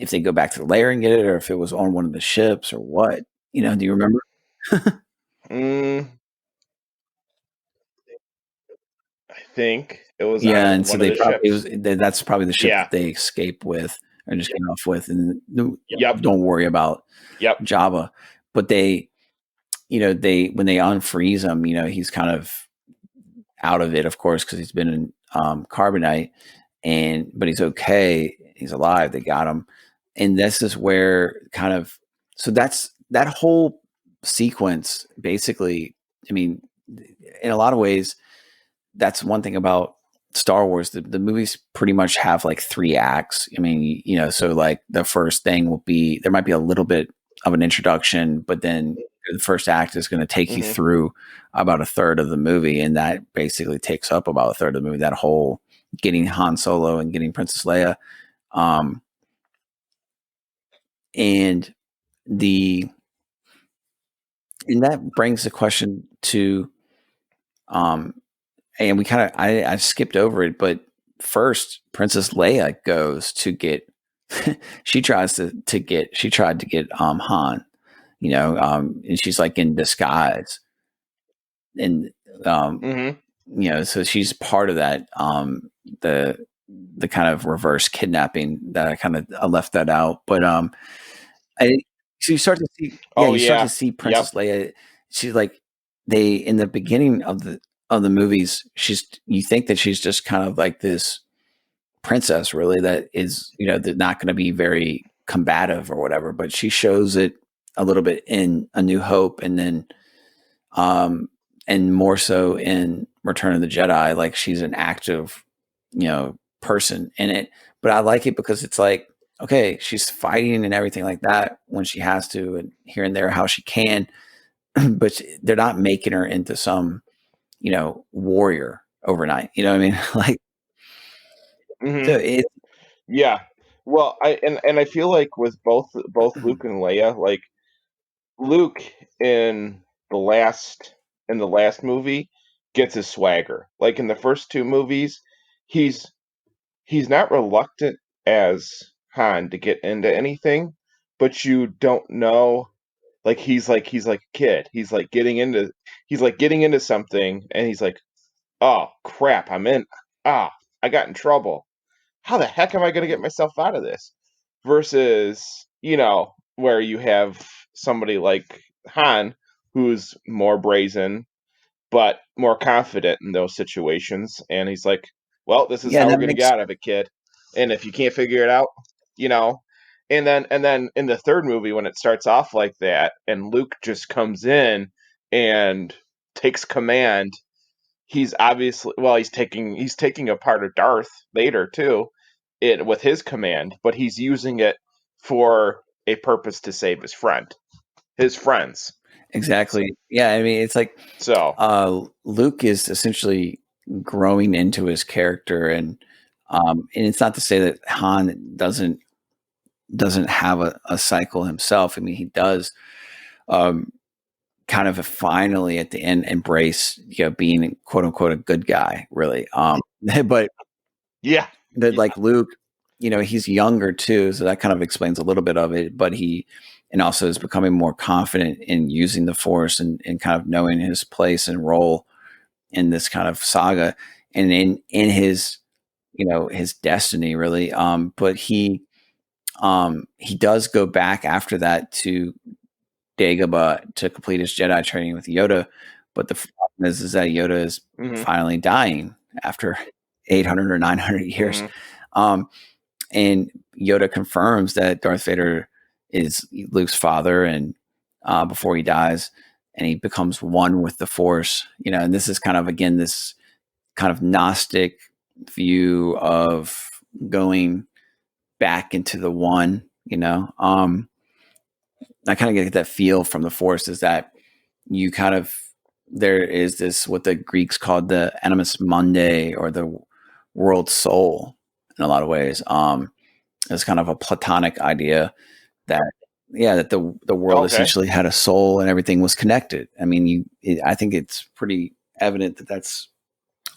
they go back to the lair and get it, or if it was on one of the ships or what. Do you remember? Mm, I think it was Yeah, on and so one of the ships. that's probably the ship Yeah. that they escape with or just came off with, and Yep. don't worry about Yep. Jabba. But they when they unfreeze him, he's kind of out of it, of course, because he's been in carbonite, but he's okay. He's alive. They got him, and this is where kind of that's that whole sequence. Basically, I mean, in a lot of ways, that's one thing about Star Wars. The movies pretty much have like 3 acts. I mean, so like the first thing will be there might be a little bit of an introduction, but then the first act is going to take you through about a third of the movie, and that basically takes up about a third of the movie. That whole getting Han Solo and getting Princess Leia, and that brings the question to, and we kind of I skipped over it, but first Princess Leia goes to get she tried to get Han, and she's like in disguise, and so she's part of that the kind of reverse kidnapping that I left that out, but so you start to see Oh you start to yeah. see Yep. Princess Leia. She's like they in the beginning of the movies, you think that she's just kind of like this princess really that is they're not going to be very combative or whatever, but she shows it a little bit in A New Hope, and then and more so in Return of the Jedi, like she's an active person in it. But I like it because it's like, okay, she's fighting and everything like that when she has to, and here and there how she can, but they're not making her into some warrior overnight, you know what I mean? Like, so it Yeah. Well, I feel like with both Luke and Leia, like Luke in the last movie gets his swagger. Like in the first 2 movies, he's not reluctant as Han to get into anything, but you don't know, like he's like a kid. He's like getting into something, and he's like, "Oh crap, I got in trouble. How the heck am I going to get myself out of this?" Versus, where you have somebody like Han who's more brazen but more confident in those situations, and he's like, "Well, this is yeah, how we're that going to makes get out of it, kid. And if you can't figure it out, you know." And then in the third movie, when it starts off like that, and Luke just comes in and takes command, he's obviously, well, he's taking a part of Darth Vader too, with his command, but he's using it for a purpose to save his friends. exactly. Yeah, I mean, it's like So, Luke is essentially growing into his character, and it's not to say that Han doesn't have a cycle himself. I mean, he does um, kind of finally at the end embrace being quote unquote a good guy, really. But yeah. that Yeah. like Luke, he's younger too, so that kind of explains a little bit of it. But and also is becoming more confident in using the Force, and kind of knowing his place and role in this kind of saga, and in his his destiny really. But he does go back after that to Dagobah to complete his Jedi training with Yoda. But the problem is that Yoda is finally dying after 800 or 900 years. Um, and Yoda confirms that Darth Vader is Luke's father, and before he dies, and he becomes one with the Force. And this is kind of again this kind of Gnostic view of going back into the one. I kind of get that feel from the Force is that you kind of there is this what the Greeks called the animus mundi, or the world soul in a lot of ways. It's kind of a Platonic idea that that the world Okay. essentially had a soul and everything was connected. I mean, I think it's pretty evident that that's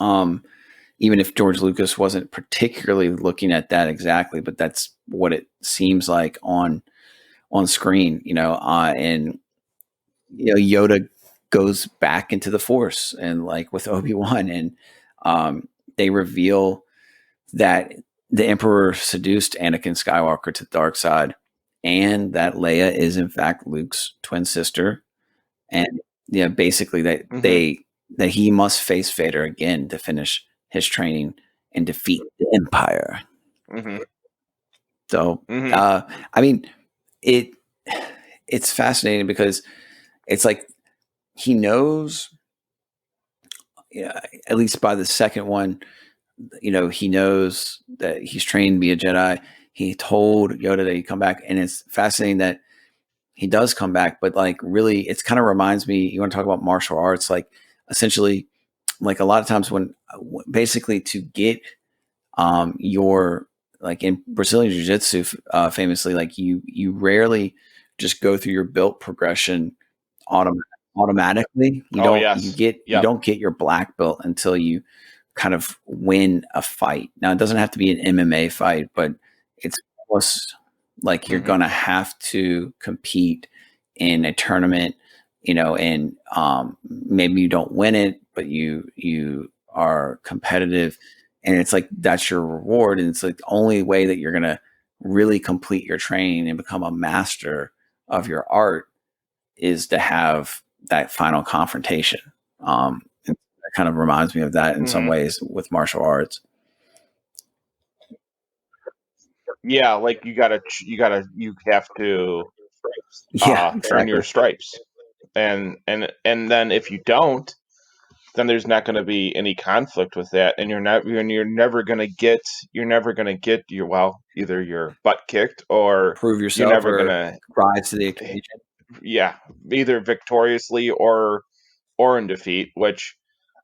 even if George Lucas wasn't particularly looking at that exactly, but that's what it seems like on screen, and Yoda goes back into the Force, and like with Obi-Wan, and they reveal that the Emperor seduced Anakin Skywalker to the dark side, and that Leia is in fact Luke's twin sister, and basically that he must face Vader again to finish his training and defeat the Empire. Mm-hmm. So, I mean, it's fascinating because it's like he knows, at least by the second one, he knows that he's trained to be a Jedi. He told Yoda that he'd come back, and it's fascinating that he does come back. But like, really, it's kind of reminds me. You want to talk about martial arts? Like, essentially, like a lot of times when basically to get your like in Brazilian Jiu-Jitsu, famously, like you rarely just go through your belt progression automatically. You Oh, don't yes. you don't get your black belt until you kind of win a fight. Now it doesn't have to be an MMA fight, but it's almost like you're gonna have to compete in a tournament, and maybe you don't win it, but you are competitive, and it's like that's your reward, and it's like the only way that you're gonna really complete your training and become a master of your art is to have that final confrontation. That kind of reminds me of that in some ways with martial arts. Yeah, like you have to Yeah, earn exactly. your stripes, and then if you don't, then there's not going to be any conflict with that, and you're never going to get your either your butt kicked, or Prove you're yourself never going or to rise to the occasion. either victoriously or in defeat. Which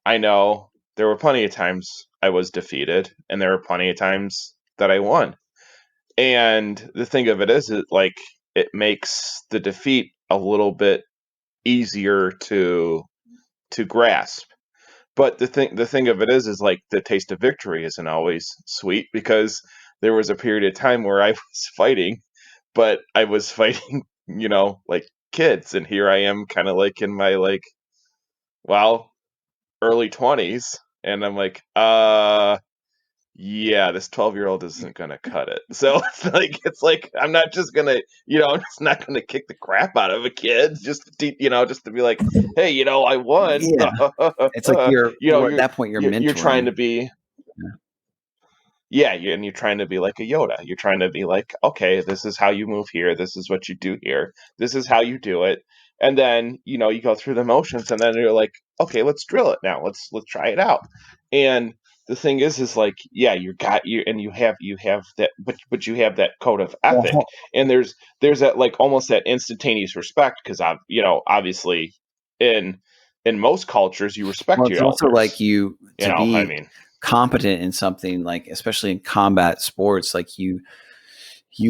I know there were plenty of times I was defeated, and there were plenty of times that I won. And the thing of it is, it makes the defeat a little bit easier to grasp. But the thing of it is like the taste of victory isn't always sweet, because there was a period of time where I was fighting, but I was fighting, like kids, and here I am, kind of like in my well, early 20s, and I'm like, yeah, this 12-year-old isn't gonna cut it. So it's like I'm not just gonna, I'm just not gonna kick the crap out of a kid just to just to be like, hey, I won. Yeah, it's like you're at that point you're You're trying mentoring. to be, and you're trying to be like a Yoda. You're trying to be like, okay, this is how you move here. This is what you do here. This is how you do it. And then, you go through the motions, and then you're like, okay, let's drill it now. Let's try it out. And the thing is like, yeah, and you have that, but you have that code of ethic, Well, and there's that, like, almost that instantaneous respect, because obviously in most cultures you respect it's your also like elders. you to I be mean, competent in something, like especially in combat sports, like you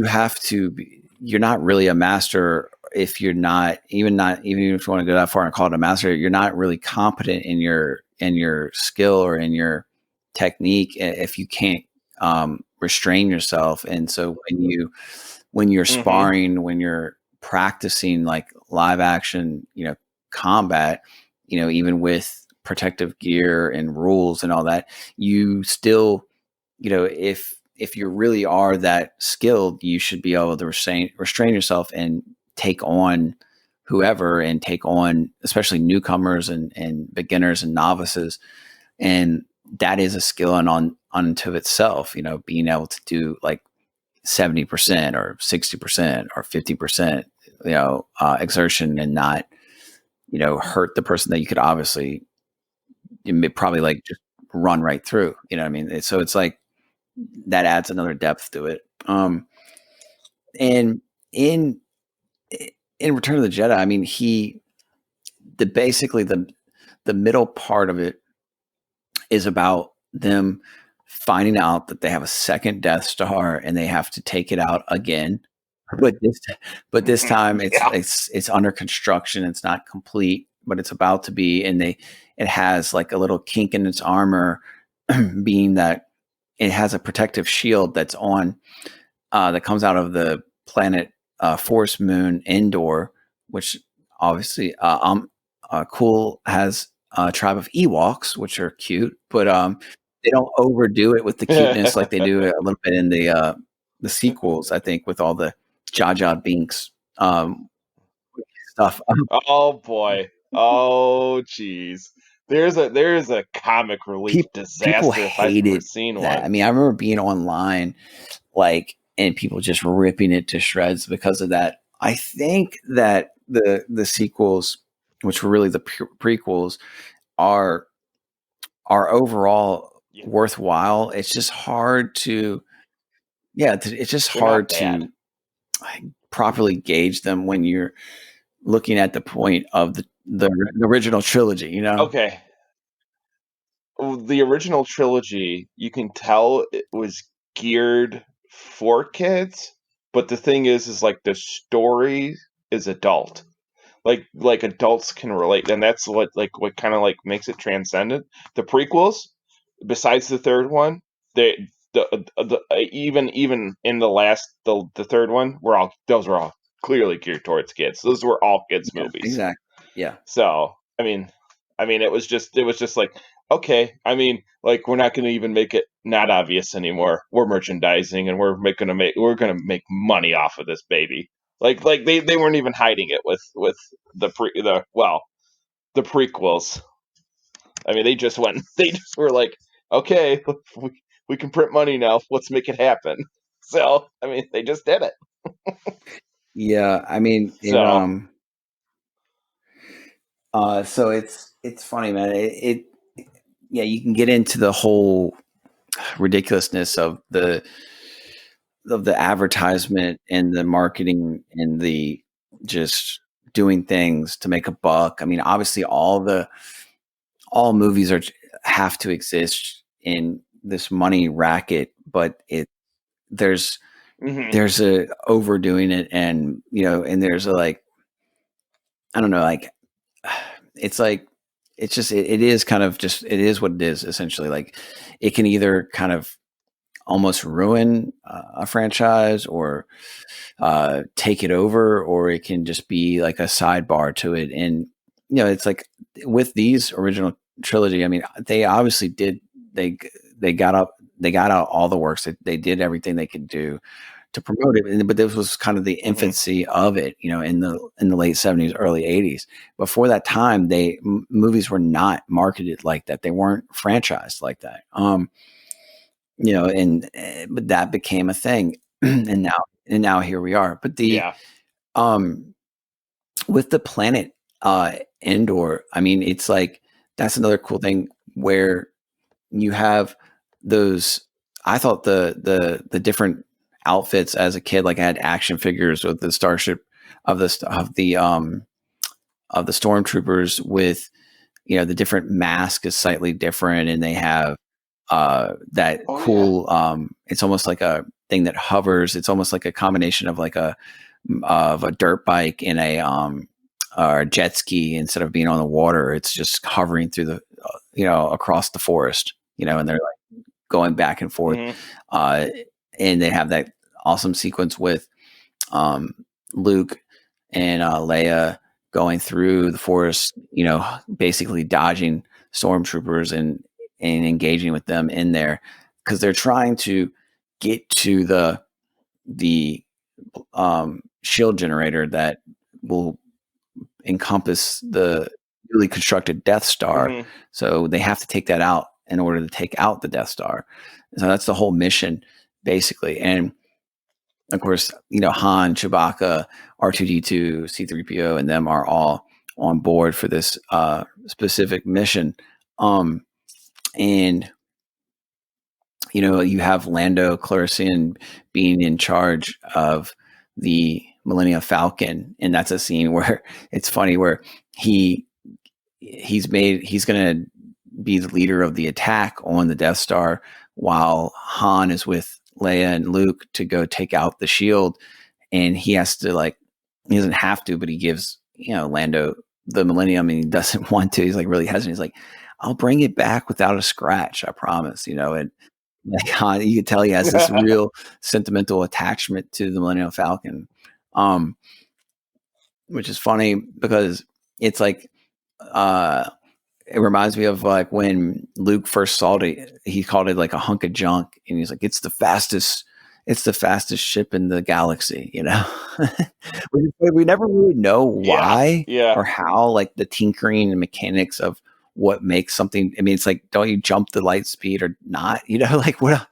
have to be, you're not really a master if you're not even if you want to go that far and call it a master, you're not really competent in your skill or in your technique if you can't restrain yourself. And so when you're sparring, when you're practicing like live action, combat, even with protective gear and rules and all that, you still, if you really are that skilled, you should be able to restrain yourself and take on whoever, and take on especially newcomers and beginners and novices. And that is a skill on unto itself, being able to do like 70% or 60% or 50%, exertion, and not, hurt the person that you could obviously, probably like just run right through, you know what I mean? So it's like, that adds another depth to it. And in Return of the Jedi, I mean, basically the middle part of it is about them finding out that they have a second Death Star and they have to take it out again. but this time Yeah. it's under construction. It's not complete, but it's about to be, and it has like a little kink in its armor, being that it has a protective shield that's on that comes out of the planet Forest Moon Endor, which obviously Cool has a tribe of Ewoks, which are cute, but they don't overdo it with the cuteness like they do a little bit in the sequels. I think with all the Jar Jar Binks stuff. Oh boy. Oh jeez. There's a comic relief People disaster if I've ever hated seen that. one. I mean, I remember being online, like, and people just ripping it to shreds because of that. I think that the sequels, which were really the prequels, are overall Yeah. worthwhile. It's just hard to, it's just They're not hard bad. to properly gauge them when you're looking at the point of the original trilogy. You know? Okay. The original trilogy, you can tell it was geared for kids, but the thing is like the story is adult. Like adults can relate, and that's what kind of like makes it transcendent. The prequels, besides the third one, they the even in the last the third one, those were all clearly geared towards kids. Those were all kids Yeah, movies. exactly. Yeah. So I mean, it was just like, okay. I mean, like, we're not going to even make it not obvious anymore. We're merchandising, and we're gonna make money off of this baby. Like they weren't even hiding it with the prequels. I mean, they just went. They just were like, okay, we can print money now. Let's make it happen. So I mean, they just did it. Yeah, I mean, So so it's funny, man. Yeah, you can get into the whole ridiculousness of the advertisement and the marketing and the just doing things to make a buck. I mean, obviously all movies have to exist in this money racket, but there's mhm. there's a overdoing it, and and there's a, like, I don't know, like, it's like it's just it is kind of just it is what it is, essentially. Like, it can either kind of almost ruin a franchise, or take it over, or it can just be like a sidebar to it. And it's like with these original trilogy, I mean, they obviously did, they they got up they got out all the works. They did everything they could do to promote it, but this was kind of the Mhm. infancy of it, in the late 70s, early 80s. Before that time, movies were not marketed like that. They weren't franchised like that. But that became a thing, and now here we are. But Yeah. um with the planet Endor, I mean, it's like that's another cool thing where you have those. I thought the different outfits as a kid, like I had action figures with the starship of the stormtroopers with the different mask is slightly different, and they have that Oh yeah. cool, it's almost like a thing that hovers. It's almost like a combination of like a dirt bike and a or a jet ski. Instead of being on the water, it's just hovering through the across the forest, and they're like going back and forth. Mhm. uh and they have that awesome sequence with um Luke and Leia going through the forest, basically dodging stormtroopers and engaging with them in there, because they're trying to get to the shield generator that will encompass the newly constructed Death Star. Mhm. So they have to take that out in order to take out the Death Star. So that's the whole mission, basically. And of course, Han, Chewbacca, R2D2, C3PO, and them are all on board for this specific mission. And you have Lando Calrissian being in charge of the Millennium Falcon, and that's a scene where it's funny, where he's going to be the leader of the attack on the Death Star, while Han is with Leia and Luke to go take out the shield. and he has to like, he doesn't have to, but he gives, Lando the Millennium, and he doesn't want to. He's like really hesitant. He's like, I'll bring it back without a scratch, I promise, and like Han, you can tell he has this real sentimental attachment to the Millennium Falcon, which is funny because it's like, it reminds me of like when Luke first saw it, he called it like a hunk of junk, and he's like, it's the fastest ship in the galaxy, we never really know why or how, like the tinkering and mechanics of what makes something. I mean, it's like, don't you jump the light speed or not? Like what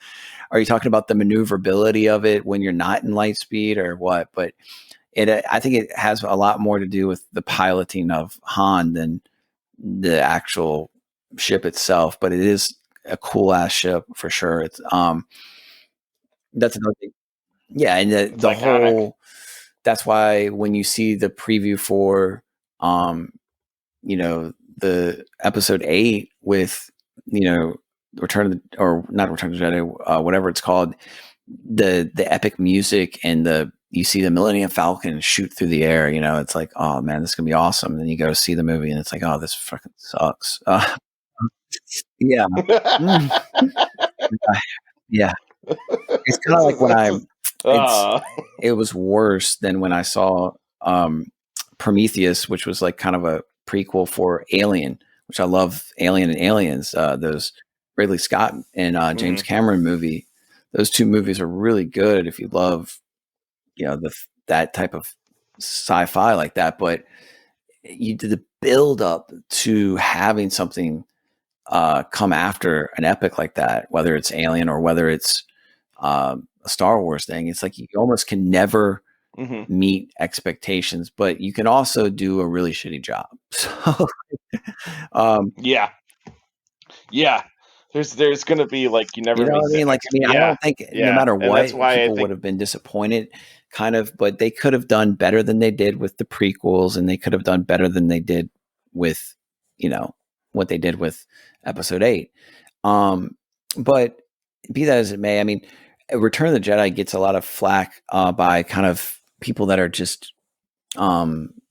are you talking about, the maneuverability of it when you're not in light speed or what? But I think it has a lot more to do with the piloting of Han than the actual ship itself, but it is a cool ass ship for sure. It's that's another thing. Yeah, and the whole, that's why when you see the preview for the episode 8 with Return of the, or not Return of the Jedi, whatever it's called, the epic music, and you see the Millennium Falcon shoot through the air, it's like, oh man, this is gonna be awesome. And then you go see the movie and it's like, oh, this fucking sucks. Yeah. Yeah. It's kind of like when it was worse than when I saw Prometheus, which was like kind of a prequel for Alien, which I love. Alien and Aliens, those Ridley Scott and James Cameron movie. Those two movies are really good if you love, that type of sci-fi like that. But you did the build up to having something come after an epic like that, whether it's Alien or whether it's a Star Wars thing. It's like you almost can never meet expectations, but you can also do a really shitty job. So, yeah. There's going to be like, you never. What I mean? Like, I don't think no matter what, people would have been disappointed, kind of, but they could have done better than they did with the prequels, and they could have done better than they did with, what they did with Episode 8. But be that as it may, I mean, Return of the Jedi gets a lot of flack by kind of people that are just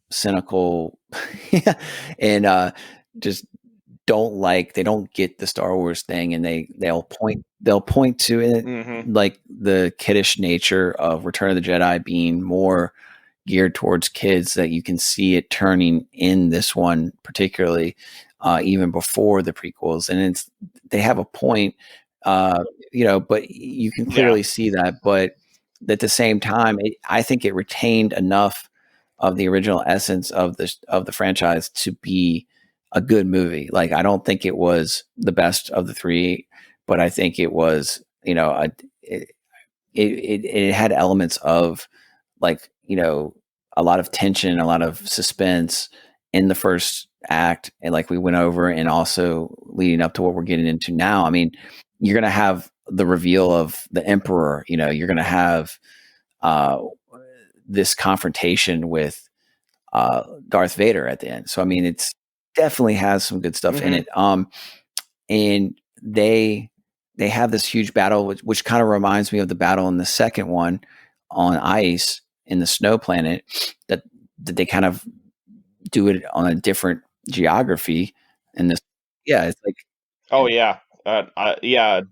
cynical and just they don't get the Star Wars thing, and they'll point to it, like the kiddish nature of Return of the Jedi being more geared towards kids, that you can see it turning in this one particularly, even before the prequels. And they have a point, but you can clearly see that. But at the same time, I think it retained enough of the original essence of the franchise to be a good movie. Like, I don't think it was the best of the three, but I think it was, it had elements of, like, a lot of tension, a lot of suspense in the first act, and like we went over, and also leading up to what we're getting into now. I mean, you're going to have the reveal of the Emperor, you're going to have this confrontation with Darth Vader at the end. So, I mean, it's definitely has some good stuff in it. And they have this huge battle, which kind of reminds me of the battle in the second one on ice in the snow planet, that they kind of do it on a different geography. And this, it's like,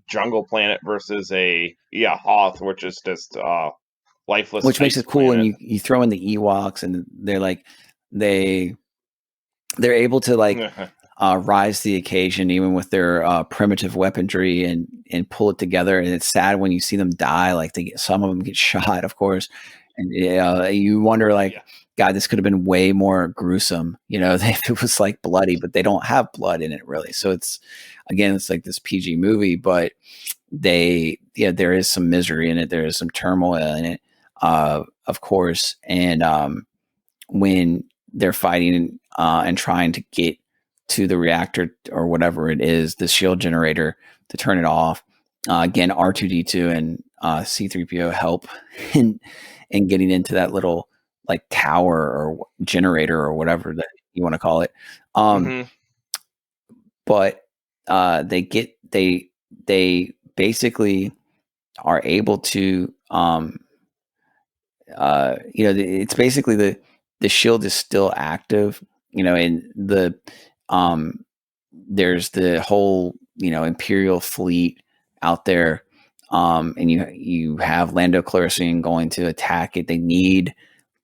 jungle planet versus a Hoth, which is just lifeless, which makes it cool. And you throw in the Ewoks, and they're like, they're able to like rise to the occasion, even with their primitive weaponry, and pull it together. And it's sad when you see them die. Like, some of them get shot, of course, and you wonder, like, God, this could have been way more gruesome, if it was like bloody, but they don't have blood in it really. So it's like this PG movie, but there is some misery in it. There is some turmoil in it, of course. And when they're fighting and trying to get to the reactor or whatever it is, the shield generator, to turn it off, again, R2D2 and C3PO help in getting into that little like tower or generator or whatever that you want to call it. But they basically are able to it's basically the shield is still active, and um, there's the whole, Imperial fleet out there. And you have Lando Calrissian going to attack it. They need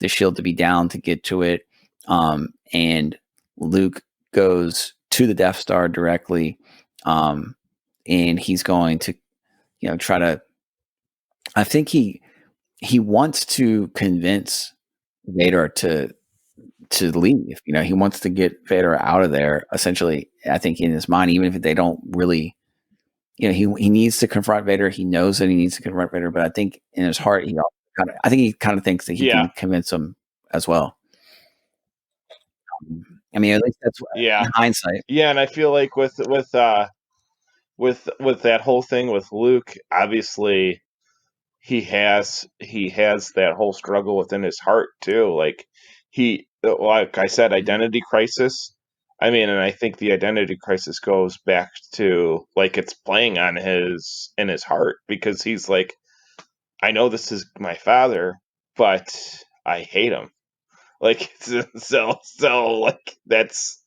the shield to be down to get to it. And Luke goes to the Death Star directly. And he's going to, try to, I think he wants to convince Vader to leave. He wants to get Vader out of there. Essentially, I think in his mind, even if they don't really, he needs to confront Vader. He knows that he needs to confront Vader, but I think in his heart, I think he kind of thinks that he Yeah. can convince him as well. I mean, at least that's Yeah. in hindsight. Yeah, and I feel like with that whole thing with Luke, obviously he has that whole struggle within his heart too. Like like I said, identity crisis. I mean, and I think the identity crisis goes back to like it's playing on in his heart, because he's like, I know this is my father, but I hate him. Like so like that's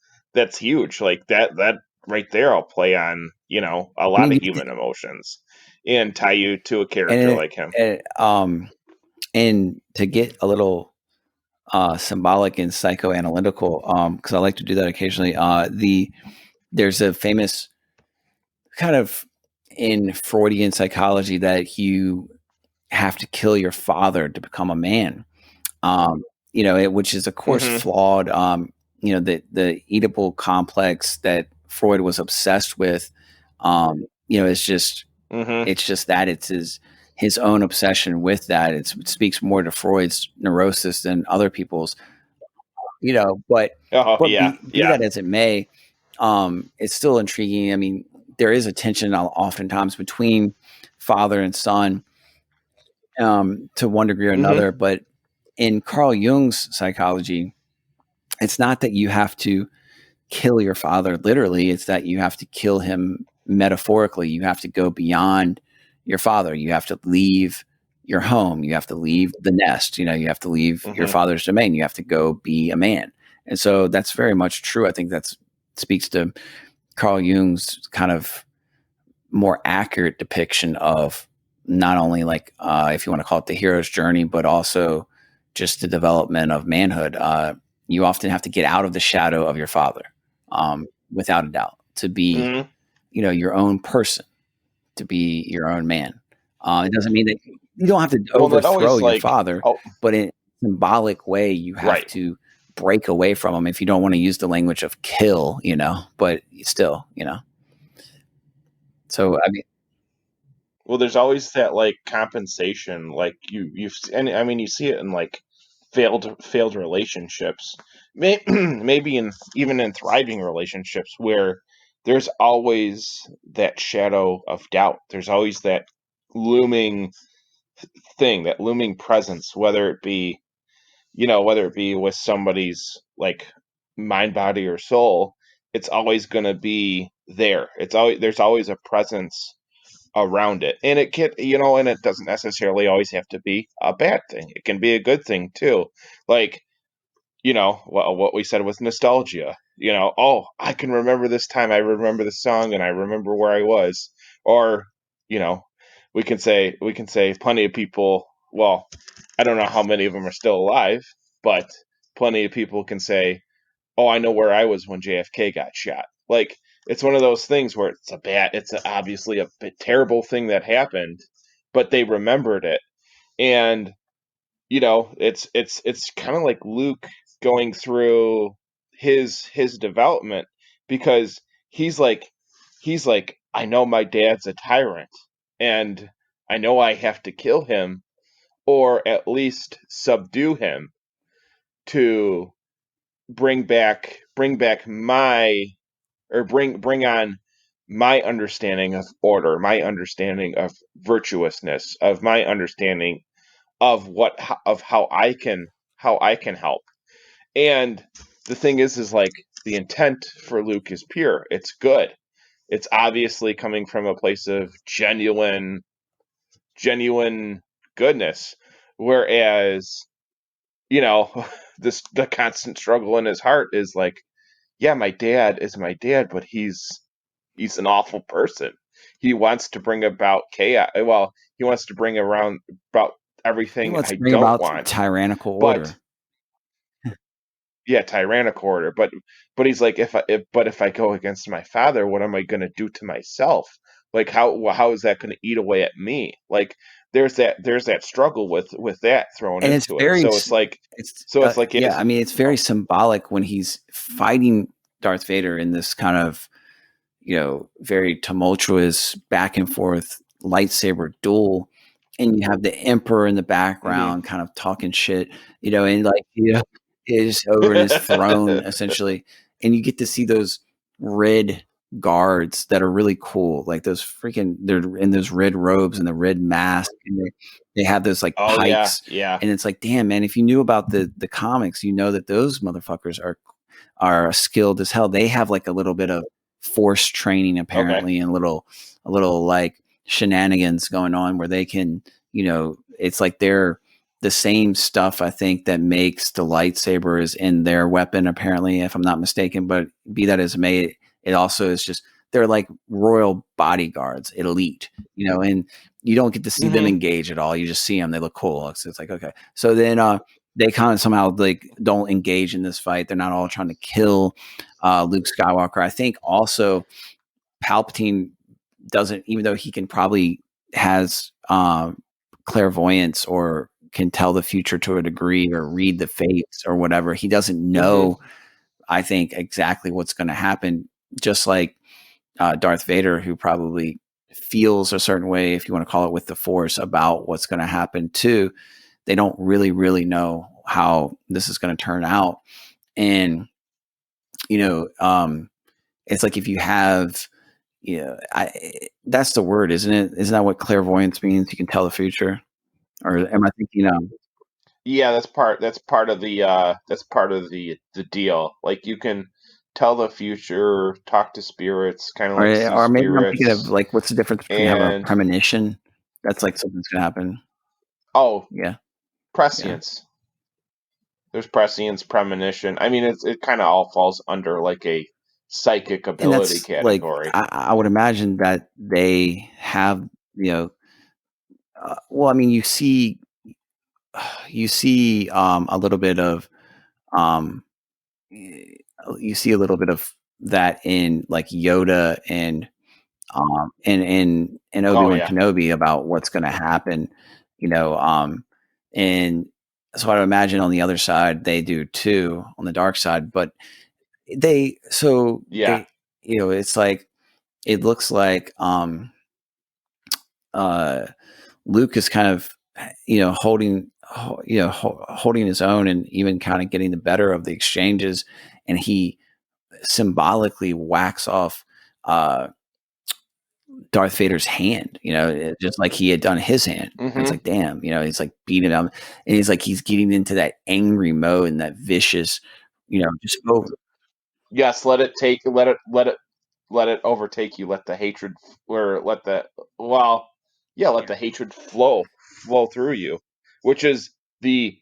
huge. Like that right there, I'll play on a lot of human emotions and tie you to a character like him. And to get a little symbolic and psychoanalytical, because I like to do that occasionally. There's a famous kind of in Freudian psychology that you have to kill your father to become a man. Which is of course flawed. The Oedipal complex that Freud was obsessed with. It's just it's just that it's his own obsession with that. It speaks more to Freud's neurosis than other people's. But be that as it may, it's still intriguing. I mean, there is a tension oftentimes between father and son, to one degree or another. But in Carl Jung's psychology, it's not that you have to kill your father literally, it's that you have to kill him metaphorically. You have to go beyond your father. You have to leave your home. You have to leave the nest. You have to leave your father's domain. You have to go be a man. And so that's very much true. I think that speaks to Carl Jung's kind of more accurate depiction of not only like, if you want to call it the hero's journey, but also just the development of manhood. You often have to get out of the shadow of your father, without a doubt, to be, your own person, to be your own man. It doesn't mean that you don't have to overthrow your father, but in a symbolic way, you have to break away from him if you don't want to use the language of kill, but still, So, I mean, well, there's always that like compensation, like and I mean, you see it in like failed relationships, maybe even in thriving relationships, where there's always that shadow of doubt. There's always that looming thing, that looming presence, whether it be with somebody's like mind, body, or soul. It's always going to be there. There's always a presence around it, and it can and it doesn't necessarily always have to be a bad thing. It can be a good thing too. Like what we said with nostalgia. Oh, I can remember this time. I remember the song, and I remember where I was. Or we can say plenty of people. Well, I don't know how many of them are still alive, but plenty of people can say, oh, I know where I was when JFK got shot. Like, it's one of those things where it's obviously a terrible thing that happened, but they remembered it. And, it's kind of like Luke going through his development, because he's like, I know my dad's a tyrant, and I know I have to kill him, or at least subdue him, to bring on my understanding of order, my understanding of virtuousness, of my understanding of how I can help. And the thing is like, the intent for Luke is pure. It's good. It's obviously coming from a place of genuine goodness. Whereas, the constant struggle in his heart is like, yeah, my dad is my dad, but he's an awful person. He wants to bring about chaos. Well, he wants to bring around about He everything wants I to bring don't about want. tyrannical But order. yeah, tyrannical order. But he's like, if I go against my father, what am I going to do to myself? Like, how is that going to eat away at me? Like, there's that struggle with that thrown And it's into it. very, So it's like, yeah, I mean, it's very symbolic when he's fighting Darth Vader in this kind of, very tumultuous back and forth lightsaber duel. And you have the Emperor in the background kind of talking shit, and like, is over in his throne essentially. And you get to see those red guards that are really cool. Like they're in those red robes and the red mask. And they have those like oh pikes. yeah. And it's like, damn, man, if you knew about the comics, you know that those motherfuckers are skilled as hell. They have like a little bit of force training Okay. apparently, and a little like shenanigans going on where they can, it's like they're the same stuff I think that makes the lightsabers in their weapon apparently, if I'm not mistaken. But be that as it may, it also is just they're like royal bodyguards, elite, and you don't get to see them engage at all. You just see them; they look cool. It's like, okay. So then they kind of somehow like don't engage in this fight. They're not all trying to kill Luke Skywalker. I think also Palpatine doesn't, even though he can probably has clairvoyance or can tell the future to a degree or read the fates or whatever. He doesn't know, I think, exactly what's going to happen. Just like Darth Vader, who probably feels a certain way, if you want to call it, with the Force about what's going to happen too. They don't really, really know how this is going to turn out. And, it's like if you have, that's the word, isn't it? Isn't that what clairvoyance means? You can tell the future, or am I thinking? Yeah, that's part of the deal. Like, you can tell the future, talk to spirits, kind of like see Or maybe I'm thinking of spirits, like, what's the difference between having a and premonition? That's like something's gonna happen. oh, Yeah, yeah, prescience. There's prescience, premonition. I mean, it kind of all falls under like a psychic and ability that's like category. I would imagine that they have, well, I mean, a little bit of um, you see a little bit of that in like Yoda and Oh Obi-Wan yeah. Kenobi about what's going to happen, and so I would imagine on the other side they do too, on the dark side. But Yeah. it's like it looks like uh Luke is kind of holding his own and even kind of getting the better of the exchanges, and he symbolically whacks off Darth Vader's hand, just like he had done his hand. And it's like, damn, he's like beating him, and he's getting into that angry mode and that vicious, just over. Yes, let it overtake you. Let the hatred, or let the well, yeah, let the hatred flow through you, which is the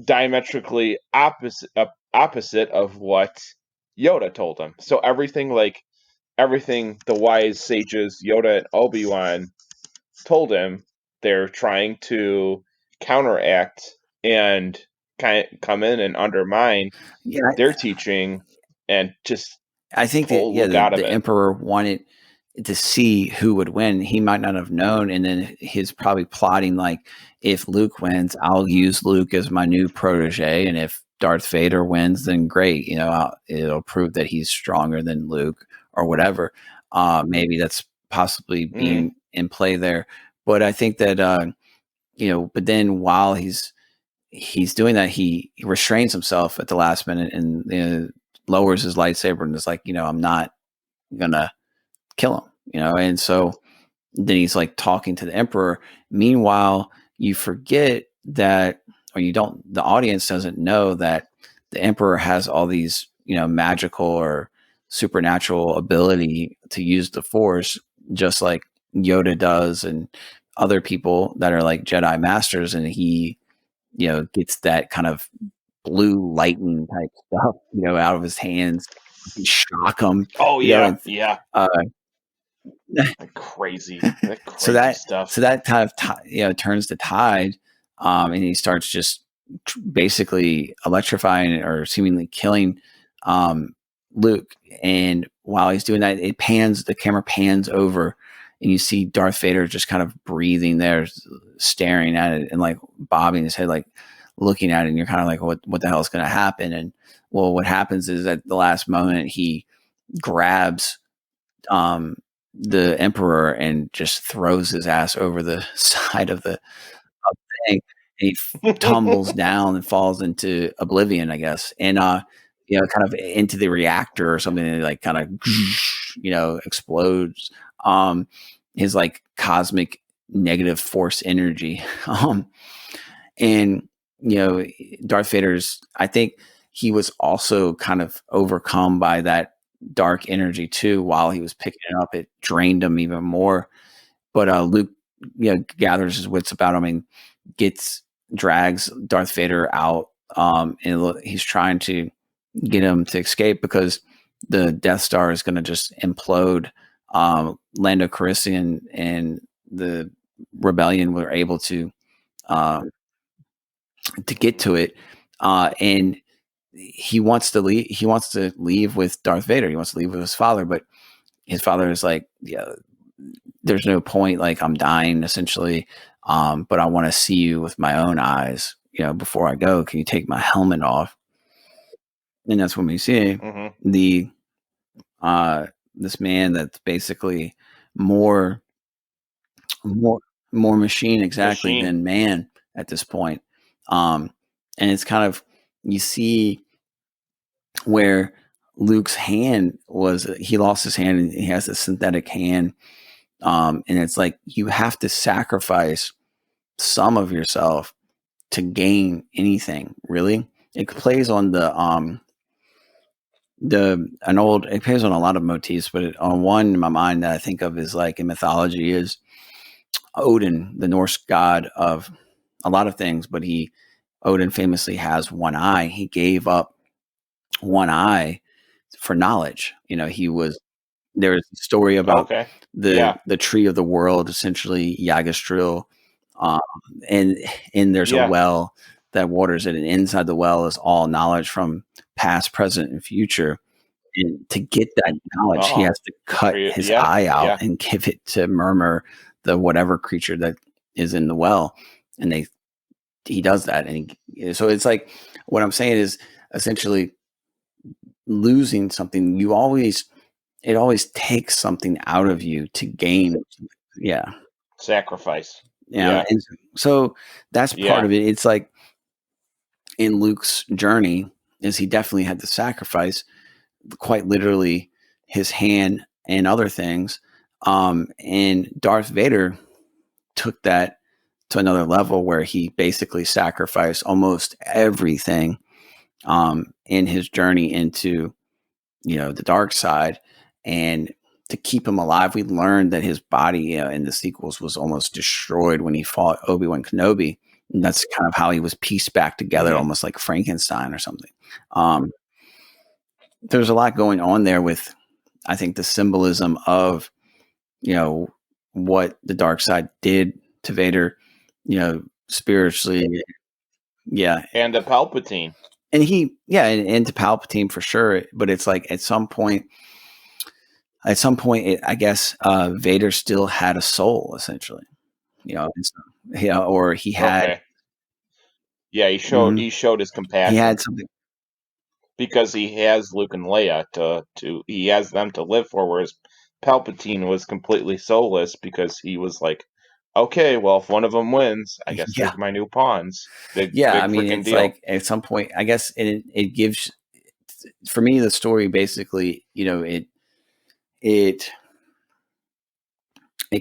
diametrically opposite of what Yoda told him. So everything the wise sages Yoda and Obi-Wan told him, they're trying to counteract and come in and undermine Yeah, their teaching and just I think that, pull yeah, Luke out of the it. Emperor wanted to see who would win. He might not have known, and then he's probably plotting like, if Luke wins, I'll use Luke as my new protege, and if Darth Vader wins, then great. It'll prove that he's stronger than Luke or whatever. Maybe that's possibly Hmm. being in play there. But I think that but then while he's doing that, he restrains himself at the last minute and lowers his lightsaber and is like, I'm not gonna kill him, and so then he's like talking to the Emperor. Meanwhile, you forget that, or you don't, the audience doesn't know that the Emperor has all these, magical or supernatural ability to use the Force, just like Yoda does, and other people that are like Jedi masters. And he gets that kind of blue lightning type stuff, out of his hands, and shock him, Oh yeah, and yeah. uh, That crazy so that stuff. so that kind of turns the tide, and he starts just basically electrifying or seemingly killing um, Luke. And while he's doing that, the camera pans over, and you see Darth Vader just kind of breathing there, staring at it, and like bobbing his head, like looking at it. And you're kind of like, what the hell is going to happen? And well, what happens is at the last moment he grabs the Emperor and just throws his ass over the side of the thing. And he tumbles down and falls into oblivion, I guess, and kind of into the reactor or something, and like kind of explodes. His like cosmic negative force energy, and Darth Vader's. I think he was also kind of overcome by that dark energy too. While he was picking it up, it drained him even more. But Luke, gathers his wits about him and drags Darth Vader out, and he's trying to get him to escape because the Death Star is going to just implode. Lando Calrissian and the rebellion were able to get to it, and he wants to leave. He wants to leave with Darth Vader. He wants to leave with his father, but his father is like, "Yeah, there's no point. Like, I'm dying essentially, but I want to see you with my own eyes. Before I go, can you take my helmet off?" And that's when we see the this man that's basically more machine exactly than man at this point. And it's kind of, you see where Luke's hand he lost his hand and he has a synthetic hand. And it's like, you have to sacrifice some of yourself to gain anything, really. It plays on it plays on a lot of motifs, but on one in my mind that I think of is like in mythology is Odin, the Norse god of a lot of things, but Odin famously has one eye. He gave up one eye for knowledge. There's a story about the tree of the world, essentially Yggdrasil, and there's a well that waters it, and inside the well is all knowledge from past, present, and future. And to get that knowledge, he has to cut his eye out and give it to Murmur, the whatever creature that is in the well. And he does that. And so it's like, what I'm saying is essentially losing something. It always takes something out of you to gain. Yeah. Sacrifice. Yeah. And so that's part of it. It's like in Luke's journey is he definitely had to sacrifice quite literally his hand and other things. And Darth Vader took that to another level where he basically sacrificed almost everything in his journey into, the dark side. And to keep him alive, we learned that his body in the sequels was almost destroyed when he fought Obi-Wan Kenobi. And that's kind of how he was pieced back together, almost like Frankenstein or something. There's a lot going on there with, I think, the symbolism of, what the dark side did to Vader, spiritually. Yeah. And to Palpatine. And and to Palpatine for sure. But it's like at some point, I guess Vader still had a soul, essentially, or he had. Okay. Yeah, he showed his compassion. He had something. Because he has Luke and Leia he has them to live for, whereas Palpatine was completely soulless because he was like, okay, well, if one of them wins, I guess they're my new pawns. Big I mean, it's deal. Like at some point, I guess it gives, for me, the story basically, it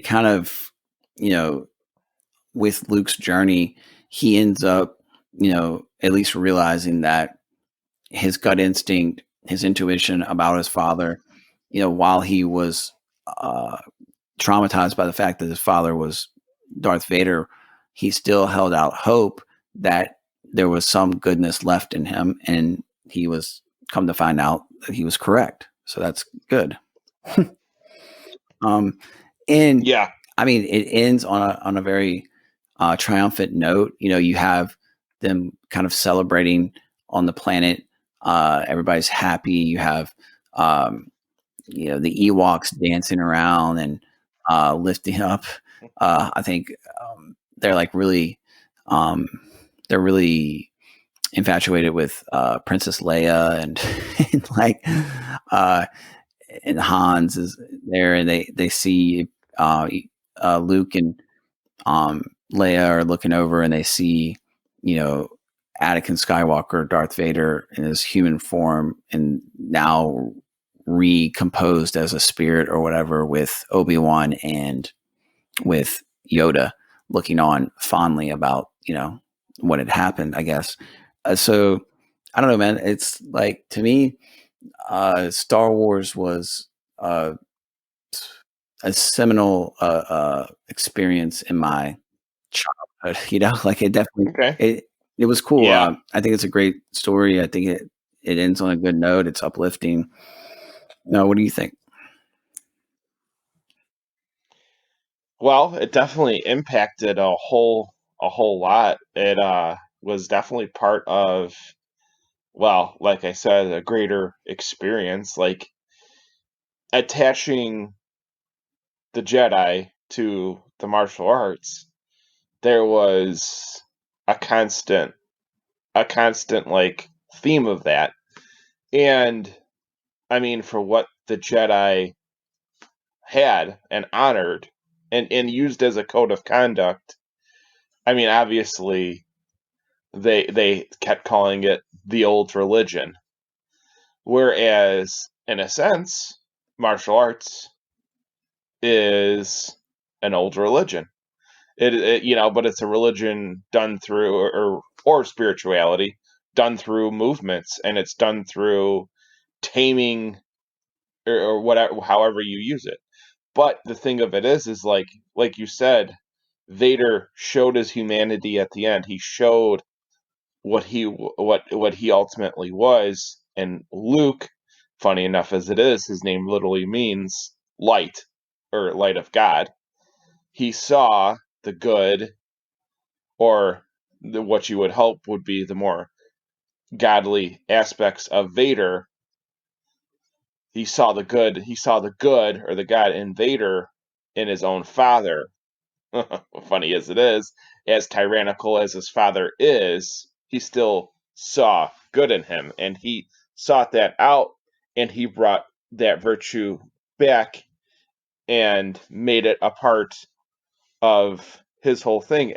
kind of, with Luke's journey, he ends up, at least realizing that his gut instinct, his intuition about his father, while he was traumatized by the fact that his father was Darth Vader, he still held out hope that there was some goodness left in him, and he was come to find out that he was correct. So that's good. um, and Yeah. I mean, it ends on a very triumphant note. You know, you have them kind of celebrating on the planet. Everybody's happy. You have the Ewoks dancing around and lifting up. I think they're like really, um, they're really infatuated with Princess Leia and, and like uh, and Hans is there, and they see Luke and Leia are looking over, and they see Anakin Skywalker, Darth Vader in his human form, and now recomposed as a spirit or whatever, with Obi-Wan and with Yoda looking on fondly about what had happened, I guess. So I don't know, man. It's like, to me, Star Wars was a seminal experience in my childhood. Like, it definitely Okay. it was cool. Yeah. I think it's a great story. I think it ends on a good note. It's uplifting. No, what do you think? Well, it definitely impacted a whole lot. It was definitely part of, well, like I said, a greater experience, like attaching the Jedi to the martial arts. There was a constant like theme of that. And I mean, for what the Jedi had and honored and used as a code of conduct, I mean, obviously they kept calling it the old religion. Whereas, in a sense, martial arts is an old religion. But it's a religion done through, or spirituality done through movements, and it's done through taming, or whatever, however you use it. But the thing of it is like you said, Vader showed his humanity at the end. He showed what he ultimately was. And Luke, funny enough as it is, his name literally means light, or light of God. He saw the good, or what you would hope would be the more godly aspects of Vader. He saw the good, or the God in Vader, in his own father. Funny as it is, as tyrannical as his father is, he still saw good in him, and he sought that out, and he brought that virtue back and made it a part of his whole thing.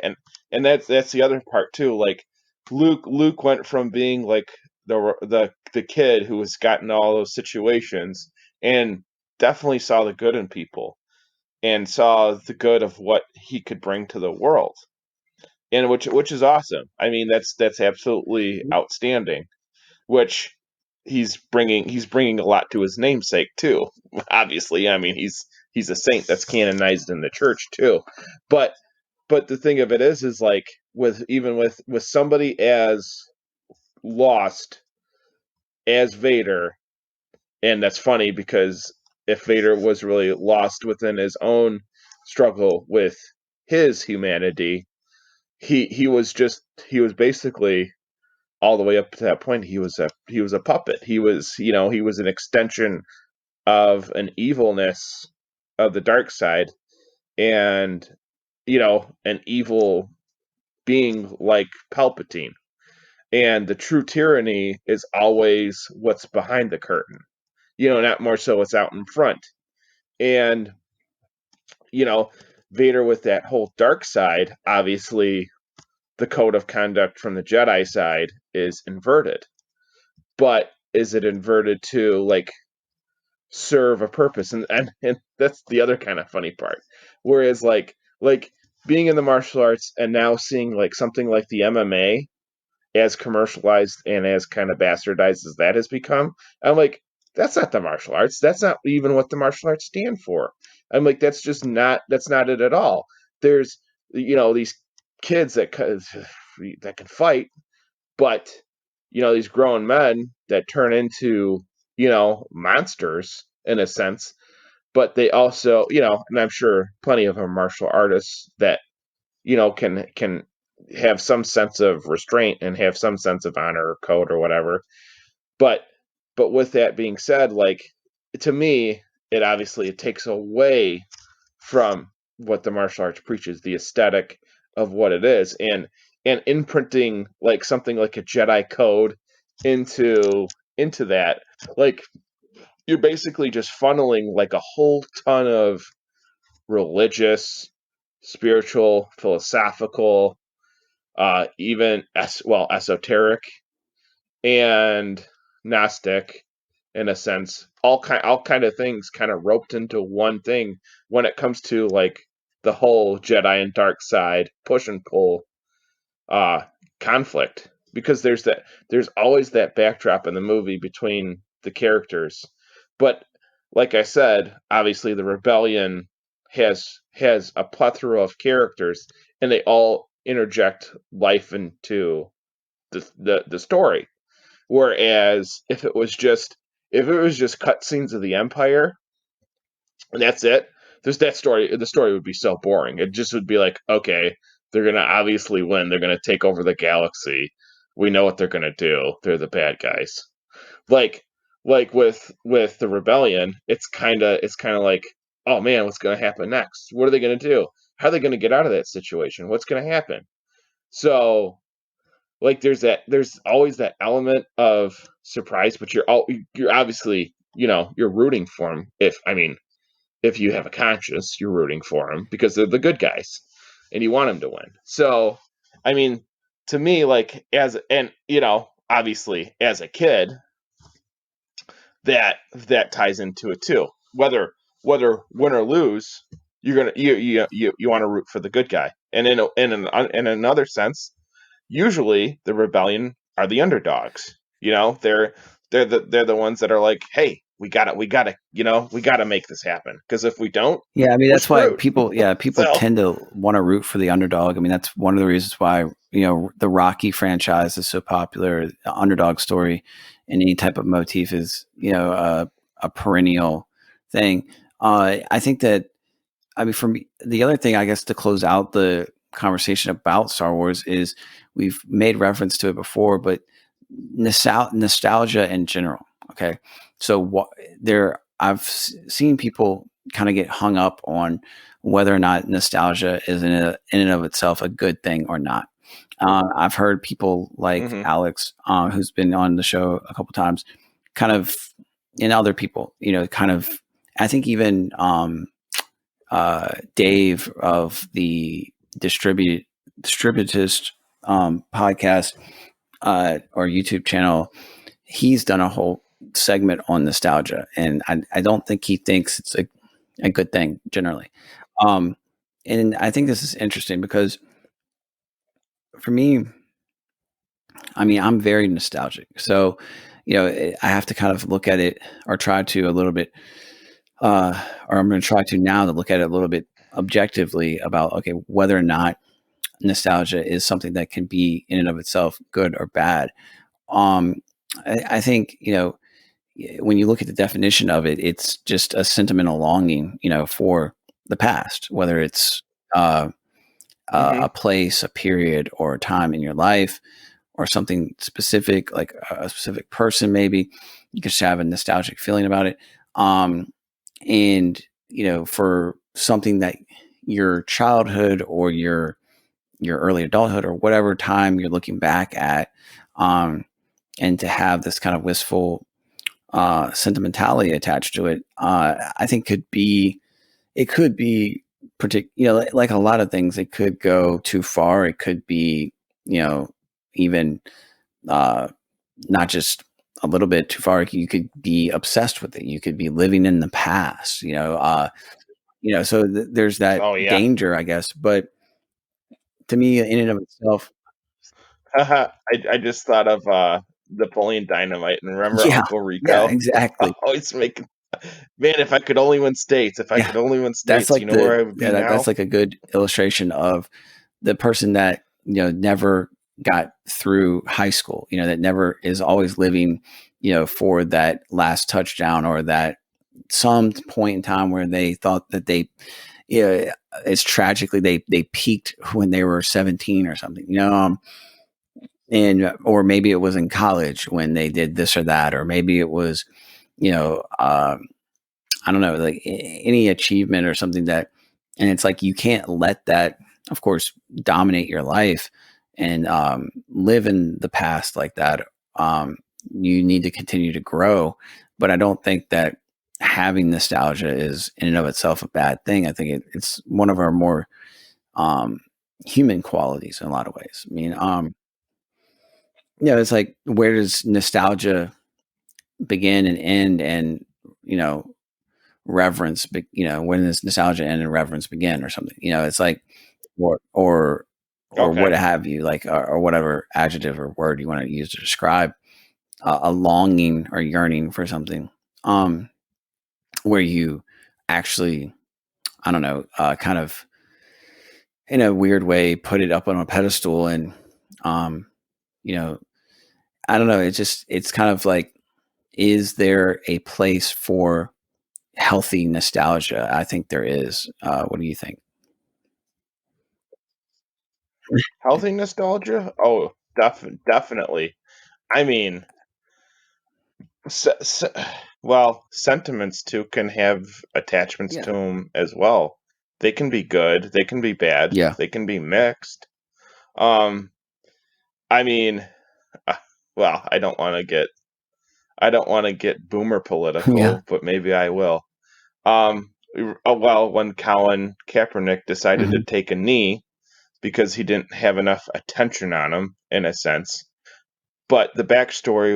And that's the other part too. Like, Luke went from being like the kid who was gotten all those situations, and definitely saw the good in people, and saw the good of what he could bring to the world, and which is awesome. I mean, that's absolutely outstanding. Which he's bringing a lot to his namesake too. Obviously, I mean, he's a saint that's canonized in the church too. But the thing of it is like, with somebody as lost as Vader. And that's funny, because if Vader was really lost within his own struggle with his humanity, he was basically, all the way up to that point, he was a puppet. He was an extension of an evilness of the dark side, and an evil being like Palpatine. And the true tyranny is always what's behind the curtain. Not more so what's out in front. And you know, Vader, with that whole dark side, obviously the code of conduct from the Jedi side is inverted. But is it inverted to, like, serve a purpose? And that's the other kind of funny part. Whereas, like being in the martial arts, and now seeing like something like the MMA, as commercialized and as kind of bastardized as that has become, I'm like, that's not the martial arts. That's not even what the martial arts stand for. I'm like, that's not it at all. There's these kids that can fight, but these grown men that turn into monsters in a sense, but they also and I'm sure plenty of them martial artists that can have some sense of restraint and have some sense of honor or code or whatever. But with that being said, like, to me, it takes away from what the martial arts preaches, the aesthetic of what it is, and imprinting like something like a Jedi code into that. Like, you're basically just funneling like a whole ton of religious, spiritual, philosophical, even esoteric and Gnostic, in a sense, all kind of things kind of roped into one thing when it comes to like the whole Jedi and dark side push and pull conflict, because there's always that backdrop in the movie between the characters. But like I said, obviously the rebellion has a plethora of characters, and they all interject life into the story. Whereas if it was just cutscenes of the Empire and that's it, the story would be so boring. It just would be like, okay, they're gonna obviously win. They're gonna take over the galaxy. We know what they're gonna do. They're the bad guys. Like with the rebellion, it's kind of like, oh man, what's gonna happen next? What are they gonna do? How are they gonna get out of that situation? What's gonna happen? So, like, there's always that element of surprise, but you're obviously you're rooting for them. If you have a conscience, you're rooting for them because they're the good guys and you want them to win. So, I mean, to me, like, obviously as a kid, that ties into it too. Whether win or lose, you're gonna you want to root for the good guy. And in another sense, usually the rebellion are the underdogs. They're the ones that are like, hey, we gotta make this happen, because if we don't, Yeah, I mean, we're that's why screwed. people So, tend to want to root for the underdog. I mean, that's one of the reasons why, the Rocky franchise is so popular. The underdog story in any type of motif is, a perennial thing. I think that, I mean, for me, the other thing, I guess, to close out the conversation about Star Wars is, we've made reference to it before, but nostalgia in general. Okay. So I've seen people kind of get hung up on whether or not nostalgia is in and of itself a good thing or not. I've heard people like Alex, who's been on the show a couple times, kind of, and other people, kind of, I think even Dave of the Distributist podcast or YouTube channel, he's done a whole segment on nostalgia, and I don't think he thinks it's a good thing generally. And I think this is interesting because, for me, I mean, I'm very nostalgic. So, I have to kind of look at it, or try to a little bit, or I'm going to try to now to look at it a little bit objectively about, okay, whether or not nostalgia is something that can be in and of itself good or bad. I think, when you look at the definition of it, it's just a sentimental longing, for the past, whether it's a place, a period, or a time in your life, or something specific, like a specific person. Maybe you could just have a nostalgic feeling about it. And for something that your childhood or your early adulthood or whatever time you're looking back at, and to have this kind of wistful sentimentality attached to it, I think it could be like a lot of things, it could go too far. It could be, even not just a little bit too far. You could be obsessed with it. You could be living in the past, so there's that danger, I guess. But to me, in and of itself, I just thought of Napoleon Dynamite, and remember Uncle Rico? Yeah, exactly. Always making, man, if I could only win states, That's like where I would be now. That's like a good illustration of the person that never got through high school, that never is always living, for that last touchdown or that some point in time where they thought that it's tragically they peaked when they were 17 or something, and or maybe it was in college when they did this or that, or maybe it was, I don't know, like any achievement or something and it's like you can't let that, of course, dominate your life and live in the past like that. You need to continue to grow, but I don't think that having nostalgia is in and of itself a bad thing. I think it's one of our more human qualities in a lot of ways. I mean, it's like, where does nostalgia begin and end? And, reverence, when does nostalgia end and reverence begin or something? It's like, or what Okay. have you, like, or whatever adjective or word you want to use to describe a longing or yearning for something, where you actually, I don't know, kind of in a weird way put it up on a pedestal and, you know, I don't know. It's kind of like, is there a place for healthy nostalgia? I think there is. What do you think? Healthy nostalgia? Oh, definitely. I mean, well, sentiments too can have attachments Yeah. to them as well. They can be good, they can be bad, Yeah. they can be mixed. Um, I mean, uh, well, I don't want to get boomer Yeah. political, but maybe I will. Well, when Colin Kaepernick decided to Hmm. take a knee because he didn't have enough attention on him, in a sense. But the backstory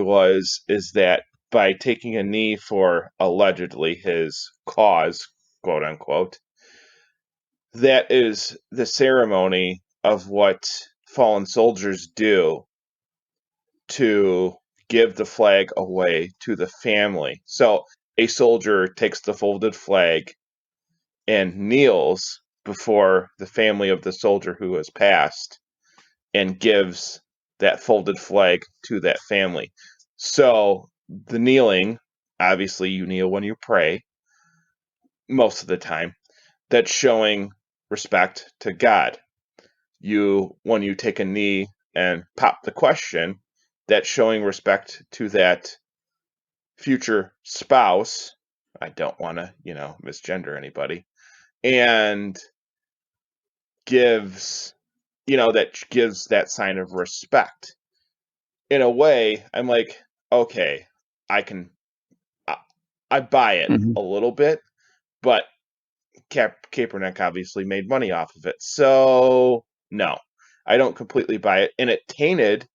is that by taking a knee for allegedly his cause, quote unquote, that is the ceremony of what fallen soldiers do to give the flag away to the family. So a soldier takes the folded flag and kneels before the family of the soldier who has passed and gives that folded flag to that family. So the kneeling, obviously, you kneel when you pray most of the time. That's showing respect to God. When you take a knee and pop the question, that's showing respect to that future spouse. I don't want to, misgender anybody. And gives, that gives that sign of respect. In a way, I'm like, okay, I can, I, I buy it Hmm. a little bit, but Kaepernick obviously made money off of it. So, no, I don't completely buy it. And it tainted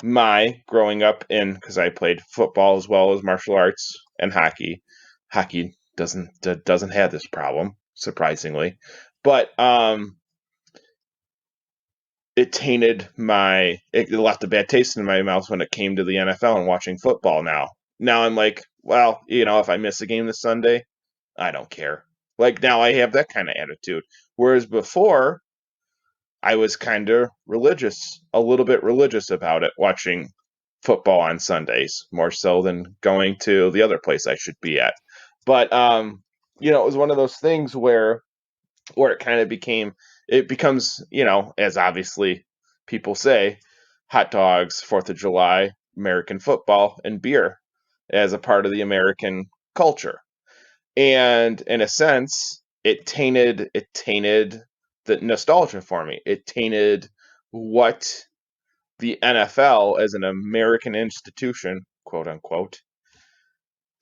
my growing up because I played football as well as martial arts and hockey. Hockey doesn't have this problem, surprisingly. But it left a bad taste in my mouth when it came to the NFL and watching football now I'm like, well, if I miss a game this Sunday, I don't care. Like, now I have that kind of attitude, whereas before I was kind of religious, a little bit religious about it, watching football on Sundays more so than going to the other place I should be at. But it was one of those things where it kind of becomes, as obviously people say, hot dogs, 4th of July, American football, and beer as a part of the American culture. And in a sense, it tainted the nostalgia for me. It tainted what the NFL as an American institution, quote unquote,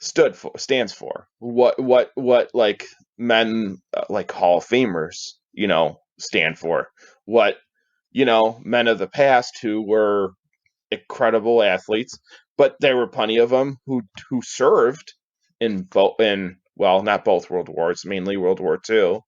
stands for. What like men like Hall of Famers, stand for. What men of the past who were incredible athletes, but there were plenty of them who served in well, not both world wars, mainly World War II,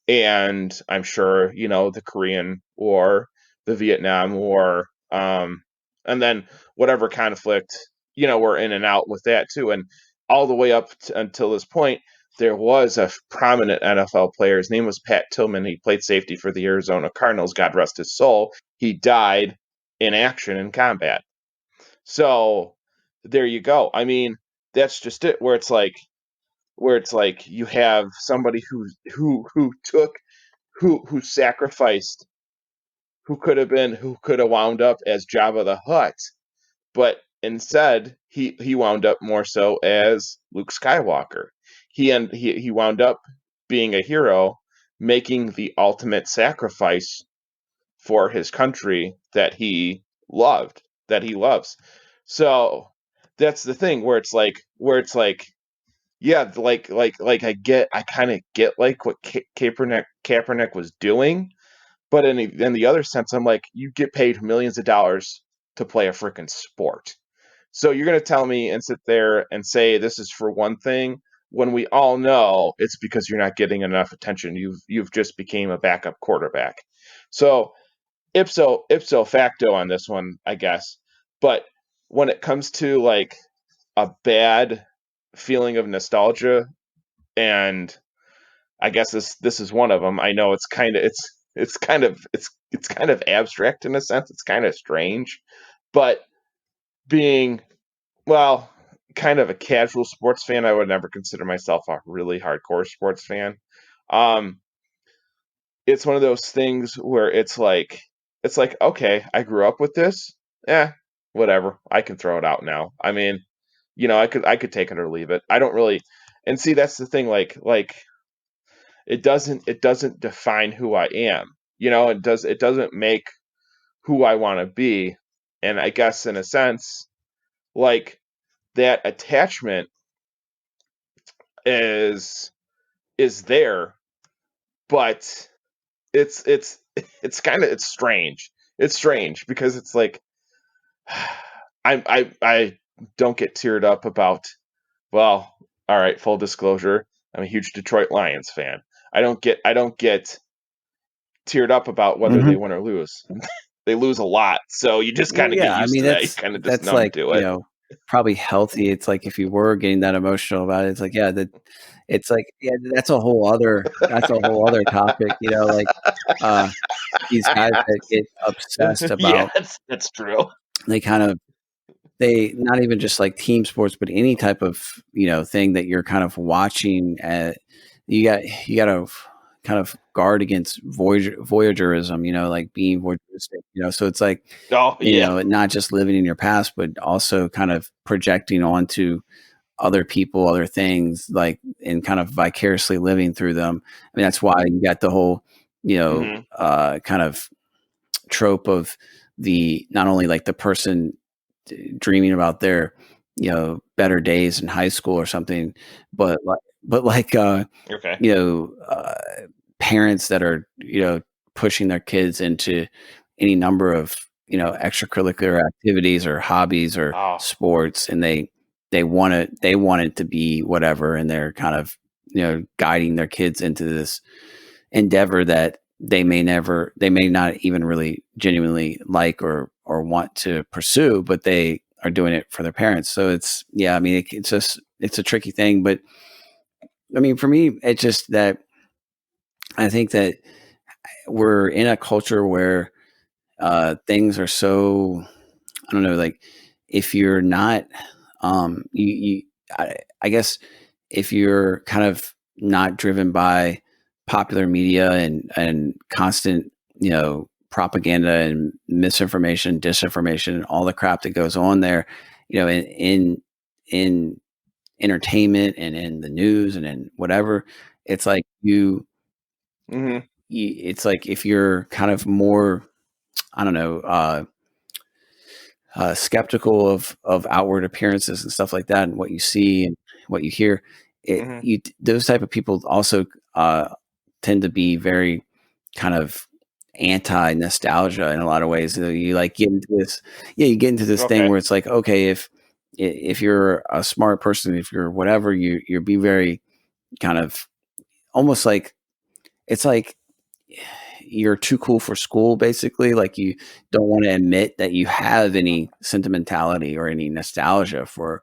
and I'm sure the Korean War, the Vietnam War, and then whatever conflict we're in and out with that too, and all the way up until this point. There was a prominent NFL player. His name was Pat Tillman. He played safety for the Arizona Cardinals. God rest his soul. He died in action and combat. So there you go. I mean, that's just it. Where it's like you have somebody who sacrificed, who could have wound up as Jabba the Hutt, but instead he wound up more so as Luke Skywalker. He wound up being a hero, making the ultimate sacrifice for his country that he loves. So that's the thing where it's like yeah, I kind of get like what Kaepernick was doing, but in the other sense, I'm like, you get paid millions of dollars to play a freaking sport. So you're going to tell me and sit there and say this is for one thing when we all know it's because you're not getting enough attention. You've just became a backup quarterback. So ipso facto on this one, I guess. But when it comes to like a bad feeling of nostalgia, and I guess this is one of them. I know it's kind of abstract in a sense. It's kind of strange, but being, well, kind of a casual sports fan, I would never consider myself a really hardcore sports fan. It's one of those things where it's like okay, I grew up with this. Whatever. I can throw it out now. I mean, I could take it or leave it. I don't really. And see, that's the thing. Like it doesn't define who I am. It doesn't make who I want to be. And I guess in a sense, like that attachment is there, but it's strange. It's strange because it's like I don't get teared up about, well, all right, full disclosure, I'm a huge Detroit Lions fan. I don't get teared up about whether they win or lose. They lose a lot, so you just kind of get used to that. You kind of just that's numb like, to it. Probably healthy. It's like if you were getting that emotional about it, it's like, it's like, that's a whole other topic, like these guys that get obsessed about. Yeah, that's true. They not even just like team sports, but any type of, thing that you're kind of watching. You got to kind of guard against voyeurism, like being voyeuristic, so it's like, not just living in your past, but also kind of projecting onto other people, other things, like, and kind of vicariously living through them. I mean, that's why you got the whole, kind of trope of not only like the person dreaming about their, better days in high school or something, but parents that are, pushing their kids into any number of, extracurricular activities or hobbies or sports, and they want it to be whatever, and they're kind of, guiding their kids into this endeavor that they may not even really genuinely like or want to pursue, but they are doing it for their parents. So it's a tricky thing. But I mean, for me, it's just that I think that we're in a culture where things are so, I don't know, like if you're not, I guess if you're kind of not driven by popular media and constant, propaganda and misinformation, disinformation, and all the crap that goes on there, in entertainment and in the news and in whatever, it's like it's like if you're kind of more, I don't know, skeptical of outward appearances and stuff like that, and what you see and what you hear, those type of people also tend to be very kind of anti nostalgia in a lot of ways. You like get into this, you get into this thing where it's like, okay, if you're a smart person, if you're whatever, you'll be very kind of almost like, it's like you're too cool for school, basically. Like you don't want to admit that you have any sentimentality or any nostalgia for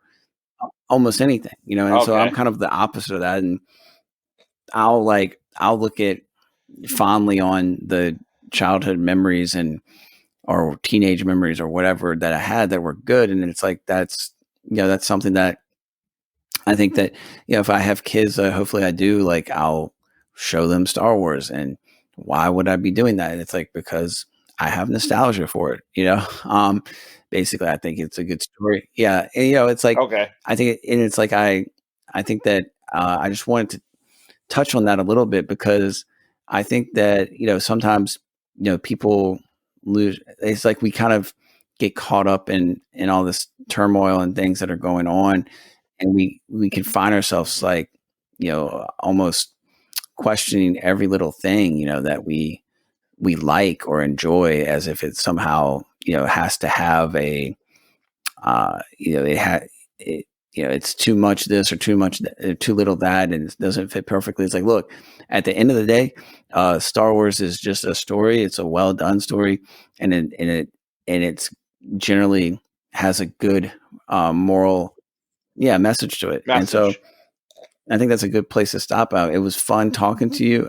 almost anything, and so I'm kind of the opposite of that. And I'll look at fondly on the childhood memories and or teenage memories or whatever that I had that were good. And it's like, that's, that's something that I think that, if I have kids, hopefully I do, like, I'll show them Star Wars. And why would I be doing that? It's like, because I have nostalgia for it, basically, I think it's a good story. Yeah. And, it's like, Okay. I think, and it's like, I think that, I just wanted to touch on that a little bit, because I think that, sometimes, people lose, it's like we kind of get caught up in all this turmoil and things that are going on, and we can find ourselves, like, almost questioning every little thing, that we like or enjoy, as if it somehow, has to have a, it had it, it's too much this or too much too little that, and it doesn't fit perfectly. It's like, look, at the end of the day, Star Wars is just a story. It's a well done story, and it's generally has a good, moral, message to it. And so Message. I think that's a good place to stop out. It was fun talking to you.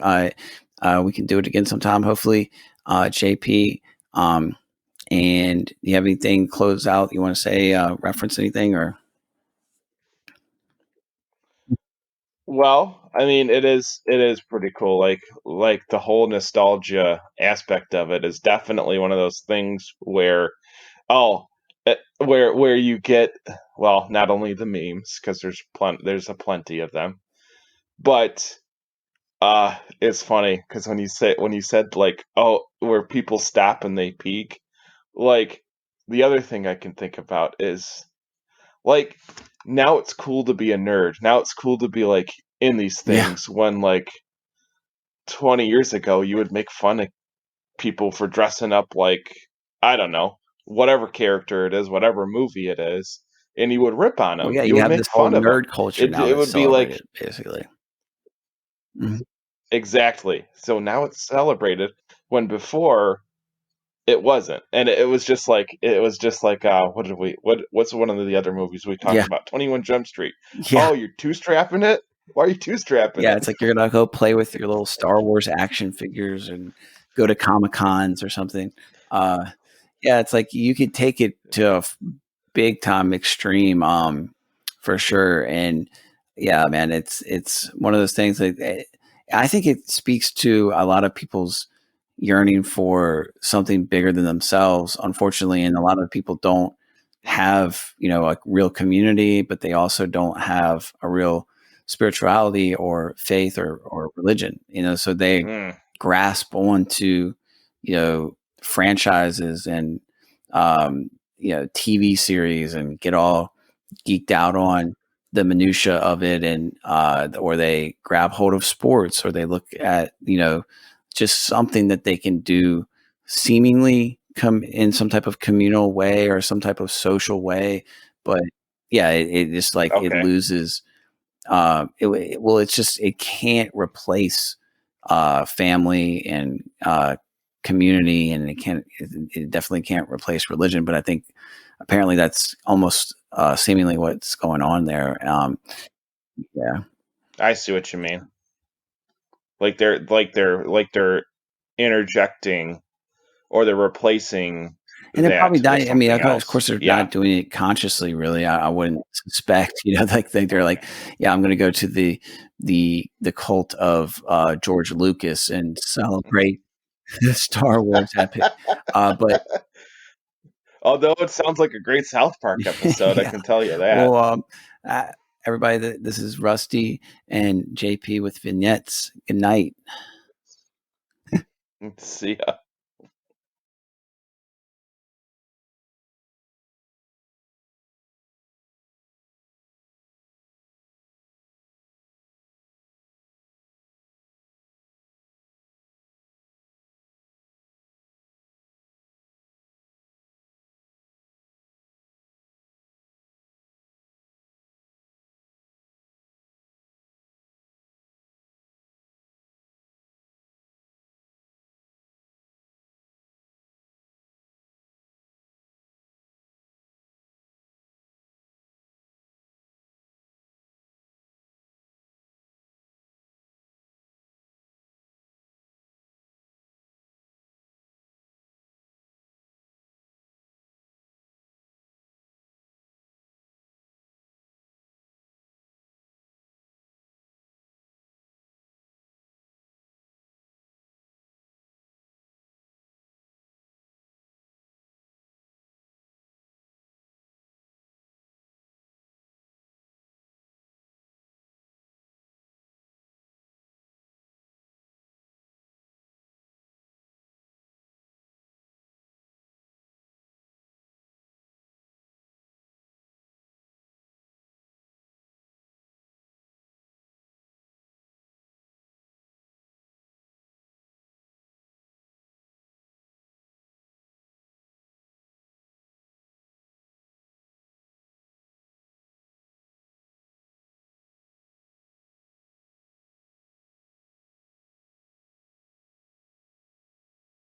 We can do it again sometime, hopefully, JP. And do you have anything close out you want to say, reference anything, or? Well, I mean, it is pretty cool. Like the whole nostalgia aspect of it is definitely one of those things where where you get, well, not only the memes, because there's a plenty of them, but it's funny because when you said, like, oh, where people stop and they peak, like, the other thing I can think about is, like, now it's cool to be a nerd. Now it's cool to be, like, in these Yeah. things, when, like, 20 years ago you would make fun of people for dressing up like, I don't know, whatever character it is, whatever movie it is, and you would rip on Well, them. yeah, You you would have make this whole fun of them. nerd culture It now it that's would be like, celebrated, basically. Mhm. exactly. So now it's celebrated, when before it wasn't. And it was just like what's one of the other movies we talked Yeah. about? 21 Jump Street. Yeah. Oh, you're two strapping it? Why are you two strapping Yeah. it? It's like you're gonna go play with your little Star Wars action figures and go to Comic Cons or something. Uh, yeah, it's like you could take it to a big time extreme, for sure. And yeah, man, it's one of those things that, I think it speaks to a lot of people's yearning for something bigger than themselves, unfortunately. And a lot of people don't have, a real community, but they also don't have a real spirituality or faith or religion, so they Hmm. grasp onto, franchises and, TV series, and get all geeked out on the minutia of it, and or they grab hold of sports, or they look at, just something that they can do seemingly come in some type of communal way or some type of social way. But yeah, it just, like, it Okay. loses, well, it's just, it can't replace, family and, community, and it definitely can't replace religion. But I think apparently that's almost, seemingly what's going on there. Yeah. I see what you mean. Like they're interjecting, or they're replacing And they're probably that with not, I mean, something of else. course, they're Yeah. not doing it consciously, really. I wouldn't suspect, like, they're like, yeah, I'm going to go to the cult of, George Lucas and celebrate the Star Wars epic. But Although it sounds like a great South Park episode, I yeah, can tell you that. well, uh, everybody, this is Rusty and JP with Vignettes. Good night. See ya.